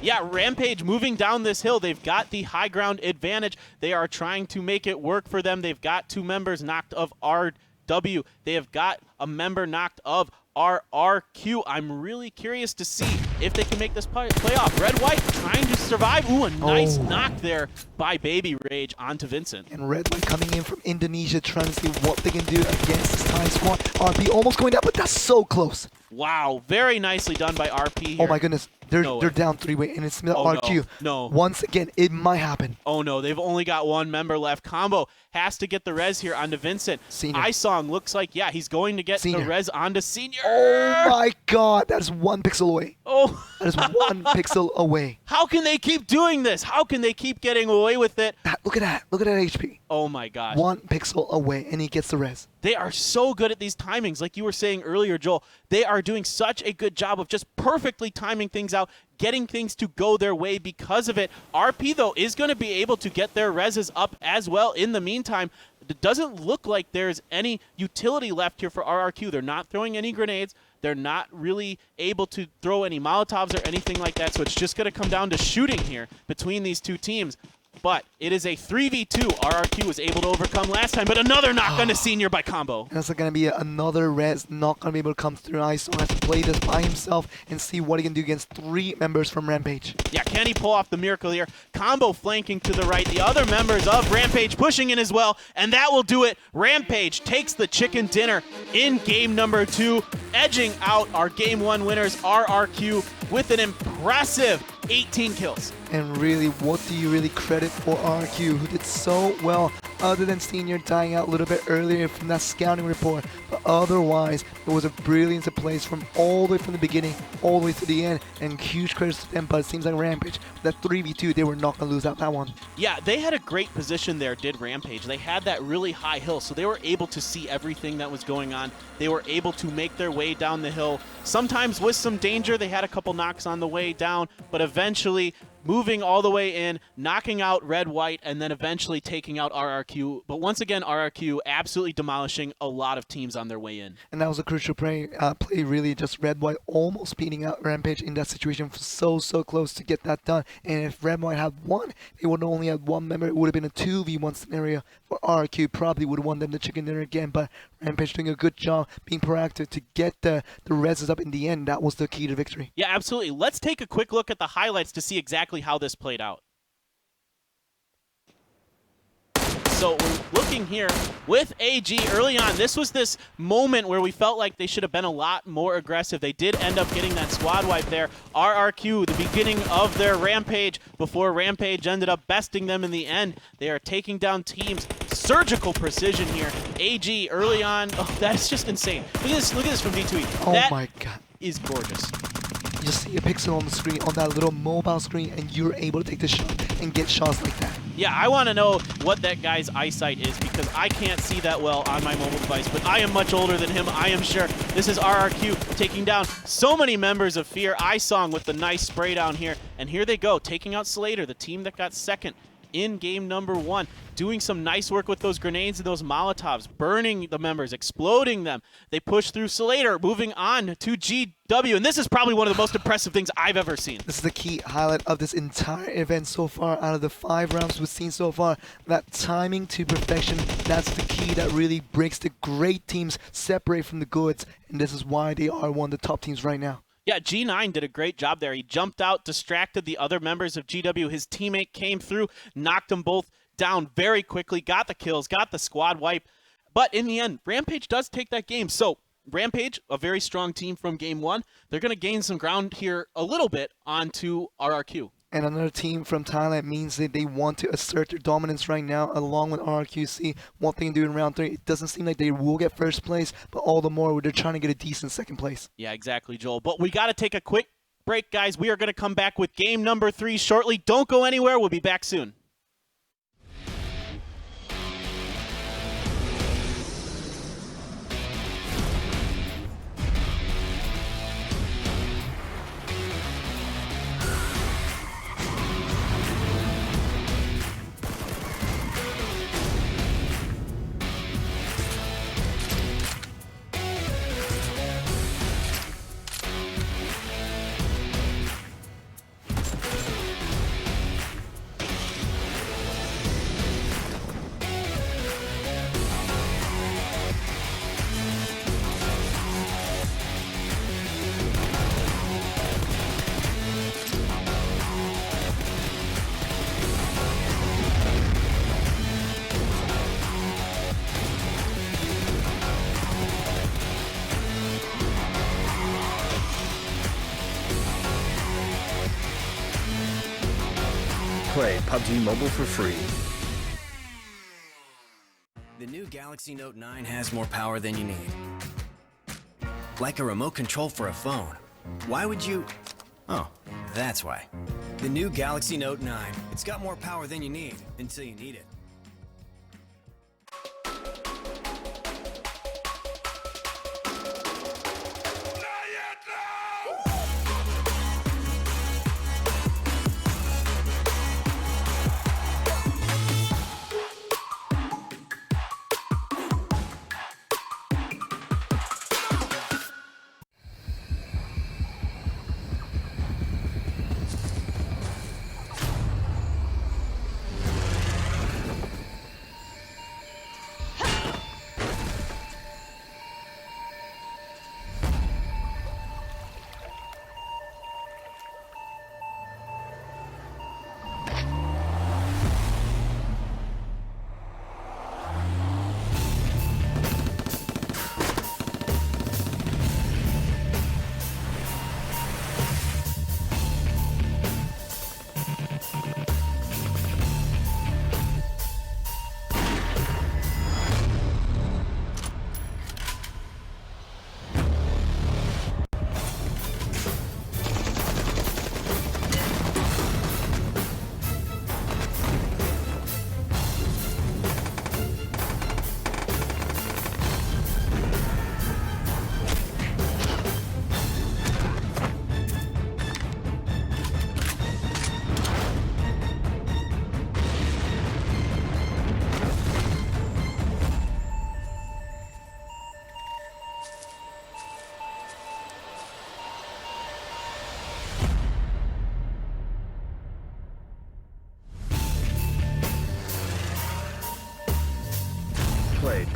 Yeah, Rampage moving down this hill. They've got the high ground advantage. They are trying to make it work for them. They've got 2 members knocked of RW. They have got a member knocked of RRQ. I'm really curious to see if they can make this playoff. Red-White trying to survive. Ooh, a nice knock there by Baby Rage onto Vincent. And Red-White coming in from Indonesia trying to see what they can do against this Thai squad. RP almost going down, but that's so close. Wow, very nicely done by RP here. Oh my goodness, they're down 3-way, and it's RQ. No. Once again, it might happen. Oh no, they've only got 1 member left. Combo has to get the res here onto Vincent. Senior. iSong looks like, yeah, he's going to get the res onto Senior. Oh my god, that is 1 pixel away. Oh. That is 1 pixel away. How can they keep doing this? How can they keep getting away with it? Look at that. Look at that HP. Oh my gosh. 1 pixel away, and he gets the res. They are so good at these timings. Like you were saying earlier, Joel, they are doing such a good job of just perfectly timing things out, getting things to go their way because of it. RP, though, is going to be able to get their reses up as well in the meantime. It doesn't look like there's any utility left here for RRQ. They're not throwing any grenades. They're not really able to throw any Molotovs or anything like that, so it's just going to come down to shooting here between these two teams. But it is a 3v2. RRQ was able to overcome last time, but another knock on the senior by Combo. That's going to be another res not going to be able to come through. ISO has to play this by himself and see what he can do against 3 members from Rampage. Yeah, can he pull off the miracle here? Combo flanking to the right. The other members of Rampage pushing in as well, and that will do it. Rampage takes the chicken dinner in game number 2, edging out our game 1 winners, RRQ, with an impressive 18 kills. And really, what do you really credit for RQ, who did so well, other than Senior dying out a little bit earlier from that scouting report? But otherwise, it was a brilliance of plays from all the way from the beginning, all the way to the end, and huge credits to them. But it seems like Rampage, that 3v2, they were not going to lose out that one. Yeah, they had a great position there, did Rampage. They had that really high hill, so they were able to see everything that was going on. They were able to make their way down the hill, sometimes with some danger. They had a couple knocks on the way down, but eventually moving all the way in, knocking out Red White, and then eventually taking out RRQ. But once again, RRQ absolutely demolishing a lot of teams on their way in. And that was a crucial play, really. Just Red White almost beating out Rampage in that situation. So close to get that done. And if Red White had won, they would only have 1 member. It would have been a 2v1 scenario for RRQ. Probably would have won them the chicken dinner again. But Rampage doing a good job being proactive to get the reses up in the end. That was the key to victory. Yeah, absolutely. Let's take a quick look at the highlights to see exactly how this played out. So we're looking here with AG early on. This was this moment where we felt like they should have been a lot more aggressive. They did end up getting that squad wipe there. RRQ, the beginning of their Rampage, before Rampage ended up besting them in the end. They are taking down teams. Surgical precision here. AG early on. Oh, that's just insane. Look at this from V2E. Oh that my god. is gorgeous. You just see a pixel on the screen, on that little mobile screen, and you're able to take the shot and get shots like that. Yeah, I want to know what that guy's eyesight is, because I can't see that well on my mobile device, but I am much older than him, I am sure. This is RRQ taking down so many members of Fear. iSong with the nice spray down here, and here they go, taking out Slater, the team that got second in game number 1, doing some nice work with those grenades and those Molotovs, burning the members, exploding them. They push through Slater, moving on to GW, and this is probably one of the most impressive things I've ever seen. This is the key highlight of this entire event so far. Out of the 5 rounds we've seen so far, that timing to perfection, that's the key that really breaks the great teams separate from the goods, and this is why they are one of the top teams right now. Yeah, G9 did a great job there. He jumped out, distracted the other members of GW. His teammate came through, knocked them both down very quickly, got the kills, got the squad wipe. But in the end, Rampage does take that game. So Rampage, a very strong team from game 1, they're going to gain some ground here a little bit onto RRQ. And another team from Thailand means that they want to assert their dominance right now, along with RQC. One thing to do in round 3, it doesn't seem like they will get first place, but all the more they're trying to get a decent second place. Yeah, exactly, Joel. But we got to take a quick break, guys. We are going to come back with game number 3 shortly. Don't go anywhere. We'll be back soon. Play PUBG Mobile for free. The new Galaxy Note 9 has more power than you need. Like a remote control for a phone. Why would you... Oh, that's why. The new Galaxy Note 9. It's got more power than you need until you need it.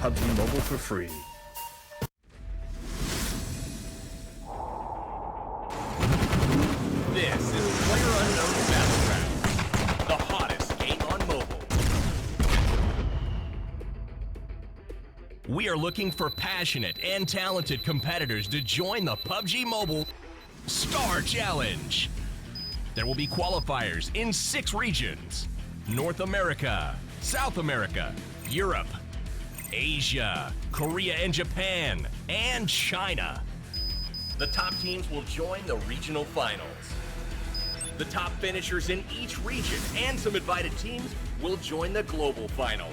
PUBG Mobile for free. This is PlayerUnknown's Battleground, the hottest game on mobile. We are looking for passionate and talented competitors to join the PUBG Mobile Star Challenge. There will be qualifiers in 6 regions: North America, South America, Europe, Asia, Korea and Japan, and China. The top teams will join the regional finals. The top finishers in each region and some invited teams will join the global final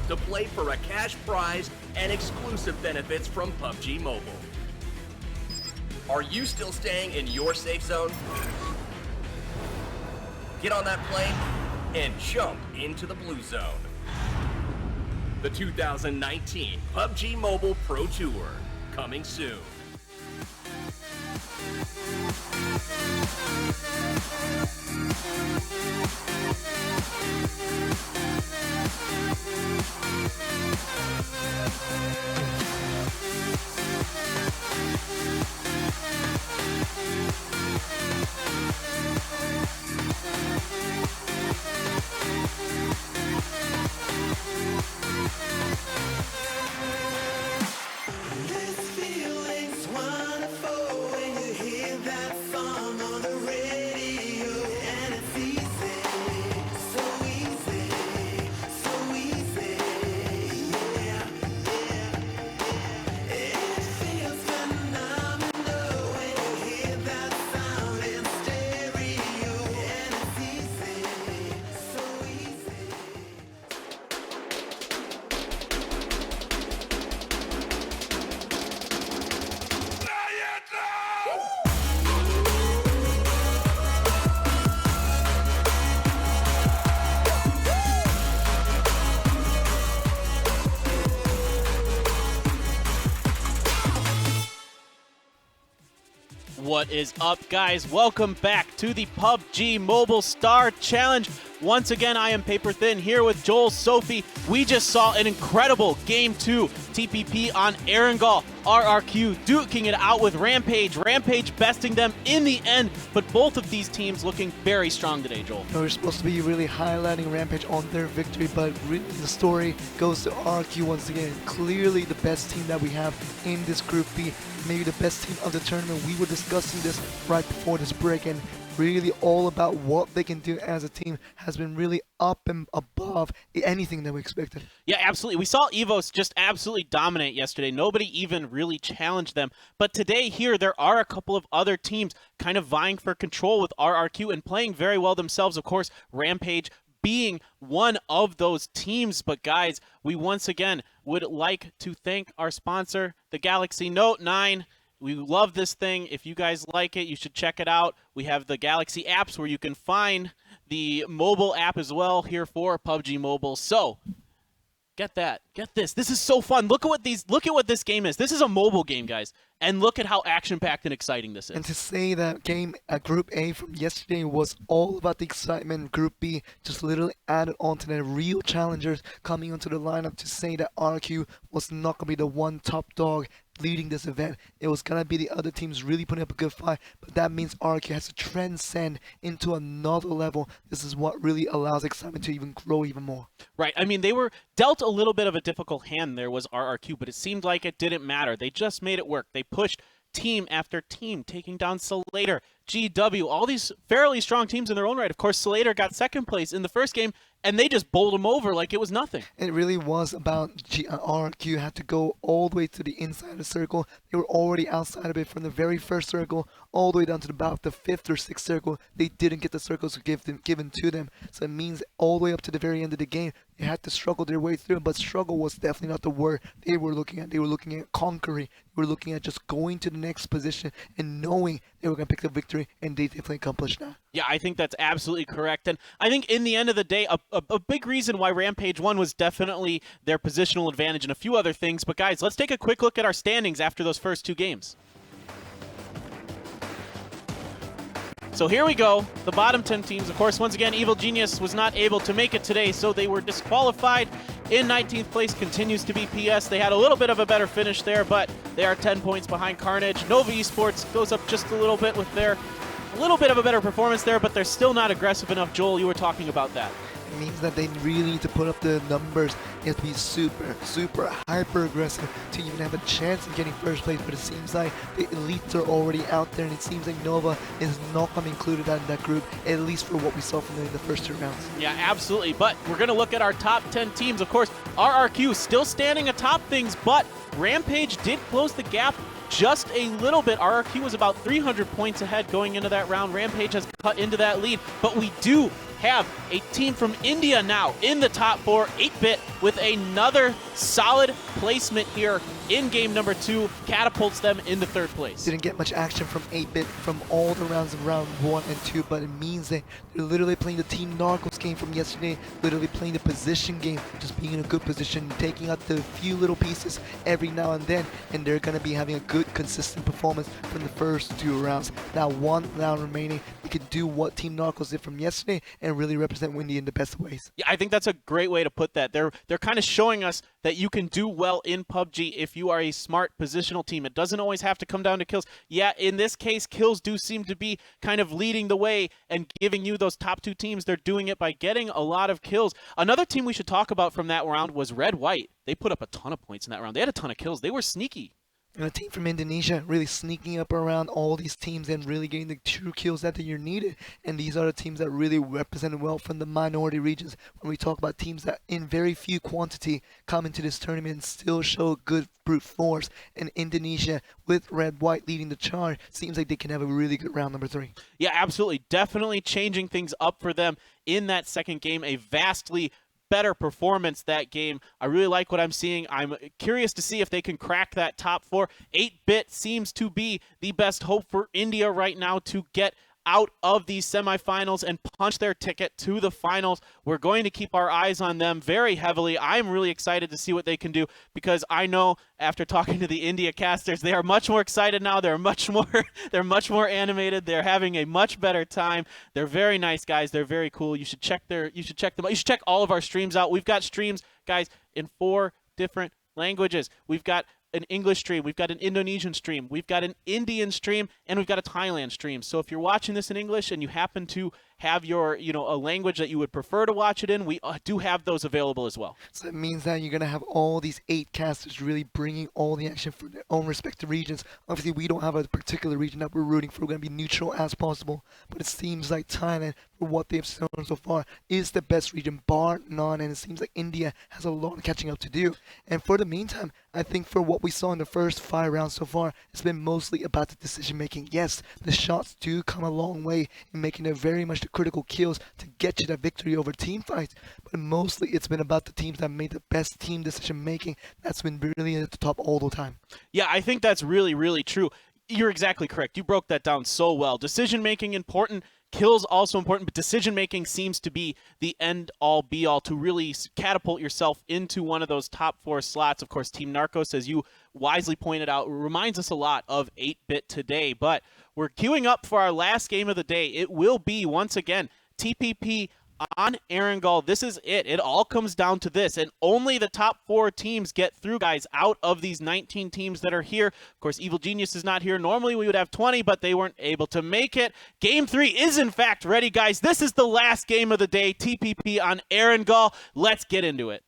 to play for a cash prize and exclusive benefits from PUBG Mobile. Are you still staying in your safe zone? Get on that plane and jump into the blue zone. The 2019 PUBG Mobile Pro Tour, coming soon. This feeling's wonderful when you hear that song on the radio, and it's easy, so easy, so easy, yeah, yeah. It feels phenomenal when you hear that sound in stereo, and it's easy, so easy. What is up, guys? Welcome back to the PUBG Mobile Star Challenge. Once again, I am Paper Thin here with Joel, Sophie. We just saw an incredible Game 2 TPP on Erangel. RRQ duking it out with Rampage. Rampage besting them in the end, but both of these teams looking very strong today, Joel. We're supposed to be really highlighting Rampage on their victory, but really the story goes to RQ once again. Clearly the best team that we have in this Group B, maybe the best team of the tournament. We were discussing this right before this break, and really all about what they can do as a team has been really up and above anything that we expected. Yeah, absolutely. We saw EVOS just absolutely dominate yesterday. Nobody even really challenged them. But today here, there are a couple of other teams kind of vying for control with RRQ and playing very well themselves. Of course, Rampage being one of those teams. But guys, we once again would like to thank our sponsor, the Galaxy Note 9. We love this thing. If you guys like it, you should check it out. We have the Galaxy apps where you can find the mobile app as well here for PUBG Mobile. So get that. Get this. This is so fun. Look at what this game is. This is a mobile game, guys. And look at how action-packed and exciting this is. And to say that game at Group A from yesterday was all about the excitement, Group B just literally added on to the real challengers coming onto the lineup to say that RQ was not going to be the one top dog leading this event. It was going to be the other teams really putting up a good fight, but that means RQ has to transcend into another level. This is what really allows excitement to even grow even more. Right. I mean, they were dealt a little bit of a difficult hand there was RRQ, but it seemed like it didn't matter. They just made it work. They pushed team after team, taking down Slater, GW, all these fairly strong teams in their own right. Of course, Slater got second place in the first game, and they just bowled him over like it was nothing. It really was about RQ had to go all the way to the inside of the circle. They were already outside of it from the very first circle all the way down to about the 5th or 6th circle. They didn't get the circles given to them. So it means all the way up to the very end of the game, they had to struggle their way through. But struggle was definitely not the word they were looking at. They were looking at conquering. They were looking at just going to the next position and knowing they were going to pick the victory, and they definitely accomplished that. Yeah, I think that's absolutely correct. And I think in the end of the day, a big reason why Rampage won was definitely their positional advantage and a few other things. But guys, let's take a quick look at our standings after those first 2 games. So here we go, the bottom 10 teams. Of course, once again, Evil Genius was not able to make it today, so they were disqualified. In 19th place continues to be PS. They had a little bit of a better finish there, but they are 10 points behind Carnage. Nova Esports goes up just a little bit with their a little bit of a better performance there, but they're still not aggressive enough. Joel, you were talking about that. It means that they really need to put up the numbers. They have to be super hyper aggressive to even have a chance of getting first place. But it seems like the elites are already out there, and it seems like Nova is not going to be included in that group, at least for what we saw from them in the first 2 rounds. Yeah, absolutely. But we're going to look at our top 10 teams. Of course, RRQ still standing atop things, but Rampage did close the gap just a little bit. RRQ was about 300 points ahead going into that round. Rampage has cut into that lead, but we do have a team from India now in the top 4, 8-bit, with another solid placement here in game number 2, catapults them into 3rd place. Didn't get much action from 8-bit from all the rounds of round 1 and 2, but it means that they're literally playing the Team Narcos game from yesterday, literally playing the position game, just being in a good position, taking out the few little pieces every now and then, and they're going to be having a good, consistent performance from the first 2 rounds. Now 1 round remaining, we can do what Team Narcos did from yesterday and really represent Windy in the best ways. Yeah, I think that's a great way to put that. They're kind of showing us that you can do well in PUBG if you are a smart positional team. It doesn't always have to come down to kills. Yeah, in this case, kills do seem to be kind of leading the way and giving you those top 2 teams. They're doing it by getting a lot of kills. Another team we should talk about from that round was Red White. They put up a ton of points in that round. They had a ton of kills. They were sneaky. And a team from Indonesia really sneaking up around all these teams and really getting the true kills that you're needed. And these are the teams that really represented well from the minority regions. When we talk about teams that in very few quantity come into this tournament and still show good brute force. And Indonesia with Red White leading the charge seems like they can have a really good round number 3. Yeah, absolutely. Definitely changing things up for them in that second game. A vastly better performance that game. I really like what I'm seeing. I'm curious to see if they can crack that top 4. 8-bit seems to be the best hope for India right now to get out of these semifinals and punch their ticket to the finals. We're going to keep our eyes on them very heavily. I'm really excited to see what they can do, because I know after talking to the India casters, they are much more excited now. They're much more animated. They're having a much better time. They're very nice guys. They're very cool. You should check them out. You should check all of our streams out. We've got streams, guys, in 4 different languages. We've got an English stream, we've got an Indonesian stream, we've got an Indian stream, and we've got a Thailand stream. So if you're watching this in English and you happen to have your, a language that you would prefer to watch it in, we do have those available as well. So it means that you're going to have all these 8 casters really bringing all the action for their own respective regions. Obviously, we don't have a particular region that we're rooting for. We're going to be neutral as possible. But it seems like Thailand, for what they've shown so far, is the best region, bar none. And it seems like India has a lot of catching up to do. And for the meantime, I think for what we saw in the first 5 rounds so far, it's been mostly about the decision making. Yes, the shots do come a long way in making it very much the critical kills to get you that victory over team fights, but mostly it's been about the teams that made the best team decision making. That's been really at the top all the time. Yeah, I think that's really, really true. You're exactly correct. You broke that down so well. Decision making important, kills also important, but decision making seems to be the end all be all to really catapult yourself into one of those top 4 slots. Of course, Team Narcos, as you wisely pointed out, reminds us a lot of 8-bit today, but we're queuing up for our last game of the day. It will be, once again, TPP on Erangel. This is it. It all comes down to this, and only the top 4 teams get through, guys, out of these 19 teams that are here. Of course, Evil Genius is not here. Normally we would have 20, but they weren't able to make it. Game 3 is in fact ready, guys. This is the last game of the day. TPP on Erangel. Let's get into it.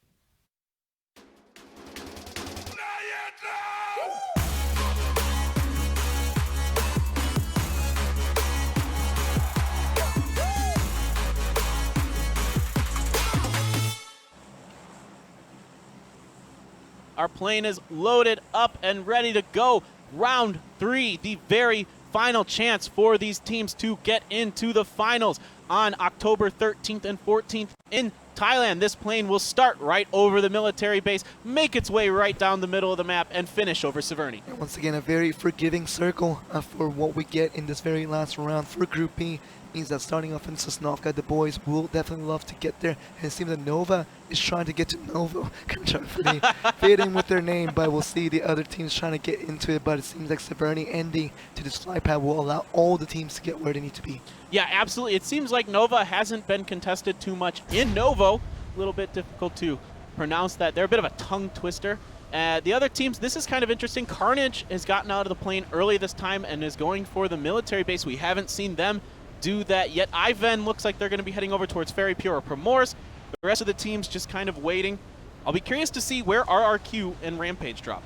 Our plane is loaded up and ready to go. Round 3, the very final chance for these teams to get into the finals on October 13th and 14th in Thailand. This plane will start right over the military base, make its way right down the middle of the map, and finish over Severny. And once again, a very forgiving circle for what we get in this very last round for Group B. Means that starting off in Sosnovka, the boys will definitely love to get there. And it seems that Nova is trying to get to Novo. Trying to fit in with their name, but we'll see the other teams trying to get into it. But it seems like Severny ending to this fly pad will allow all the teams to get where they need to be. Yeah, absolutely. It seems like Nova hasn't been contested too much in Novo. A little bit difficult to pronounce that they're a bit of a tongue twister. The other teams, this is kind of interesting. Carnage has gotten out of the plane early this time and is going for the military base. We haven't seen them do that yet. Ivan looks like they're going to be heading over towards Fairy Pure or Promors. The rest of the teams just kind of waiting. I'll be curious to see where RRQ and Rampage drop.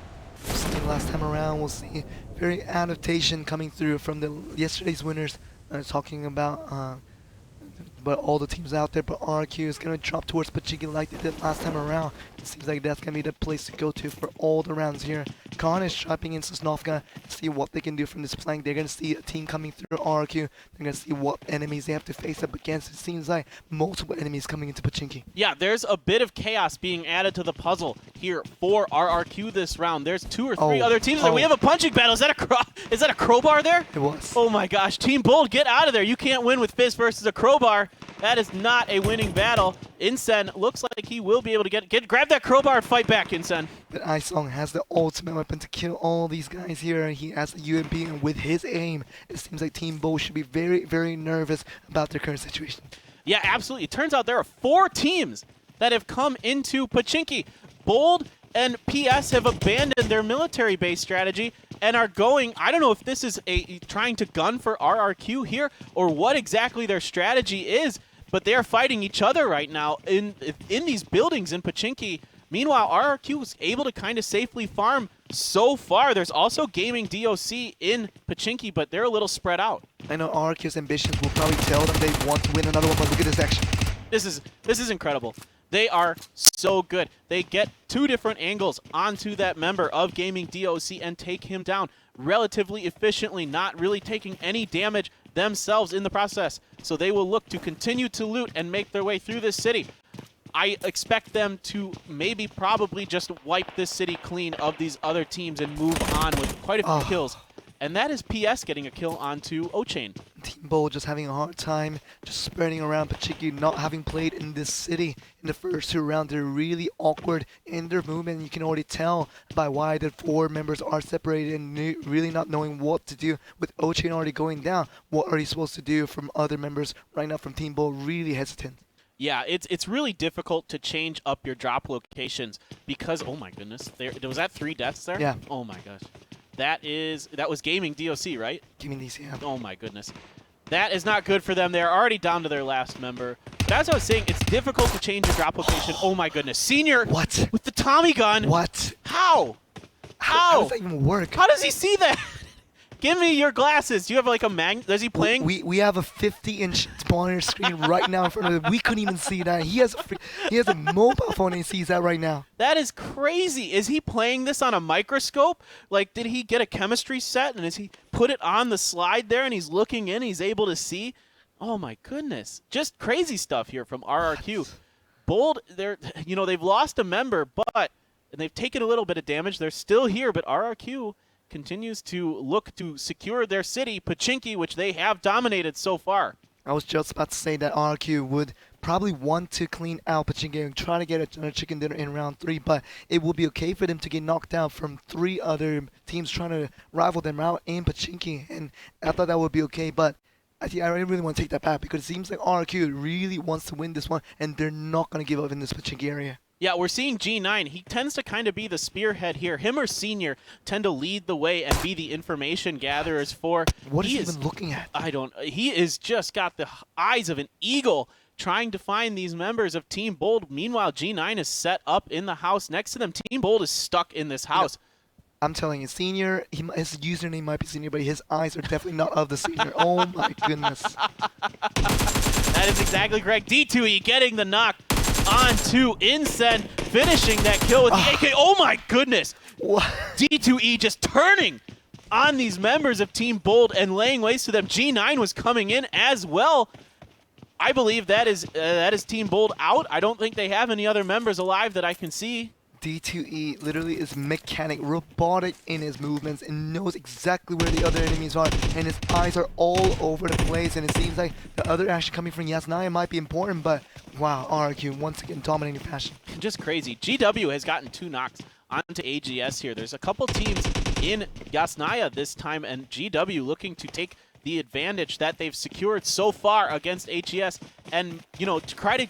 Last time around, we'll see very adaptation coming through from the yesterday's winners. Talking about but all the teams out there, but RQ is going to drop towards Pachinki like they did last time around. It seems like that's going to be the place to go to for all the rounds here. Khan is dropping in Sosnovka to see what they can do from this flank. They're going to see a team coming through RQ. They're going to see what enemies they have to face up against. It seems like multiple enemies coming into Pachinki. Yeah, there's a bit of chaos being added to the puzzle here for RRQ this round. There's 2 or 3 other teams there. We have a punching battle. Is that a crowbar there? It was. Oh my gosh. Team Bold, get out of there. You can't win with fist versus a crowbar. That is not a winning battle. Insen looks like he will be able to grab that crowbar and fight back, Insen. But Isong has the ultimate weapon to kill all these guys here. He has the UMP, and with his aim, it seems like Team Bo should be very, very nervous about their current situation. Yeah, absolutely. It turns out there are 4 teams that have come into Pachinki. Bold and PS have abandoned their military base strategy and are going, I don't know if this is trying to gun for RRQ here or what exactly their strategy is, but they are fighting each other right now in these buildings in Pachinki. Meanwhile, RRQ was able to kind of safely farm so far. There's also Gaming DOC in Pachinki, but they're a little spread out. I know RRQ's ambitions will probably tell them they want to win another one, but look at this action. This is incredible. They are so good. They get 2 different angles onto that member of Gaming DOC and take him down relatively efficiently, not really taking any damage themselves in the process. So they will look to continue to loot and make their way through this city. I expect them to probably just wipe this city clean of these other teams and move on with quite a few kills. And that is PS getting a kill onto O-Chain. Team Bold just having a hard time, just spreading around Pachinki, not having played in this city in the first 2 rounds. They're really awkward in their movement. You can already tell by why the 4 members are separated and really not knowing what to do. With O-Chain already going down, what are you supposed to do from other members right now from Team Bold? Really hesitant. Yeah, it's really difficult to change up your drop locations because, oh my goodness, was that 3 deaths there? Yeah. Oh my gosh. That was Gaming DOC, right? Gaming DOC, yeah. Oh my goodness. That is not good for them. They're already down to their last member. But as I was saying, it's difficult to change your drop location. Oh my goodness. Senior What? with the Tommy gun. What? How? How does that even work? How does he see that? Give me your glasses. Do you have like a Is he playing? We have a 50-inch monitor screen right now in front of him. We couldn't even see that. He has a mobile phone and he sees that right now. That is crazy. Is he playing this on a microscope? Like, did he get a chemistry set and is he put it on the slide there and he's looking in, he's able to see? Oh my goodness. Just crazy stuff here from RRQ. Bold, they've lost a member, but and they've taken a little bit of damage. They're still here, but RRQ continues to look to secure their city, Pachinki, which they have dominated so far. I was just about to say that RQ would probably want to clean out Pachinki and try to get a chicken dinner in round 3, but it would be okay for them to get knocked out from 3 other teams trying to rival them out in Pachinki, and I thought that would be okay, but I really want to take that back because it seems like RQ really wants to win this one, and they're not going to give up in this Pachinki area. Yeah, we're seeing G9. He tends to kind of be the spearhead here. Him or Senior tend to lead the way and be the information gatherers for... What is he even looking at? He is just got the eyes of an eagle trying to find these members of Team Bold. Meanwhile, G9 is set up in the house next to them. Team Bold is stuck in this house. I'm telling you, Senior, his username might be Senior, but his eyes are definitely not of the Senior. Oh my goodness. That is exactly correct. D2E getting the knock onto Insen, finishing that kill with the AK. Oh my goodness. What? D2E just turning on these members of Team Bold and laying waste to them. G9 was coming in as well. I believe that is Team Bold out. I don't think they have any other members alive that I can see. D2E literally is mechanic, robotic in his movements, and knows exactly where the other enemies are, and his eyes are all over the place, and it seems like the other action coming from Yasnaya might be important, but wow, RQ once again dominating fashion. Just crazy. GW has gotten 2 knocks onto AGS here. There's a couple teams in Yasnaya this time, and GW looking to take the advantage that they've secured so far against AGS and, to try to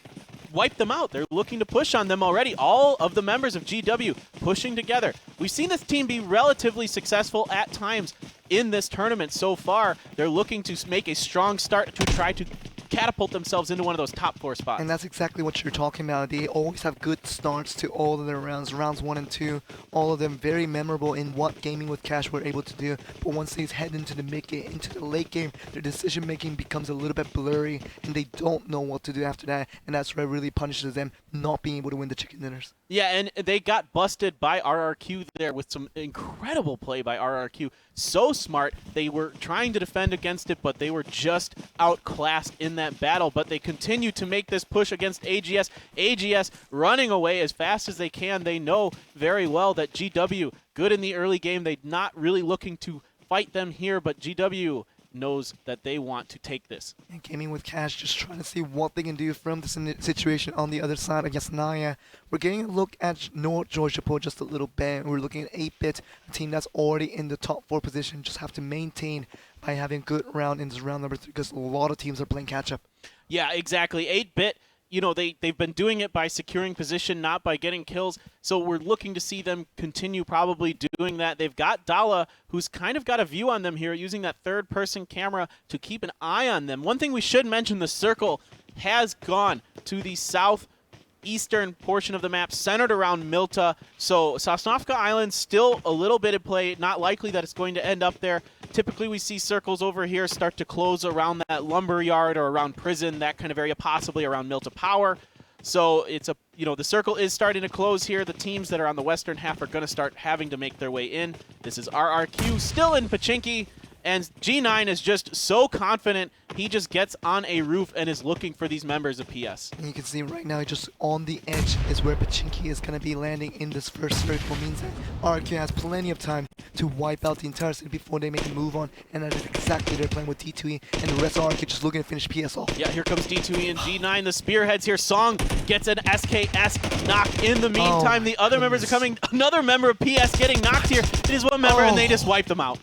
wipe them out. They're looking to push on them already. All of the members of GW pushing together. We've seen this team be relatively successful at times in this tournament so far. They're looking to make a strong start to try to catapult themselves into one of those top 4 spots. And that's exactly what you're talking about. They always have good starts to all of their rounds. Rounds 1 and 2, all of them very memorable in what Gaming with Cash were able to do. But once they head into the mid game, into the late game, their decision making becomes a little bit blurry, and they don't know what to do after that. And that's what really punishes them, not being able to win the chicken dinners. Yeah, and they got busted by RRQ there with some incredible play by RRQ. So smart. They were trying to defend against it, but they were just outclassed in that battle. But they continue to make this push against AGS. AGS running away as fast as they can. They know very well that GW, good in the early game. They're not really looking to fight them here, but GW knows that they want to take this. And Gaming with Cash just trying to see what they can do from this situation on the other side against Naya. We're getting a look at North Georgia Pool just a little bit. We're looking at 8-Bit, a team that's already in the top 4 position. Just have to maintain by having a good round in this round number 3 because a lot of teams are playing catch-up. Yeah, exactly. 8-Bit, you know, they've been doing it by securing position, not by getting kills. So we're looking to see them continue probably doing that. They've got Dala, who's kind of got a view on them here, using that third-person camera to keep an eye on them. One thing we should mention, the circle has gone to the southeastern portion of the map, centered around Milta. So Sosnovka Island still a little bit in play. Not likely that it's going to end up there. Typically, we see circles over here start to close around that lumber yard or around prison, that kind of area, possibly around Milta Power. So it's a, you know, the circle is starting to close here. The teams that are on the western half are going to start having to make their way in. This is RRQ still in Pachinki, and G9 is just so confident. He just gets on a roof and is looking for these members of PS. And you can see right now, just on the edge is where Pachinki is going to be landing in this first circle. Means that RRQ has plenty of time to wipe out the entire city before they make a move on. And that is exactly they're playing with D2E, and the rest of RRQ just looking to finish PS off. Yeah, here comes D2E and G9, the spearheads here. Song gets an SKS knock. In the meantime, the other members are coming. Another member of PS getting knocked here. It is one member, and they just wipe them out.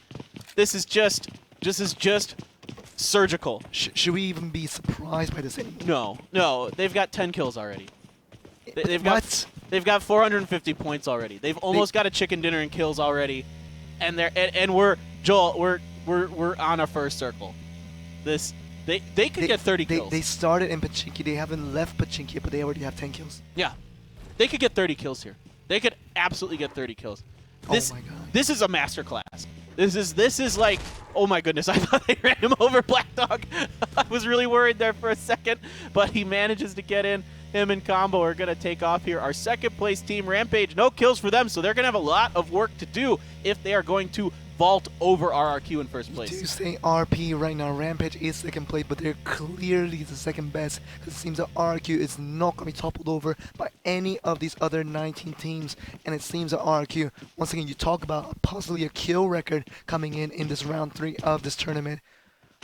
This is just surgical. Should we even be surprised by this anymore? No. They've got 10 kills already. They've got 450 points already. They've almost got a chicken dinner in kills already, and we're on our first circle. They could get 30 kills. They started in Pachinki. They haven't left Pachinki, but they already have 10 kills. Yeah, they could get 30 kills here. They could absolutely get 30 kills. Oh my god. This is a masterclass. This is like, oh my goodness, I thought they ran him over, Black Dog. I was really worried there for a second, but he manages to get in. Him and Combo are going to take off here. Our second place team, Rampage, no kills for them, so they're going to have a lot of work to do if they are going to vault over RRQ in first place. You do say RP right now. Rampage is second place, but they're clearly the second best because it seems that RRQ is not going to be toppled over by any of these other 19 teams. And it seems that RRQ, once again, you talk about possibly a kill record coming in this round 3 of this tournament.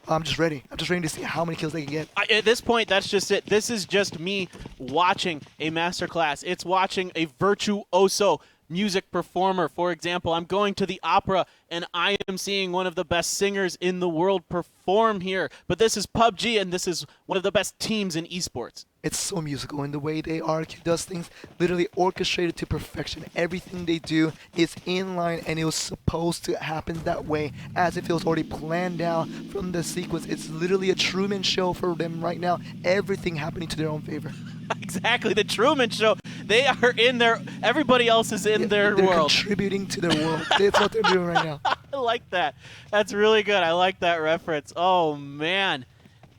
I'm just ready. I'm just ready to see how many kills they can get. At this point, that's just it. This is just me watching a masterclass. It's watching a virtuoso music performer. For example, I'm going to the opera and I am seeing one of the best singers in the world perform here. But this is PUBG, and this is one of the best teams in esports. It's so musical in the way they RRQ does things, literally orchestrated to perfection. Everything they do is in line, and it was supposed to happen that way, as if it was already planned out from the sequence. It's literally a Truman Show for them right now. Everything happening to their own favor. Exactly, the Truman Show. They are in their, everybody else is in their they're world. Contributing to their world. That's what they're doing right now. I like that. That's really good. I like that reference. Oh, man.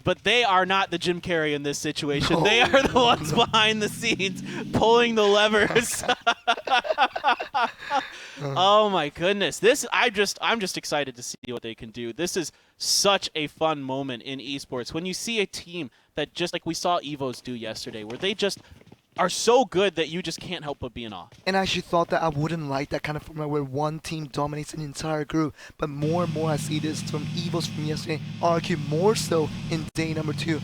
But they are not the Jim Carrey in this situation. No, they are the ones behind the scenes pulling the levers. Oh my goodness. I'm just excited to see what they can do. This is such a fun moment in esports when you see a team that, just like we saw Evos do yesterday, where they just are so good that you just can't help but be in awe. And I actually thought that I wouldn't like that kind of format where one team dominates an entire group. But more and more I see this from Evos from yesterday, RQ more so in day number 2.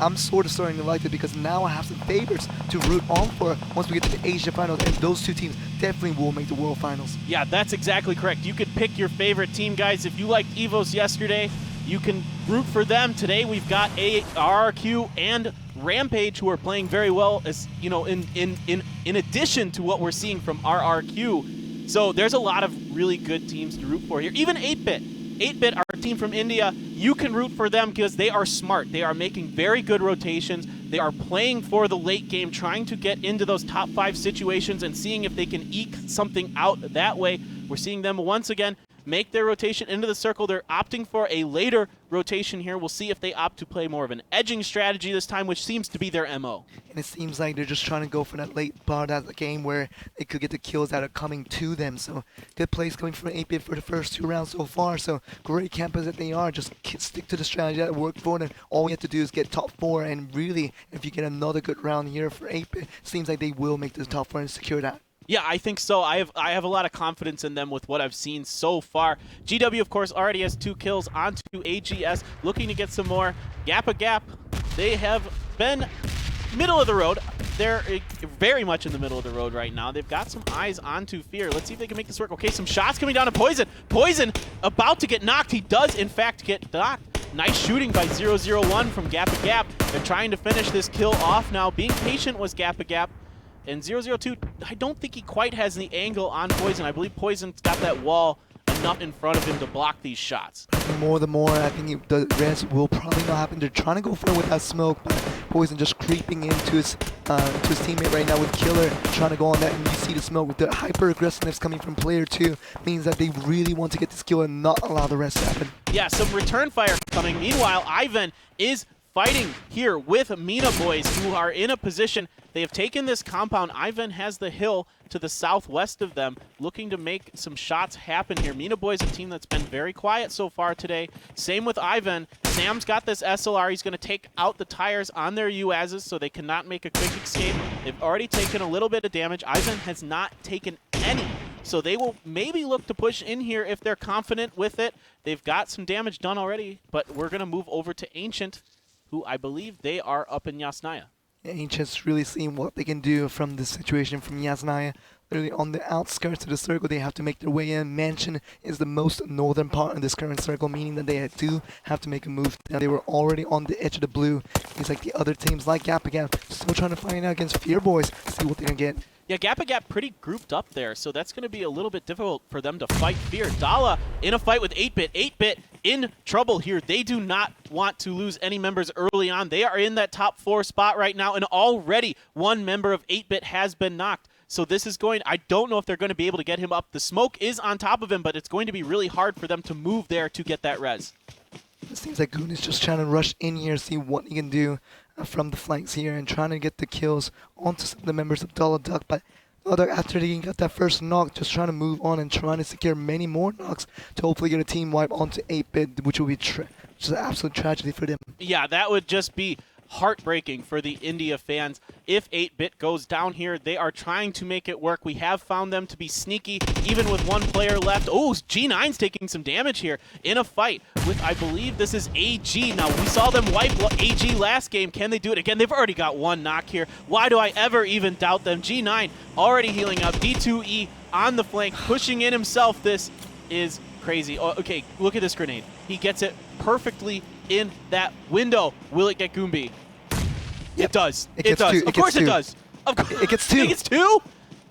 I'm sort of starting to like it because now I have some favorites to root on for once we get to the Asia Finals, and those two teams definitely will make the World Finals. Yeah, that's exactly correct. You could pick your favorite team, guys. If you liked Evos yesterday, you can root for them. Today we've got RRQ and Rampage who are playing very well, as you know, in addition to what we're seeing from RRQ. So there's a lot of really good teams to root for here. Even 8-Bit. 8-Bit, our team from India, you can root for them because they are smart. They are making very good rotations. They are playing for the late game, trying to get into those top 5 situations and seeing if they can eke something out that way. We're seeing them once again make their rotation into the circle. They're opting for a later rotation here. We'll see if they opt to play more of an edging strategy this time, which seems to be their MO. And it seems like they're just trying to go for that late part of the game where they could get the kills that are coming to them. So good plays coming from 8-Bit for the first 2 rounds so far. So great campers that they are. Just stick to the strategy that worked for them. All you have to do is get top 4. And really, if you get another good round here for 8-Bit, seems like they will make the top 4 and secure that. Yeah, I think so. I have a lot of confidence in them with what I've seen so far. GW, of course, already has 2 kills onto AGS, looking to get some more. Gap, they have been middle of the road. They're very much in the middle of the road right now. They've got some eyes onto Fear. Let's see if they can make this work. Okay, some shots coming down to Poison. Poison about to get knocked. He does, in fact, get knocked. Nice shooting by 001 from Gap. They're trying to finish this kill off now. Being patient was Gap. And 002, I don't think he quite has the angle on Poison. I believe Poison's got that wall enough in front of him to block these shots. More the more, I think the rest will probably not happen. They're trying to go for it without smoke, but Poison just creeping into his teammate right now with Killer, trying to go on that, and you see the smoke with the hyper aggressiveness coming from player 2, means that they really want to get this kill and not allow the rest to happen. Yeah, some return fire coming. Meanwhile, Ivan is fighting here with Mina Boys, who are in a position. They have taken this compound. Ivan has the hill to the southwest of them, looking to make some shots happen here. Mina Boys, a team that's been very quiet so far today. Same with Ivan. Sam's got this SLR. He's going to take out the tires on their UAZs so they cannot make a quick escape. They've already taken a little bit of damage. Ivan has not taken any. So they will maybe look to push in here if they're confident with it. They've got some damage done already, but we're going to move over to Ancient, who I believe they are up in Yasnaya. Ancient's really seeing what they can do from this situation from Yasnaya. Literally on the outskirts of the circle, they have to make their way in. Mansion is the most northern part of this current circle, meaning that they do have to make a move. Now they were already on the edge of the blue. It's like the other teams like Gap still trying to find out against Fear Boys, see what they can get. Yeah, Gap pretty grouped up there, so that's going to be a little bit difficult for them to fight Fear. Dala in a fight with 8-Bit. 8-Bit in trouble here. They do not want to lose any members early on. They are in that top 4 spot right now, and already one member of 8-Bit has been knocked. So this is going, I don't know if they're going to be able to get him up. The smoke is on top of him, but it's going to be really hard for them to move there to get that res. It seems like Goon is just trying to rush in here, see what he can do from the flanks here, and trying to get the kills onto some of the members of Dollar Duck. But after they got that first knock, just trying to move on and trying to secure many more knocks to hopefully get a team wipe onto 8-Bit, which will be just an absolute tragedy for them. Yeah, that would just be heartbreaking for the India fans. If 8-Bit goes down here, they are trying to make it work. We have found them to be sneaky, even with one player left. Oh, G9's taking some damage here in a fight with, I believe this is AG. Now, we saw them wipe AG last game. Can they do it again? They've already got one knock here. Why do I ever even doubt them? G9 already healing up. D2E on the flank, pushing in himself. This is crazy. Oh, okay, look at this grenade. He gets it perfectly in that window. Will it get Goombi? Yep. It does. It does. Of course it does. Of course. It gets 2. It gets 2?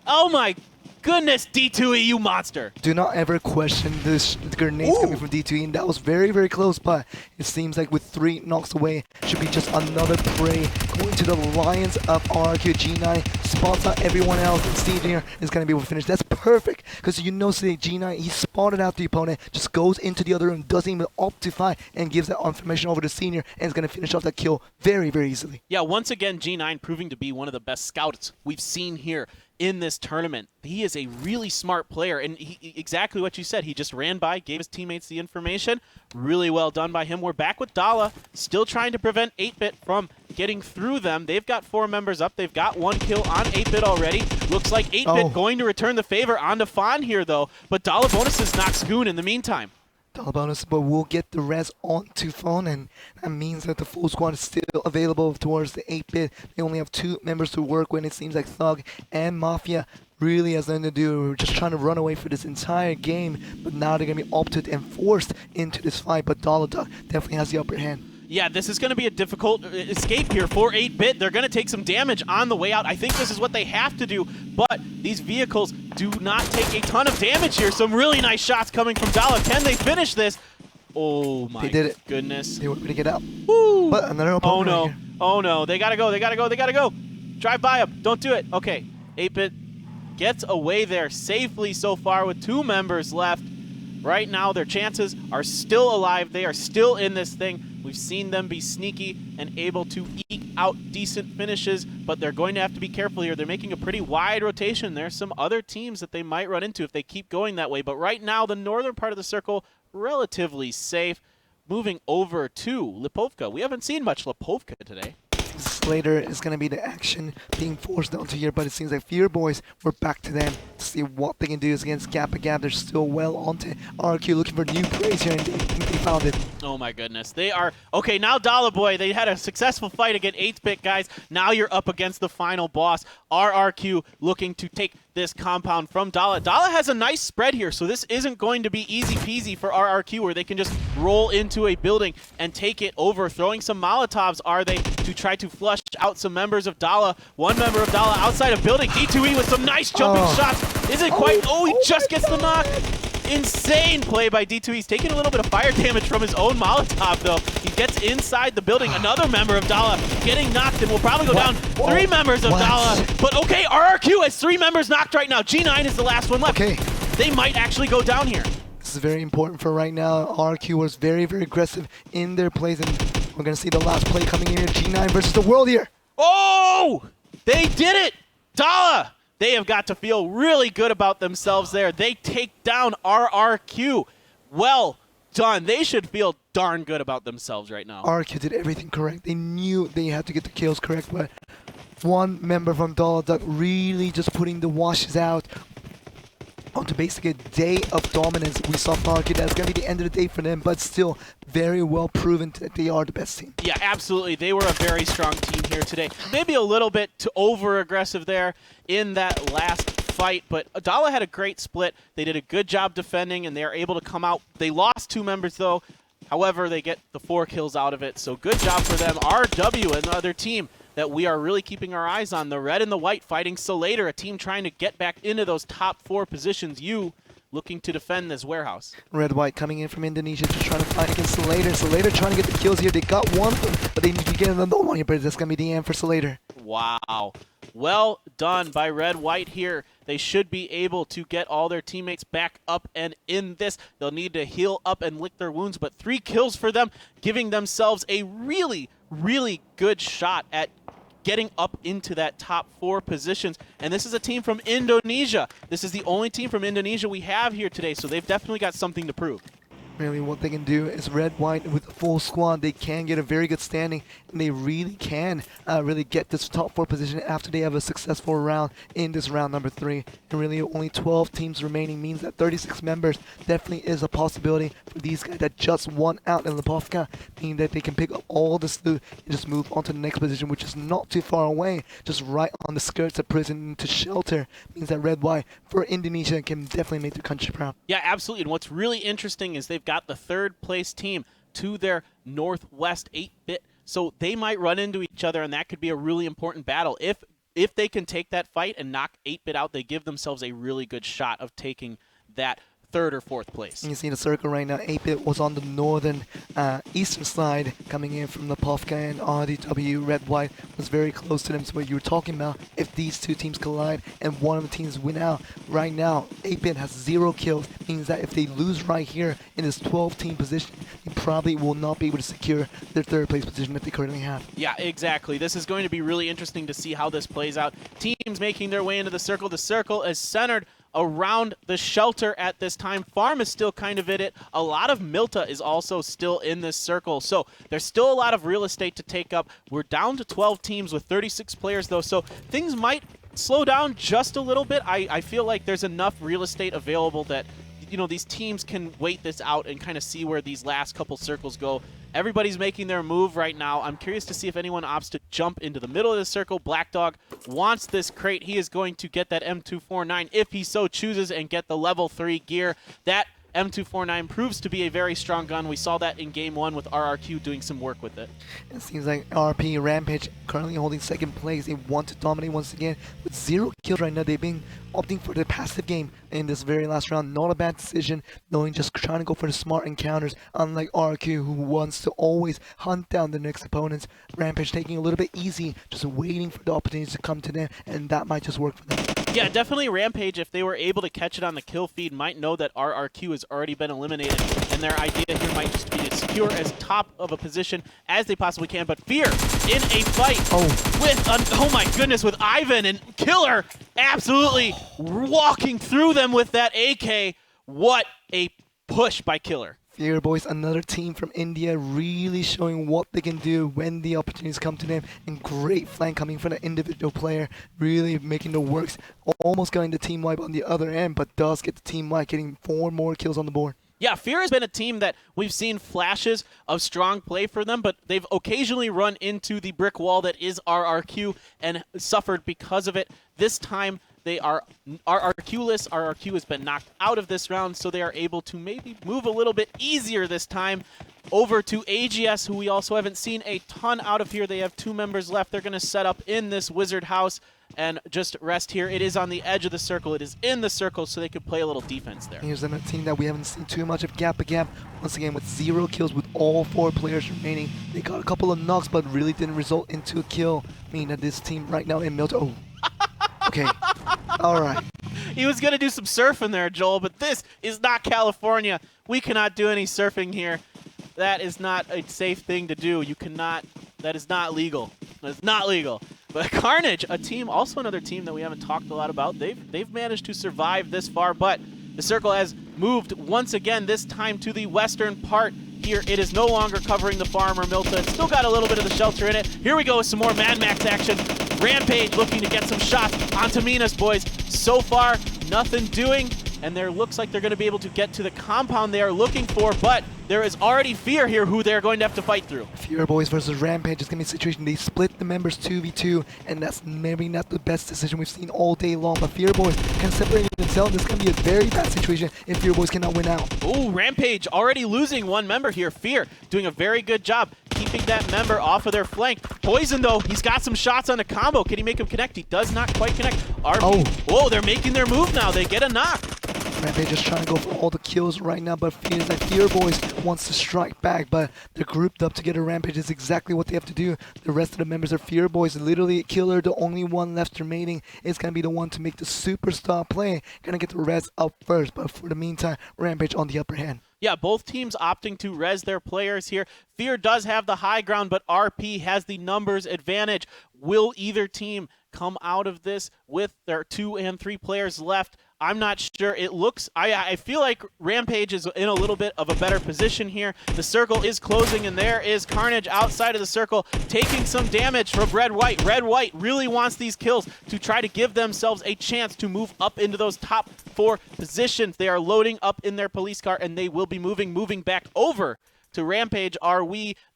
Oh my goodness, D2E, you monster. Do not ever question this grenades coming from D2E, and that was very, very close, but it seems like with 3 knocks away, should be just another prey going to the Lions of RQ. G9 spots out everyone else, and Senior is going to be able to finish. That's perfect, because you know today G9, he spotted out the opponent, just goes into the other room, doesn't even opt to fight, and gives that information over to Senior, and is going to finish off that kill very, very easily. Yeah, once again, G9 proving to be one of the best scouts we've seen here in this tournament. He is a really smart player, and exactly what you said. He just ran by, gave his teammates the information. Really well done by him. We're back with Dala, still trying to prevent 8-Bit from getting through them. They've got 4 members up. They've got 1 kill on 8-Bit already. Looks like 8-Bit going to return the favor onto Fawn here, though. But Dala bonuses knocks Goon in the meantime. Dollar bonus, but we'll get the rest onto phone, and that means that the full squad is still available towards the 8-bit. They only have 2 members to work with. It seems like Thug and Mafia really has nothing to do. We're just trying to run away for this entire game, but now they're going to be opted and forced into this fight, but Dollar Duck definitely has the upper hand. Yeah, this is going to be a difficult escape here for 8-bit. They're going to take some damage on the way out. I think this is what they have to do, but these vehicles do not take a ton of damage here. Some really nice shots coming from Dollar. Can they finish this? Oh my goodness. They were going to get out. Woo! But another opponent Oh no. right here. Oh no. They got to go. They got to go. They got to go. Drive by them. Don't do it. Okay. 8-bit gets away there safely so far with 2 members left. Right now, their chances are still alive. They are still in this thing. We've seen them be sneaky and able to eke out decent finishes, but they're going to have to be careful here. They're making a pretty wide rotation. There's some other teams that they might run into if they keep going that way, but right now, the northern part of the circle, relatively safe. Moving over to Lipovka. We haven't seen much Lipovka today. Slater is going to be the action being forced onto here, but it seems like Fear Boys, we're back to them to see what they can do against Gap and Gap. They're still well onto RQ, looking for new plays here, and they think they found it. Oh my goodness. They are... Okay, now Dollar Boy, they had a successful fight against 8-bit guys. Now you're up against the final boss. RRQ looking to take this compound from Dala. Dala has a nice spread here, so this isn't going to be easy peasy for RRQ, where they can just roll into a building and take it over. Throwing some Molotovs, are they, to try to flush out some members of Dala. One member of Dala outside of building. D2E with some nice jumping shots. Isn't quite... Oh, he just gets the knock. Insane play by D2E. He's taking a little bit of fire damage from his own Molotov, though. He gets inside the building. Another member of Dala getting knocked, and will probably go down. 3 members of Dala. But okay, RRQ has 3 members knocked right now. G9 is the last one left. Okay. They might actually go down here. This is very important for right now. RQ was very, very aggressive in their plays, and we're going to see the last play coming here. G9 versus the world here. Oh! They did it! Dala! They have got to feel really good about themselves there. They take down RRQ. Well done. They should feel darn good about themselves right now. RQ did everything correct. They knew they had to get the kills correct, but one member from Dollar Duck really just putting the washes out onto basically a day of dominance. We saw RRQ. That's going to be the end of the day for them, but still very well proven that they are the best team. Yeah, absolutely. They were a very strong team here today. Maybe a little bit too over-aggressive there in that last fight, but Adala had a great split. They did a good job defending, and they are able to come out. They lost 2 members, though. However, they get the 4 kills out of it, so good job for them. RW, another team that we are really keeping our eyes on. The red and the white fighting Solator, a team trying to get back into those top 4 positions. You looking to defend this warehouse. Red White coming in from Indonesia, just trying to fight against Solator. Solator trying to get the kills here. They got one of them, but they need to get another one here, but that's going to be the end for Solator. Wow. Well done by Red White here. They should be able to get all their teammates back up and in this. They'll need to heal up and lick their wounds, but 3 kills for them, giving themselves a really, really good shot at getting up into that top 4 positions. And this is a team from Indonesia. This is the only team from Indonesia we have here today, so they've definitely got something to prove. Really, what they can do is Red White with a full squad. They can get a very good standing, and they really can really get this top 4 position after they have a successful round in this round number 3. And really, only 12 teams remaining means that 36 members definitely is a possibility for these guys that just won out in Lipovka, meaning that they can pick up all this loot and just move on to the next position, which is not too far away, just right on the skirts of prison into shelter. Means that Red White for Indonesia can definitely make their country proud. Yeah, absolutely. And what's really interesting is they've got the 3rd place team to their northwest 8-bit, so they might run into each other, and that could be a really important battle. If they can take that fight and knock 8-bit out, they give themselves a really good shot of taking that 3rd or 4th place. You see the circle right now. 8-bit was on the northern eastern side, coming in from the Lipovka, and RDW Red White was very close to them. So what you were talking about, if these 2 teams collide and one of the teams win out, right now 8-bit has 0 kills, means that if they lose right here in this 12-team position, they probably will not be able to secure their 3rd place position that they currently have. Yeah, exactly. This is going to be really interesting to see how this plays out. Teams making their way into the circle. The circle is centered around the shelter at this time. Farm is still kind of in it. A lot of Milta is also still in this circle. So there's still a lot of real estate to take up. We're down to 12 teams with 36 players, though, so things might slow down just a little bit. I feel like there's enough real estate available that these teams can wait this out and kind of see where these last couple circles go. Everybody's making their move right now. I'm curious to see if anyone opts to jump into the middle of the circle. Black Dog wants this crate. He is going to get that M249 if he so chooses and get the level 3 gear. That M249 proves to be a very strong gun. We saw that in Game 1 with RRQ doing some work with it. It seems like RP Rampage currently holding second place. They want to dominate once again with 0 kills right now. They've been opting for the passive game in this very last round. Not a bad decision, knowing just trying to go for the smart encounters, unlike RQ, who wants to always hunt down the next opponents. Rampage taking a little bit easy, just waiting for the opportunities to come to them, and that might just work for them. Yeah, definitely Rampage, if they were able to catch it on the kill feed, might know that RRQ has already been eliminated, and their idea here might just be to secure as top of a position as they possibly can. But Fear in a fight with, oh my goodness, with Ivan and Killer absolutely walking through them with that AK. What a push by Killer. Fear Boys, another team from India, really showing what they can do when the opportunities come to them. And great flank coming from an individual player, really making the works. Almost getting the team wipe on the other end, but does get the team wipe, getting 4 more kills on the board. Yeah, Fear has been a team that we've seen flashes of strong play for them, but they've occasionally run into the brick wall that is RRQ and suffered because of it. This time, they are RRQ-less. RRQ has been knocked out of this round, so they are able to maybe move a little bit easier this time over to AGS, who we also haven't seen a ton out of here. They have 2 members left. They're going to set up in this wizard house and just rest here. It is on the edge of the circle. It is in the circle, so they could play a little defense there. Here's another team that we haven't seen too much of, Gap Gap. Once again, with 0 kills with all 4 players remaining. They got a couple of knocks, but really didn't result into a kill. Meaning that this team right now in Milton. Okay. All right. He was going to do some surfing there, Joel, but this is not California. We cannot do any surfing here. That is not a safe thing to do. You cannot. That is not legal. That is not legal. But Carnage, a team, also another team that we haven't talked a lot about. They've managed to survive this far, but the circle has moved once again, this time to the western part. Here, it is no longer covering the farm or Milta. It's still got a little bit of the shelter in it. Here we go with some more Mad Max action. Rampage looking to get some shots onto Minas, boys. So far, nothing doing, and there looks like they're going to be able to get to the compound they are looking for, but there is already Fear here who they're going to have to fight through. Fear Boys versus Rampage is going to be a situation. They split the members 2v2, and that's maybe not the best decision we've seen all day long, but Fear Boys can separate themselves. This is going to be a very bad situation if Fear Boys cannot win out. Oh, Rampage already losing 1 member here. Fear doing a very good job keeping that member off of their flank. Poison, though, he's got some shots on a combo. Can he make him connect? He does not quite connect. RP. Oh, they're making their move now. They get a knock. Rampage is trying to go for all the kills right now, but feels like Fear Boys wants to strike back, but they're grouped up to get a Rampage. Is exactly what they have to do. The rest of the members are Fear Boys. Literally, Killer, the only one left remaining, is going to be the one to make the superstar play. Going to get the res up first, but for the meantime, Rampage on the upper hand. Yeah, both teams opting to res their players here. Fear does have the high ground, but RP has the numbers advantage. Will either team come out of this with their 2 and 3 players left? I'm not sure. It looks, I feel like Rampage is in a little bit of a better position here. The circle is closing, and there is Carnage outside of the circle taking some damage from Red White. Red White really wants these kills to try to give themselves a chance to move up into those top 4 positions. They are loading up in their police car, and they will be moving back over to Rampage.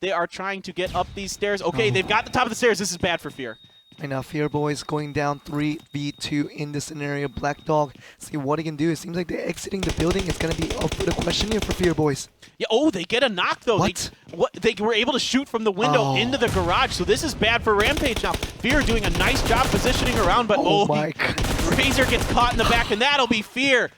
They are trying to get up these stairs. Okay, they've got the top of the stairs. This is bad for Fear. Right now, Fear Boys going down 3v2 in this scenario. Black Dog, see what he can do. It seems like they're exiting the building. It's going to be up for the question here for Fear Boys. Yeah, oh, they get a knock, though. What? They were able to shoot from the window into the garage, so this is bad for Rampage now. Fear doing a nice job positioning around, but my God. Razor gets caught in the back, and that'll be Fear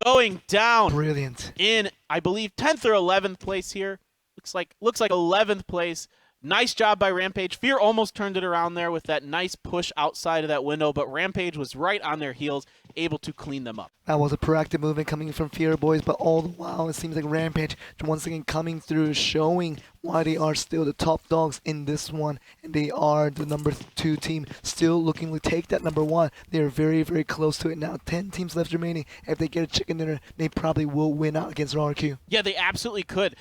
going down. Brilliant. In, I believe, 10th or 11th place here. Looks like 11th place. Nice job by Rampage. Fear almost turned it around there with that nice push outside of that window, but Rampage was right on their heels, able to clean them up. That was a proactive movement coming from Fear Boys, but all the while it seems like Rampage once again coming through, showing why they are still the top dogs in this one, and they are the number 2 team, still looking to take that number 1. They are very, very close to it now. 10 teams left remaining. If they get a chicken dinner, they probably will win out against RRQ. Yeah, they absolutely could.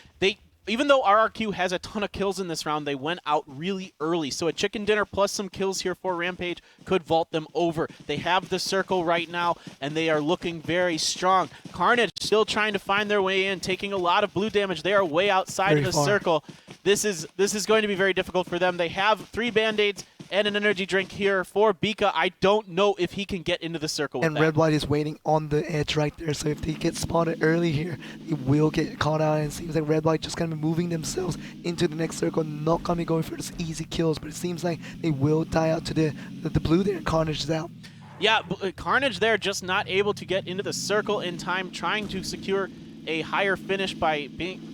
even though RRQ has a ton of kills in this round, they went out really early. So a chicken dinner plus some kills here for Rampage could vault them over. They have the circle right now, and they are looking very strong. Carnage still trying to find their way in, taking a lot of blue damage. They are way outside of the circle. This is going to be very difficult for them. They have 3 Band-Aids and an energy drink here for Bika. I don't know if he can get into the circle with and that. Red White is waiting on the edge right there, so if they get spotted early here, they will get caught out, and it seems like Red White just going to be moving themselves into the next circle, not going to be going for those easy kills, but it seems like they will die out to the blue there, and Carnage is out. Yeah, Carnage there just not able to get into the circle in time, trying to secure a higher finish by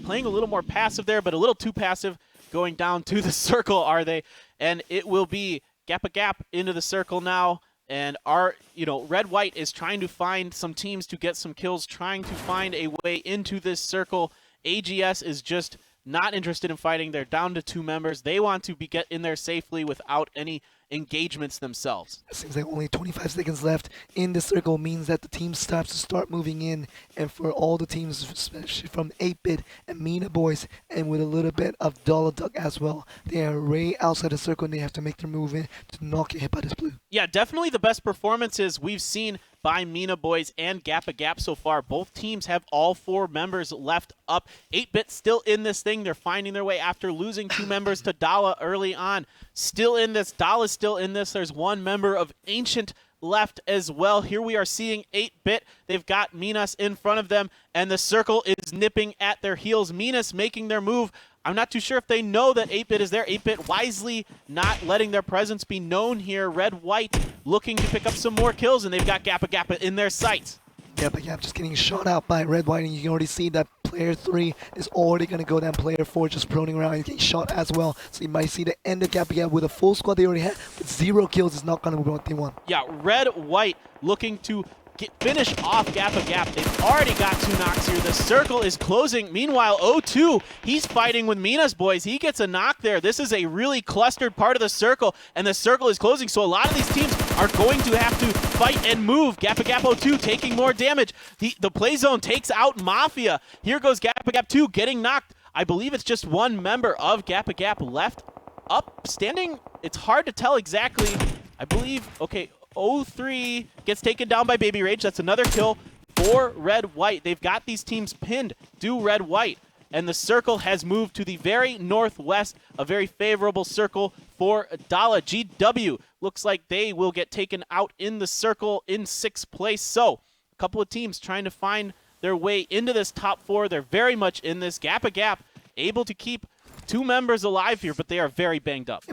playing a little more passive there, but a little too passive going down to the circle, are they? And it will be Gap into the circle now. And Red White is trying to find some teams to get some kills, trying to find a way into this circle. AGS is just not interested in fighting. They're down to 2 members. They want to get in there safely without any engagements themselves. It seems like only 25 seconds left in the circle means that the team stops to start moving in, and for all the teams, especially from 8-Bit and Mina Boys, and with a little bit of Dollar Duck as well, they are right outside the circle and they have to make their move in to not get hit by this blue. Yeah, definitely the best performances we've seen by Mina Boys and Gap so far. Both teams have all 4 members left up. 8-Bit still in this thing. They're finding their way after losing 2 members to Dala early on. Still in this. Dala's still in this. There's 1 member of Ancient left as well. Here we are seeing 8-Bit. They've got Minas in front of them, and the circle is nipping at their heels. Minas making their move. I'm not too sure if they know that 8-Bit is there. 8-Bit wisely not letting their presence be known here. Red White looking to pick up some more kills, and they've got Gap in their sights. Gap just getting shot out by Red White, and you can already see that player 3 is already going to go down. Player 4 just proning around. He's getting shot as well. So you might see the end of Gap with a full squad they already have, but 0 kills is not going to be what they want. Yeah, Red White looking to finish off Gap. They've already got 2 knocks here. The circle is closing. Meanwhile, O2, he's fighting with Mina's boys. He gets a knock there. This is a really clustered part of the circle, and the circle is closing, so a lot of these teams are going to have to fight and move. Gap O2 taking more damage. The play zone takes out Mafia. Here goes Gap 2 getting knocked. I believe it's just 1 member of Gap left up, standing. It's hard to tell exactly. I believe, okay, 03 gets taken down by Baby Rage. That's another kill for Red White. They've got these teams pinned. Do Red White. And the circle has moved to the very northwest, a very favorable circle for Dala. GW looks like they will get taken out in the circle in 6th place. So a couple of teams trying to find their way into this top 4. They're very much in this. Gap able to keep 2 members alive here, but they are very banged up.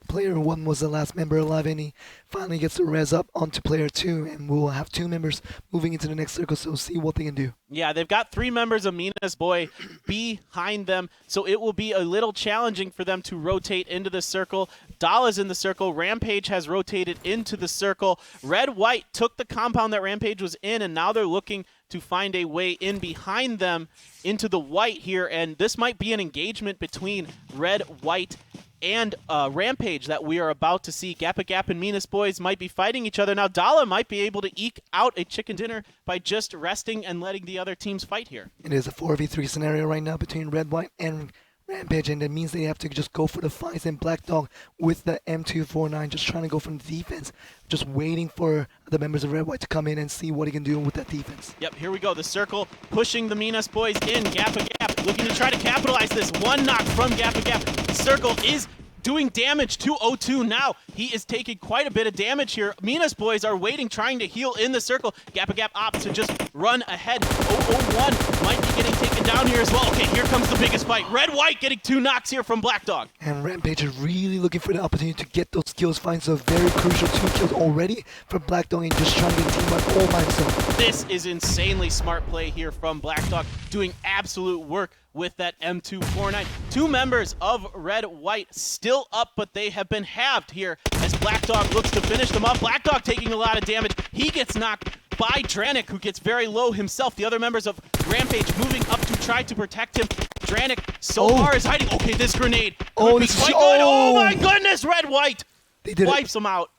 Player 1 was the last member alive, and he finally gets to res up onto player 2, and we'll have 2 members moving into the next circle, so see what they can do. Yeah, they've got 3 members of Mina's boy behind them, so it will be a little challenging for them to rotate into the circle. Dala's in the circle. Rampage has rotated into the circle. Red White took the compound that Rampage was in, and now they're looking to find a way in behind them into the white here, and this might be an engagement between Red, White, and Rampage that we are about to see. Gap and Mina's boys might be fighting each other. Now Dala might be able to eke out a chicken dinner by just resting and letting the other teams fight here. It is a 4v3 scenario right now between Red, White, and Rampage, and that means they have to just go for the fights, and Black Dog with the M249 just trying to go from the defense, just waiting for the members of Red White to come in and see what he can do with that defense. Yep, here we go. The circle pushing the Minas boys in. Gap, looking to try to capitalize this. 1 knock from Gap. The circle is doing damage to O2 now. He is taking quite a bit of damage here. Minas boys are waiting, trying to heal in the circle. Gap opts to just run ahead. 001 might be getting taken down here as well. Okay, here comes the biggest fight. Red White getting 2 knocks here from Black Dog. And Rampage is really looking for the opportunity to get those kills. Finds a very crucial 2 kills already for Black Dog, and just trying to get a team up all by himself. This is insanely smart play here from Black Dog, doing absolute work with that M249. 2 members of Red White still up, but they have been halved here as Black Dog looks to finish them off. Black Dog taking a lot of damage. He gets knocked by Dranik, who gets very low himself. The other members of Rampage moving up to try to protect him. Dranik so far is hiding. Okay, this grenade could be quite good. Oh my goodness, Red White wipes him out.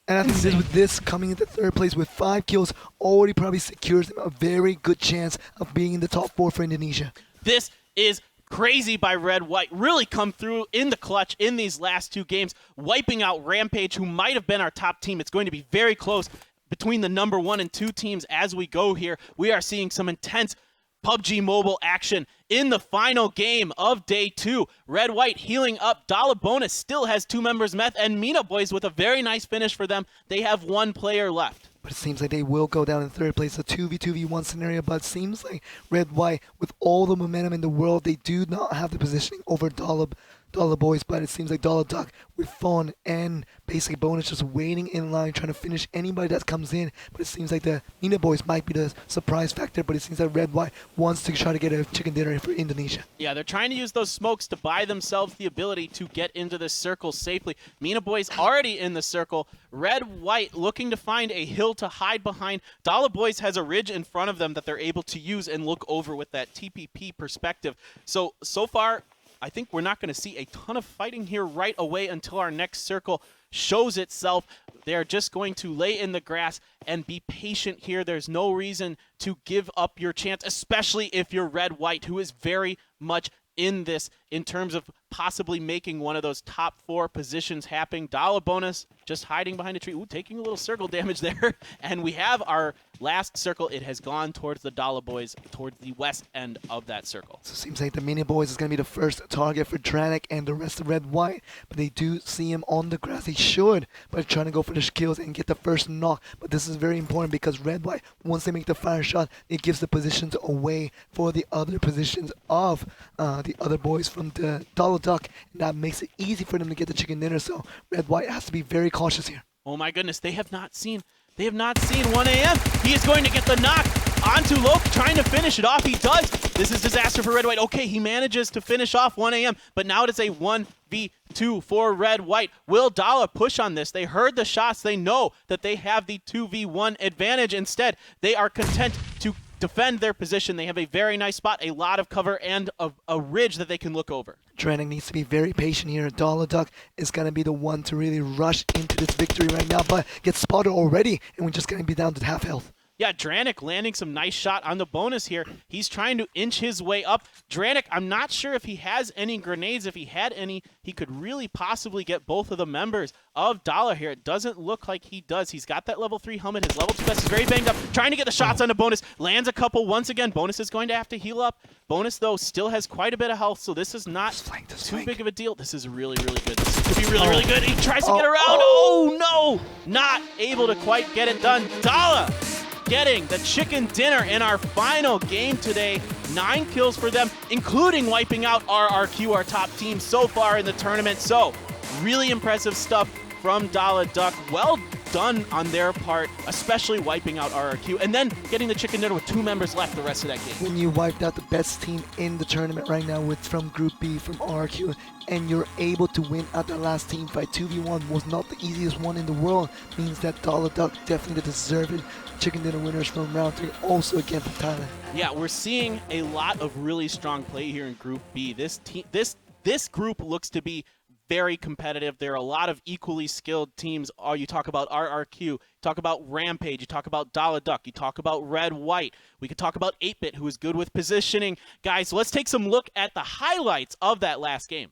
And I think with this coming into 3rd place with 5 kills already probably secures them a very good chance of being in the top 4 for Indonesia. This is crazy by Red White. Really come through in the clutch in these last 2 games, wiping out Rampage, who might have been our top team. It's going to be very close between the number 1 and 2 teams as we go here. We are seeing some intense PUBG Mobile action in the final game of day 2. Red White healing up. Dollar Bonus still has 2 members Meth, and Mina Boys with a very nice finish for them. They have 1 player left. But it seems like they will go down in 3rd place, a 2v2v1 scenario. But it seems like Red White, with all the momentum in the world, they do not have the positioning over Dollar Boys. But it seems like Dollar Duck with Fawn and basically Bonus just waiting in line, trying to finish anybody that comes in. But it seems like the Nina Boys might be the surprise factor. But it seems like Red White wants to try to get a chicken dinner for Indonesia. Yeah, they're trying to use those smokes to buy themselves the ability to get into this circle safely. Mina Boys already in the circle. Red White looking to find a hill to hide behind. Dollar Boys has a ridge in front of them that they're able to use and look over with that TPP perspective. So far, I think we're not going to see a ton of fighting here right away until our next circle shows itself. They're just going to lay in the grass and be patient here. There's no reason to give up your chance, especially if you're Red White, who is very much in this in terms of possibly making one of those top 4 positions happen. Dollar Bonus just hiding behind a tree. Ooh, taking a little circle damage there. And we have our last circle. It has gone towards the Dollar Boys, towards the west end of that circle. So it seems like the Mini Boys is going to be the first target for Dranik and the rest of Red White. But they do see him on the grass. They should, but trying to go for the kills and get the first knock. But this is very important because Red White, once they make the fire shot, it gives the positions away for the other positions of the other boys from the Dollar Duck. And that makes it easy for them to get the chicken dinner. So Red White has to be very cautious here. Oh my goodness, they have not seen 1 a.m. He is going to get the knock onto Loke, trying to finish it off. He does. This is disaster for Red White. Okay, he manages to finish off 1 a.m., but now it is a 1v2 for Red White. Will Dollar push on this? They heard the shots. They know that they have the 2v1 advantage. Instead, they are content to defend their position. They have a very nice spot, a lot of cover, and a ridge that they can look over. Dranik needs to be very patient here. Dollar Duck is going to be the one to really rush into this victory right now, but gets spotted already, and we're just going to be down to half health. Yeah, Dranik landing some nice shot on the bonus here. He's trying to inch his way up. Dranik, I'm not sure if he has any grenades. If he had any, he could really possibly get both of the members of Dollar here. It doesn't look like he does. He's got that level 3 helmet. His level 2 vest is very banged up. Trying to get the shots on the bonus. Lands a couple once again. Bonus is going to have to heal up. Bonus, though, still has quite a bit of health, so this is not too big of a deal. This is really, really good. This could be really, really good. He tries to get around. Oh, no! Not able to quite get it done. Dollar getting the chicken dinner in our final game today. 9 kills for them, including wiping out RRQ, our top team so far in the tournament. So, really impressive stuff from Dollar Duck. Well done on their part, especially wiping out RRQ, and then getting the chicken dinner with 2 members left the rest of that game. When you wiped out the best team in the tournament right now from Group B, from RRQ, and you're able to win at the last team fight, 2v1 was not the easiest one in the world, means that Dollar Duck definitely the deserved chicken dinner winners from round 3, also again from Thailand. Yeah, we're seeing a lot of really strong play here in Group B. This group looks to be very competitive. There are a lot of equally skilled teams. You talk about RRQ, you talk about Rampage, you talk about Dollar Duck, you talk about Red White. We could talk about 8-Bit, who is good with positioning. Guys, so let's take some look at the highlights of that last game.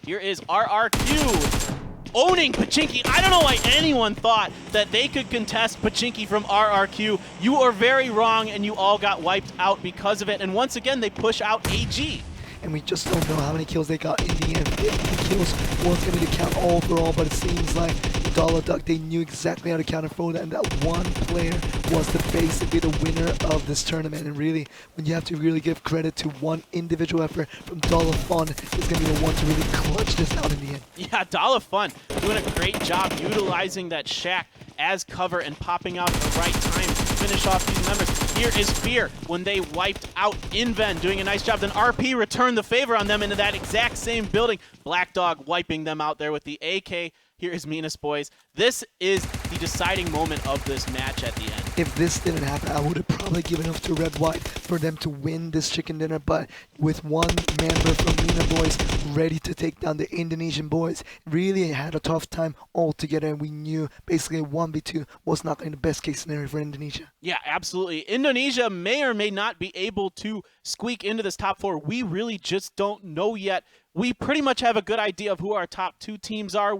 Here is RRQ owning Pachinki. I don't know why anyone thought that they could contest Pachinki from RRQ. You are very wrong, and you all got wiped out because of it. And once again, they push out AG. And we just don't know how many kills they got in the end. 50 kills was going to be the count overall, but it seems like Dollar Duck, they knew exactly how to counter for that, and that one player was the basically the winner of this tournament. And really, when you have to really give credit to one individual effort from Dollar Fun, is going to be the one to really clutch this out in the end. Yeah, Dollar Fun doing a great job utilizing that shack as cover and popping out at the right time to finish off these members. Here is Fear when they wiped out Inven, doing a nice job. Then RP returned the favor on them into that exact same building. Black Dog wiping them out there with the AK. Here is Minas Boys. This is the deciding moment of this match at the end. If this didn't happen, I would have probably given up to Red White for them to win this chicken dinner. But with one member from MENA boys ready to take down the Indonesian boys, really had a tough time altogether. And we knew basically 1v2 was not in the best case scenario for Indonesia. Yeah, absolutely. Indonesia may or may not be able to squeak into this top 4. We really just don't know yet. We pretty much have a good idea of who our top 2 teams are.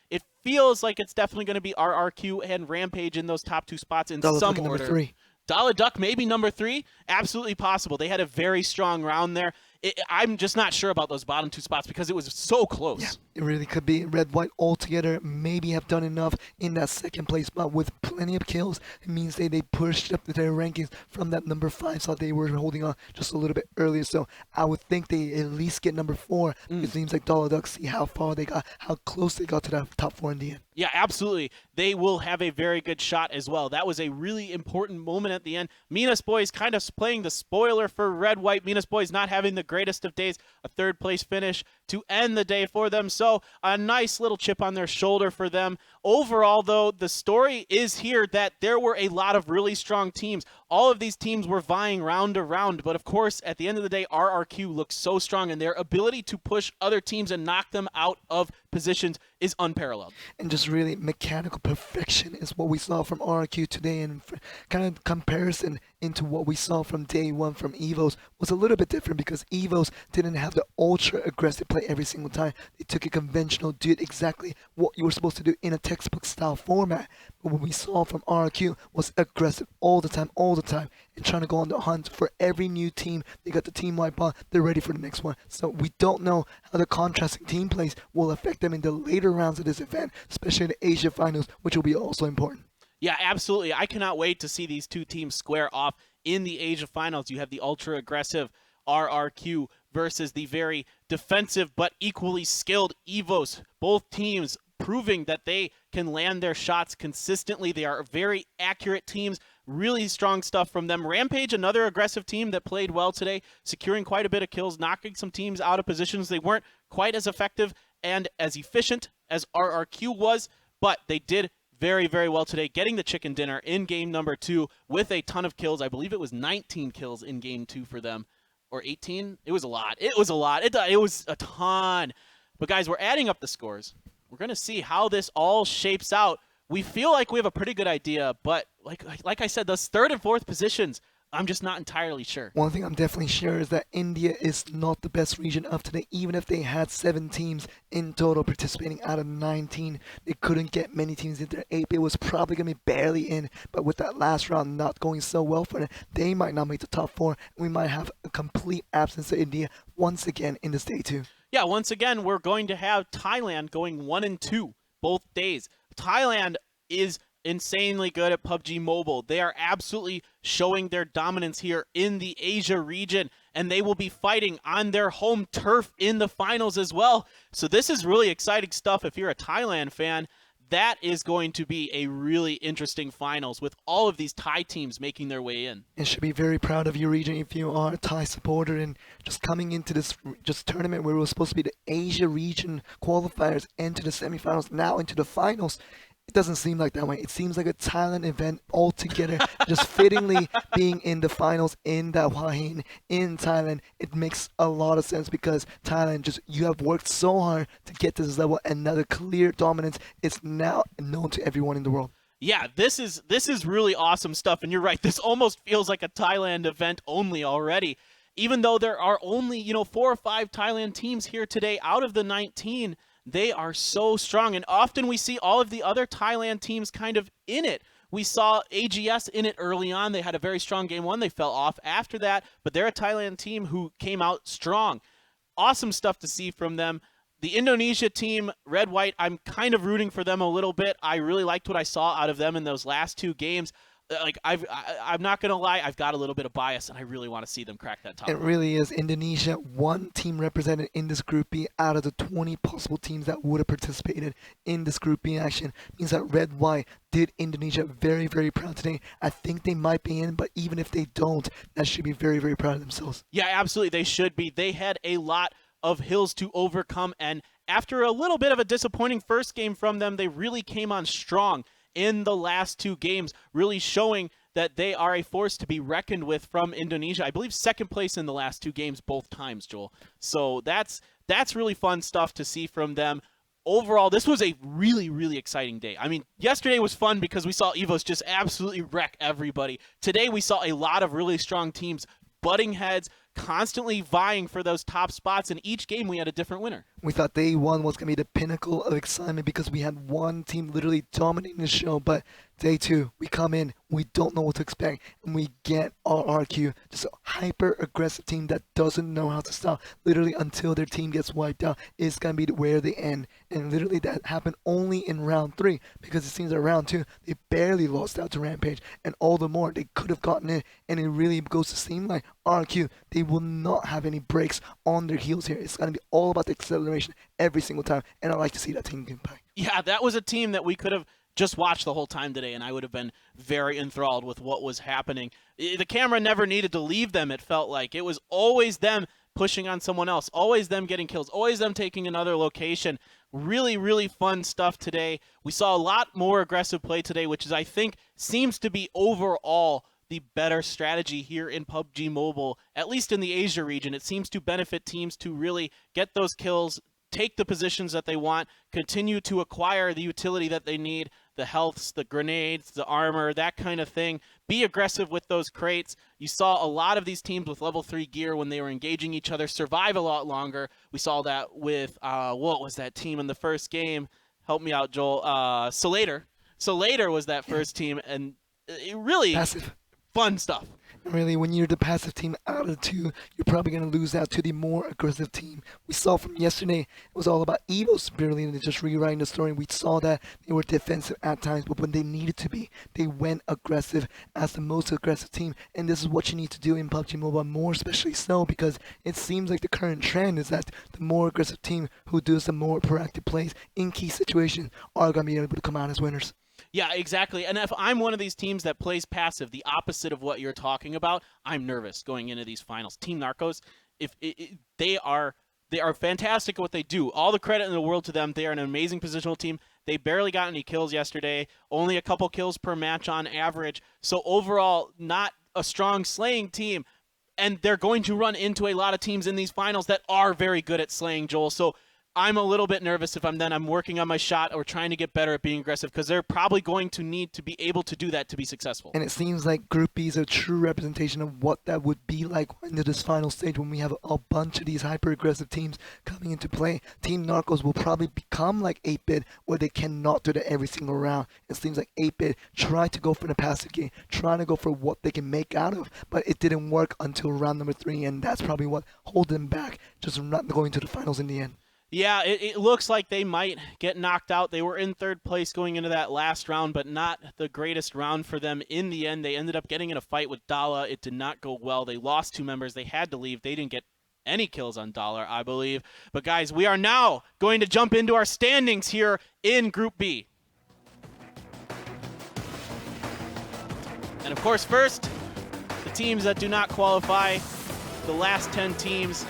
It feels like it's definitely going to be RRQ and Rampage in those top 2 spots in some order. Number 3. Duck maybe number 3. Absolutely possible. They had a very strong round there. I'm just not sure about those bottom 2 spots because it was so close. Yeah, it really could be. Red White altogether maybe have done enough in that second place spot with plenty of kills. It means they pushed up their rankings from that number 5 slot they were holding on just a little bit earlier. So I would think they at least get number 4. It seems like Duck, see how far they got, how close they got to that top 4 in the end. Yeah, absolutely. They will have a very good shot as well. That was a really important moment at the end. MENA's boys kind of playing the spoiler for Red White. MENA's boys not having the greatest of days. A 3rd place finish to end the day for them. So a nice little chip on their shoulder for them. Overall, though, the story is here that there were a lot of really strong teams. All of these teams were vying round to round. But of course, at the end of the day, RRQ looks so strong, and their ability to push other teams and knock them out of positions is unparalleled. And just really mechanical perfection is what we saw from RRQ today, and kind of comparison into what we saw from day 1 from EVOs was a little bit different because EVOs didn't have the ultra aggressive play every single time. They took a conventional, did exactly what you were supposed to do in a textbook style format. But what we saw from RRQ was aggressive all the time, and trying to go on the hunt for every new team. They got the team wipe on, they're ready for the next one. So we don't know how the contrasting team plays will affect them in the later rounds of this event, especially in the Asia finals, which will be also important. Yeah, absolutely. I cannot wait to see these 2 teams square off in the Asia finals. You have the ultra aggressive RRQ versus the very defensive but equally skilled EVOs. Both teams proving that they can land their shots consistently. They are very accurate teams. Really strong stuff from them. Rampage, another aggressive team that played well today, securing quite a bit of kills, knocking some teams out of positions. They weren't quite as effective and as efficient as RRQ was, but they did very, very well today, getting the chicken dinner in game number 2 with a ton of kills. I believe it was 19 kills in game 2 for them, or 18. It was a lot. It was a ton. But guys, we're adding up the scores. We're going to see how this all shapes out. We feel like we have a pretty good idea, but like I said, those 3rd and 4th positions, I'm just not entirely sure. One thing I'm definitely sure is that India is not the best region of today. Even if they had 7 teams in total participating out of 19, they couldn't get many teams in there. 8-bit was probably going to be barely in, but with that last round not going so well for them, they might not make the top 4. We might have a complete absence of India once again in this day 2. Yeah, once again, we're going to have Thailand going 1-2 both days. Thailand is insanely good at PUBG Mobile. They are absolutely showing their dominance here in the Asia region, and they will be fighting on their home turf in the finals as well. So this is really exciting stuff if you're a Thailand fan. That is going to be a really interesting finals with all of these Thai teams making their way in. And should be very proud of your region if you are a Thai supporter, and just coming into this tournament where it was supposed to be the Asia region qualifiers into the semifinals, now into the finals. It doesn't seem like that way. It seems like a Thailand event altogether. Just fittingly being in the finals in the Hua Hin in Thailand, it makes a lot of sense because Thailand, you have worked so hard to get to this level, and now the clear dominance is now known to everyone in the world. Yeah, this is really awesome stuff, and you're right. This almost feels like a Thailand event only already. Even though there are only 4 or 5 Thailand teams here today out of the 19. They are so strong, and often we see all of the other Thailand teams kind of in it. We saw AGS in it early on. They had a very strong game 1. They fell off after that, but they're a Thailand team who came out strong. Awesome stuff to see from them. The Indonesia team, Red White, I'm kind of rooting for them a little bit. I really liked what I saw out of them in those last 2 games. I'm not going to lie, I've got a little bit of bias, and I really want to see them crack that top. It really is. Indonesia, 1 team represented in this Group B out of the 20 possible teams that would have participated in this Group B action. Means that Red White did Indonesia very, very proud today. I think they might be in, but even if they don't, that should be very, very proud of themselves. Yeah, absolutely, they should be. They had a lot of hills to overcome, and after a little bit of a disappointing first game from them, they really came on strong in the last 2 games, really showing that they are a force to be reckoned with from Indonesia. I believe second place in the last 2 games both times, Joel. So that's really fun stuff to see from them. Overall, this was a really, really exciting day. I mean, yesterday was fun because we saw EVOS just absolutely wreck everybody. Today, we saw a lot of really strong teams butting heads, constantly vying for those top spots. In each game, we had a different winner. We thought day one was going to be the pinnacle of excitement because we had one team literally dominating the show. But day two, we come in, we don't know what to expect, and we get RRQ, just a hyper-aggressive team that doesn't know how to stop. Literally, until their team gets wiped out, it's going to be where they end. And literally, that happened only in round 3 because it seems that round 2, they barely lost out to Rampage. And all the more, they could have gotten in. And it really goes to seem like RRQ, they will not have any breaks on their heels here. It's going to be all about the acceleration every single time, and I like to see that team get back. Yeah, that was a team that we could have just watched the whole time today, and I would have been very enthralled with what was happening. The camera never needed to leave them, it felt like. It was always them pushing on someone else, always them getting kills, always them taking another location. Really, really fun stuff today. We saw a lot more aggressive play today, which is, I think, seems to be overall the better strategy here in PUBG Mobile, at least in the Asia region. It seems to benefit teams to really get those kills, take the positions that they want, continue to acquire the utility that they need, the healths, the grenades, the armor, that kind of thing. Be aggressive with those crates. You saw a lot of these teams with level 3 gear when they were engaging each other survive a lot longer. We saw that with, what was that team in the first game? Help me out, Joel. Solator. Solator was that first team, and it really... Passive. Fun stuff. Really, when you're the passive team out of the 2, you're probably going to lose out to the more aggressive team. We saw from yesterday, it was all about EVO's ability and just rewriting the story. We saw that they were defensive at times, but when they needed to be, they went aggressive as the most aggressive team. And this is what you need to do in PUBG Mobile, more especially so, because it seems like the current trend is that the more aggressive team who does the more proactive plays in key situations are going to be able to come out as winners. Yeah, exactly. And if I'm one of these teams that plays passive, the opposite of what you're talking about, I'm nervous going into these finals. Team Narcos, they are fantastic at what they do. All the credit in the world to them. They are an amazing positional team. They barely got any kills yesterday, only a couple kills per match on average. So overall, not a strong slaying team. And they're going to run into a lot of teams in these finals that are very good at slaying, Joel. So I'm a little bit nervous if I'm working on my shot or trying to get better at being aggressive, because they're probably going to need to be able to do that to be successful. And it seems like Group B is a true representation of what that would be like into this final stage when we have a bunch of these hyper-aggressive teams coming into play. Team Narcos will probably become like 8-Bit, where they cannot do that every single round. It seems like 8-Bit tried to go for the passive game, trying to go for what they can make out of, but it didn't work until round number 3, and that's probably what holds them back, just not going to the finals in the end. Yeah, it looks like they might get knocked out. They were in 3rd place going into that last round, but not the greatest round for them in the end. They ended up getting in a fight with Dala. It did not go well. They lost 2 members. They had to leave. They didn't get any kills on Dollar, I believe. But guys, we are now going to jump into our standings here in Group B. And of course, first, the teams that do not qualify, the last 10 teams.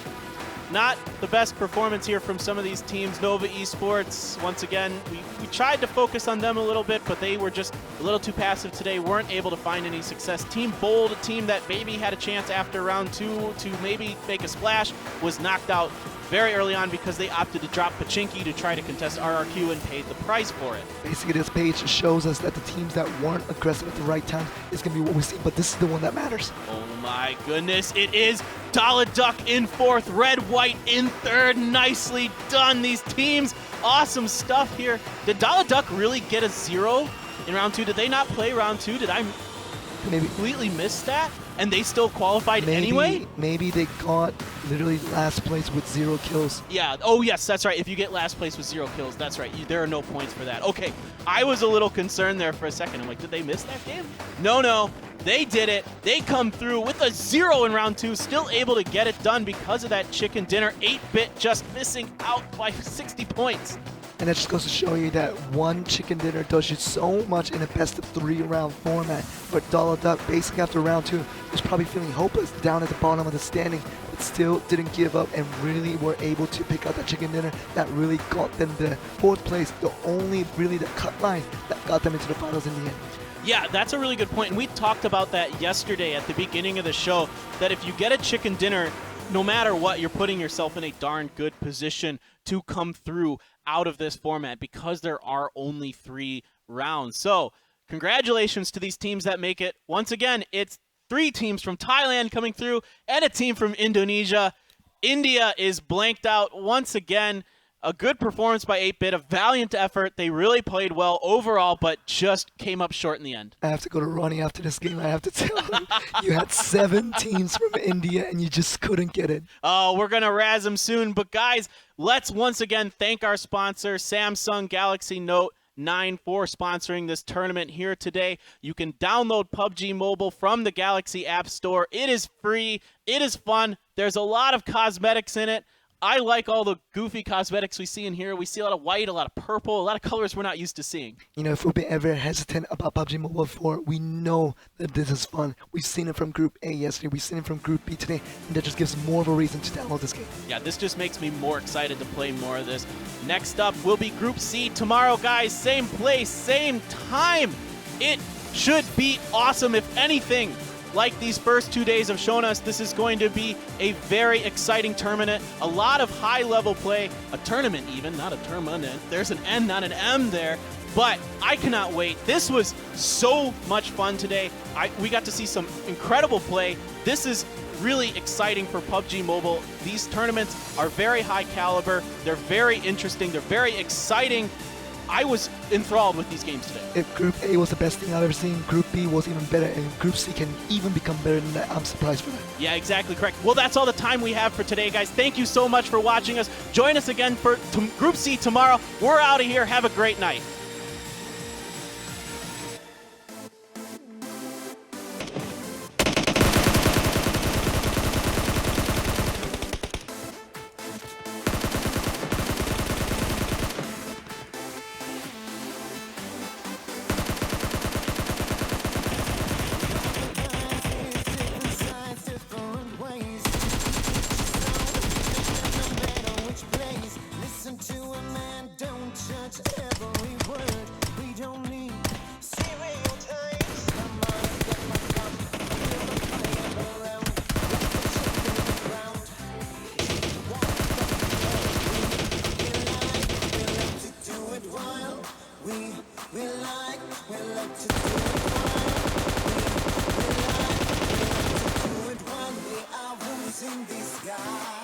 Not the best performance here from some of these teams. Nova Esports, once again, we tried to focus on them a little bit, but they were just a little too passive today, weren't able to find any success. Team Bold, a team that maybe had a chance after round 2 to maybe make a splash, was knocked out very early on because they opted to drop Pachinki to try to contest RRQ and paid the price for it. Basically, this page shows us that the teams that weren't aggressive at the right time is going to be what we see, but this is the one that matters. Oh my goodness, it is Dollar Duck in 4th, Red White in 3rd. Nicely done, these teams. Awesome stuff here. Did Dollar Duck really get a 0 in round 2? Did they not play round 2? Did I completely miss that? And they still qualified anyway? Maybe they got literally last place with 0 kills. Yeah. Oh, yes, that's right. If you get last place with 0 kills, that's right. There are no points for that. Okay. I was a little concerned there for a second. I'm like, did they miss that game? No. They did it. They come through with a 0 in round 2, still able to get it done because of that chicken dinner. 8-Bit just missing out by 60 points. And that just goes to show you that one chicken dinner does you so much in a best-of-3 round format. But Dollar Duck, basically after round 2, was probably feeling hopeless down at the bottom of the standing, but still didn't give up and really were able to pick out that chicken dinner that really got them the 4th place, the only really the cut line that got them into the finals in the end. Yeah, that's a really good point. And we talked about that yesterday at the beginning of the show, that if you get a chicken dinner, no matter what, you're putting yourself in a darn good position to come through out of this format because there are only 3 rounds. So congratulations to these teams that make it. Once again, it's 3 teams from Thailand coming through and a team from Indonesia. India is blanked out once again. A good performance by 8-Bit, a valiant effort. They really played well overall, but just came up short in the end. I have to go to Ronnie after this game. I have to tell him you had 7 teams from India and you just couldn't get it. Oh, we're going to razz him soon. But guys, let's once again thank our sponsor, Samsung Galaxy Note 9, for sponsoring this tournament here today. You can download PUBG Mobile from the Galaxy App Store. It is free. It is fun. There's a lot of cosmetics in it. I like all the goofy cosmetics we see in here. We see a lot of white, a lot of purple, a lot of colors we're not used to seeing. You know, if we've been ever hesitant about PUBG Mobile before, we know that this is fun. We've seen it from Group A yesterday. We've seen it from Group B today. And that just gives more of a reason to download this game. Yeah, this just makes me more excited to play more of this. Next up will be Group C tomorrow, guys. Same place, same time. It should be awesome. If anything, like these first 2 days have shown us, this is going to be a very exciting tournament. A lot of high-level play. A tournament even, not a tournament. There's an N, not an M there. But I cannot wait. This was so much fun today. We got to see some incredible play. This is really exciting for PUBG Mobile. These tournaments are very high caliber. They're very interesting. They're very exciting. I was enthralled with these games today. If Group A was the best thing I've ever seen, Group B was even better, and Group C can even become better than that. I'm surprised for that. Yeah, exactly correct. Well, that's all the time we have for today, guys. Thank you so much for watching us. Join us again for Group C tomorrow. We're out of here. Have a great night. Listen to a man, don't judge every word. We don't need stereotypes. Come on, get my cup, feel the fire around. Let the chicken ground. We like to do it wild. We like to do it wild. We like to do it wild. We are wolves in disguise.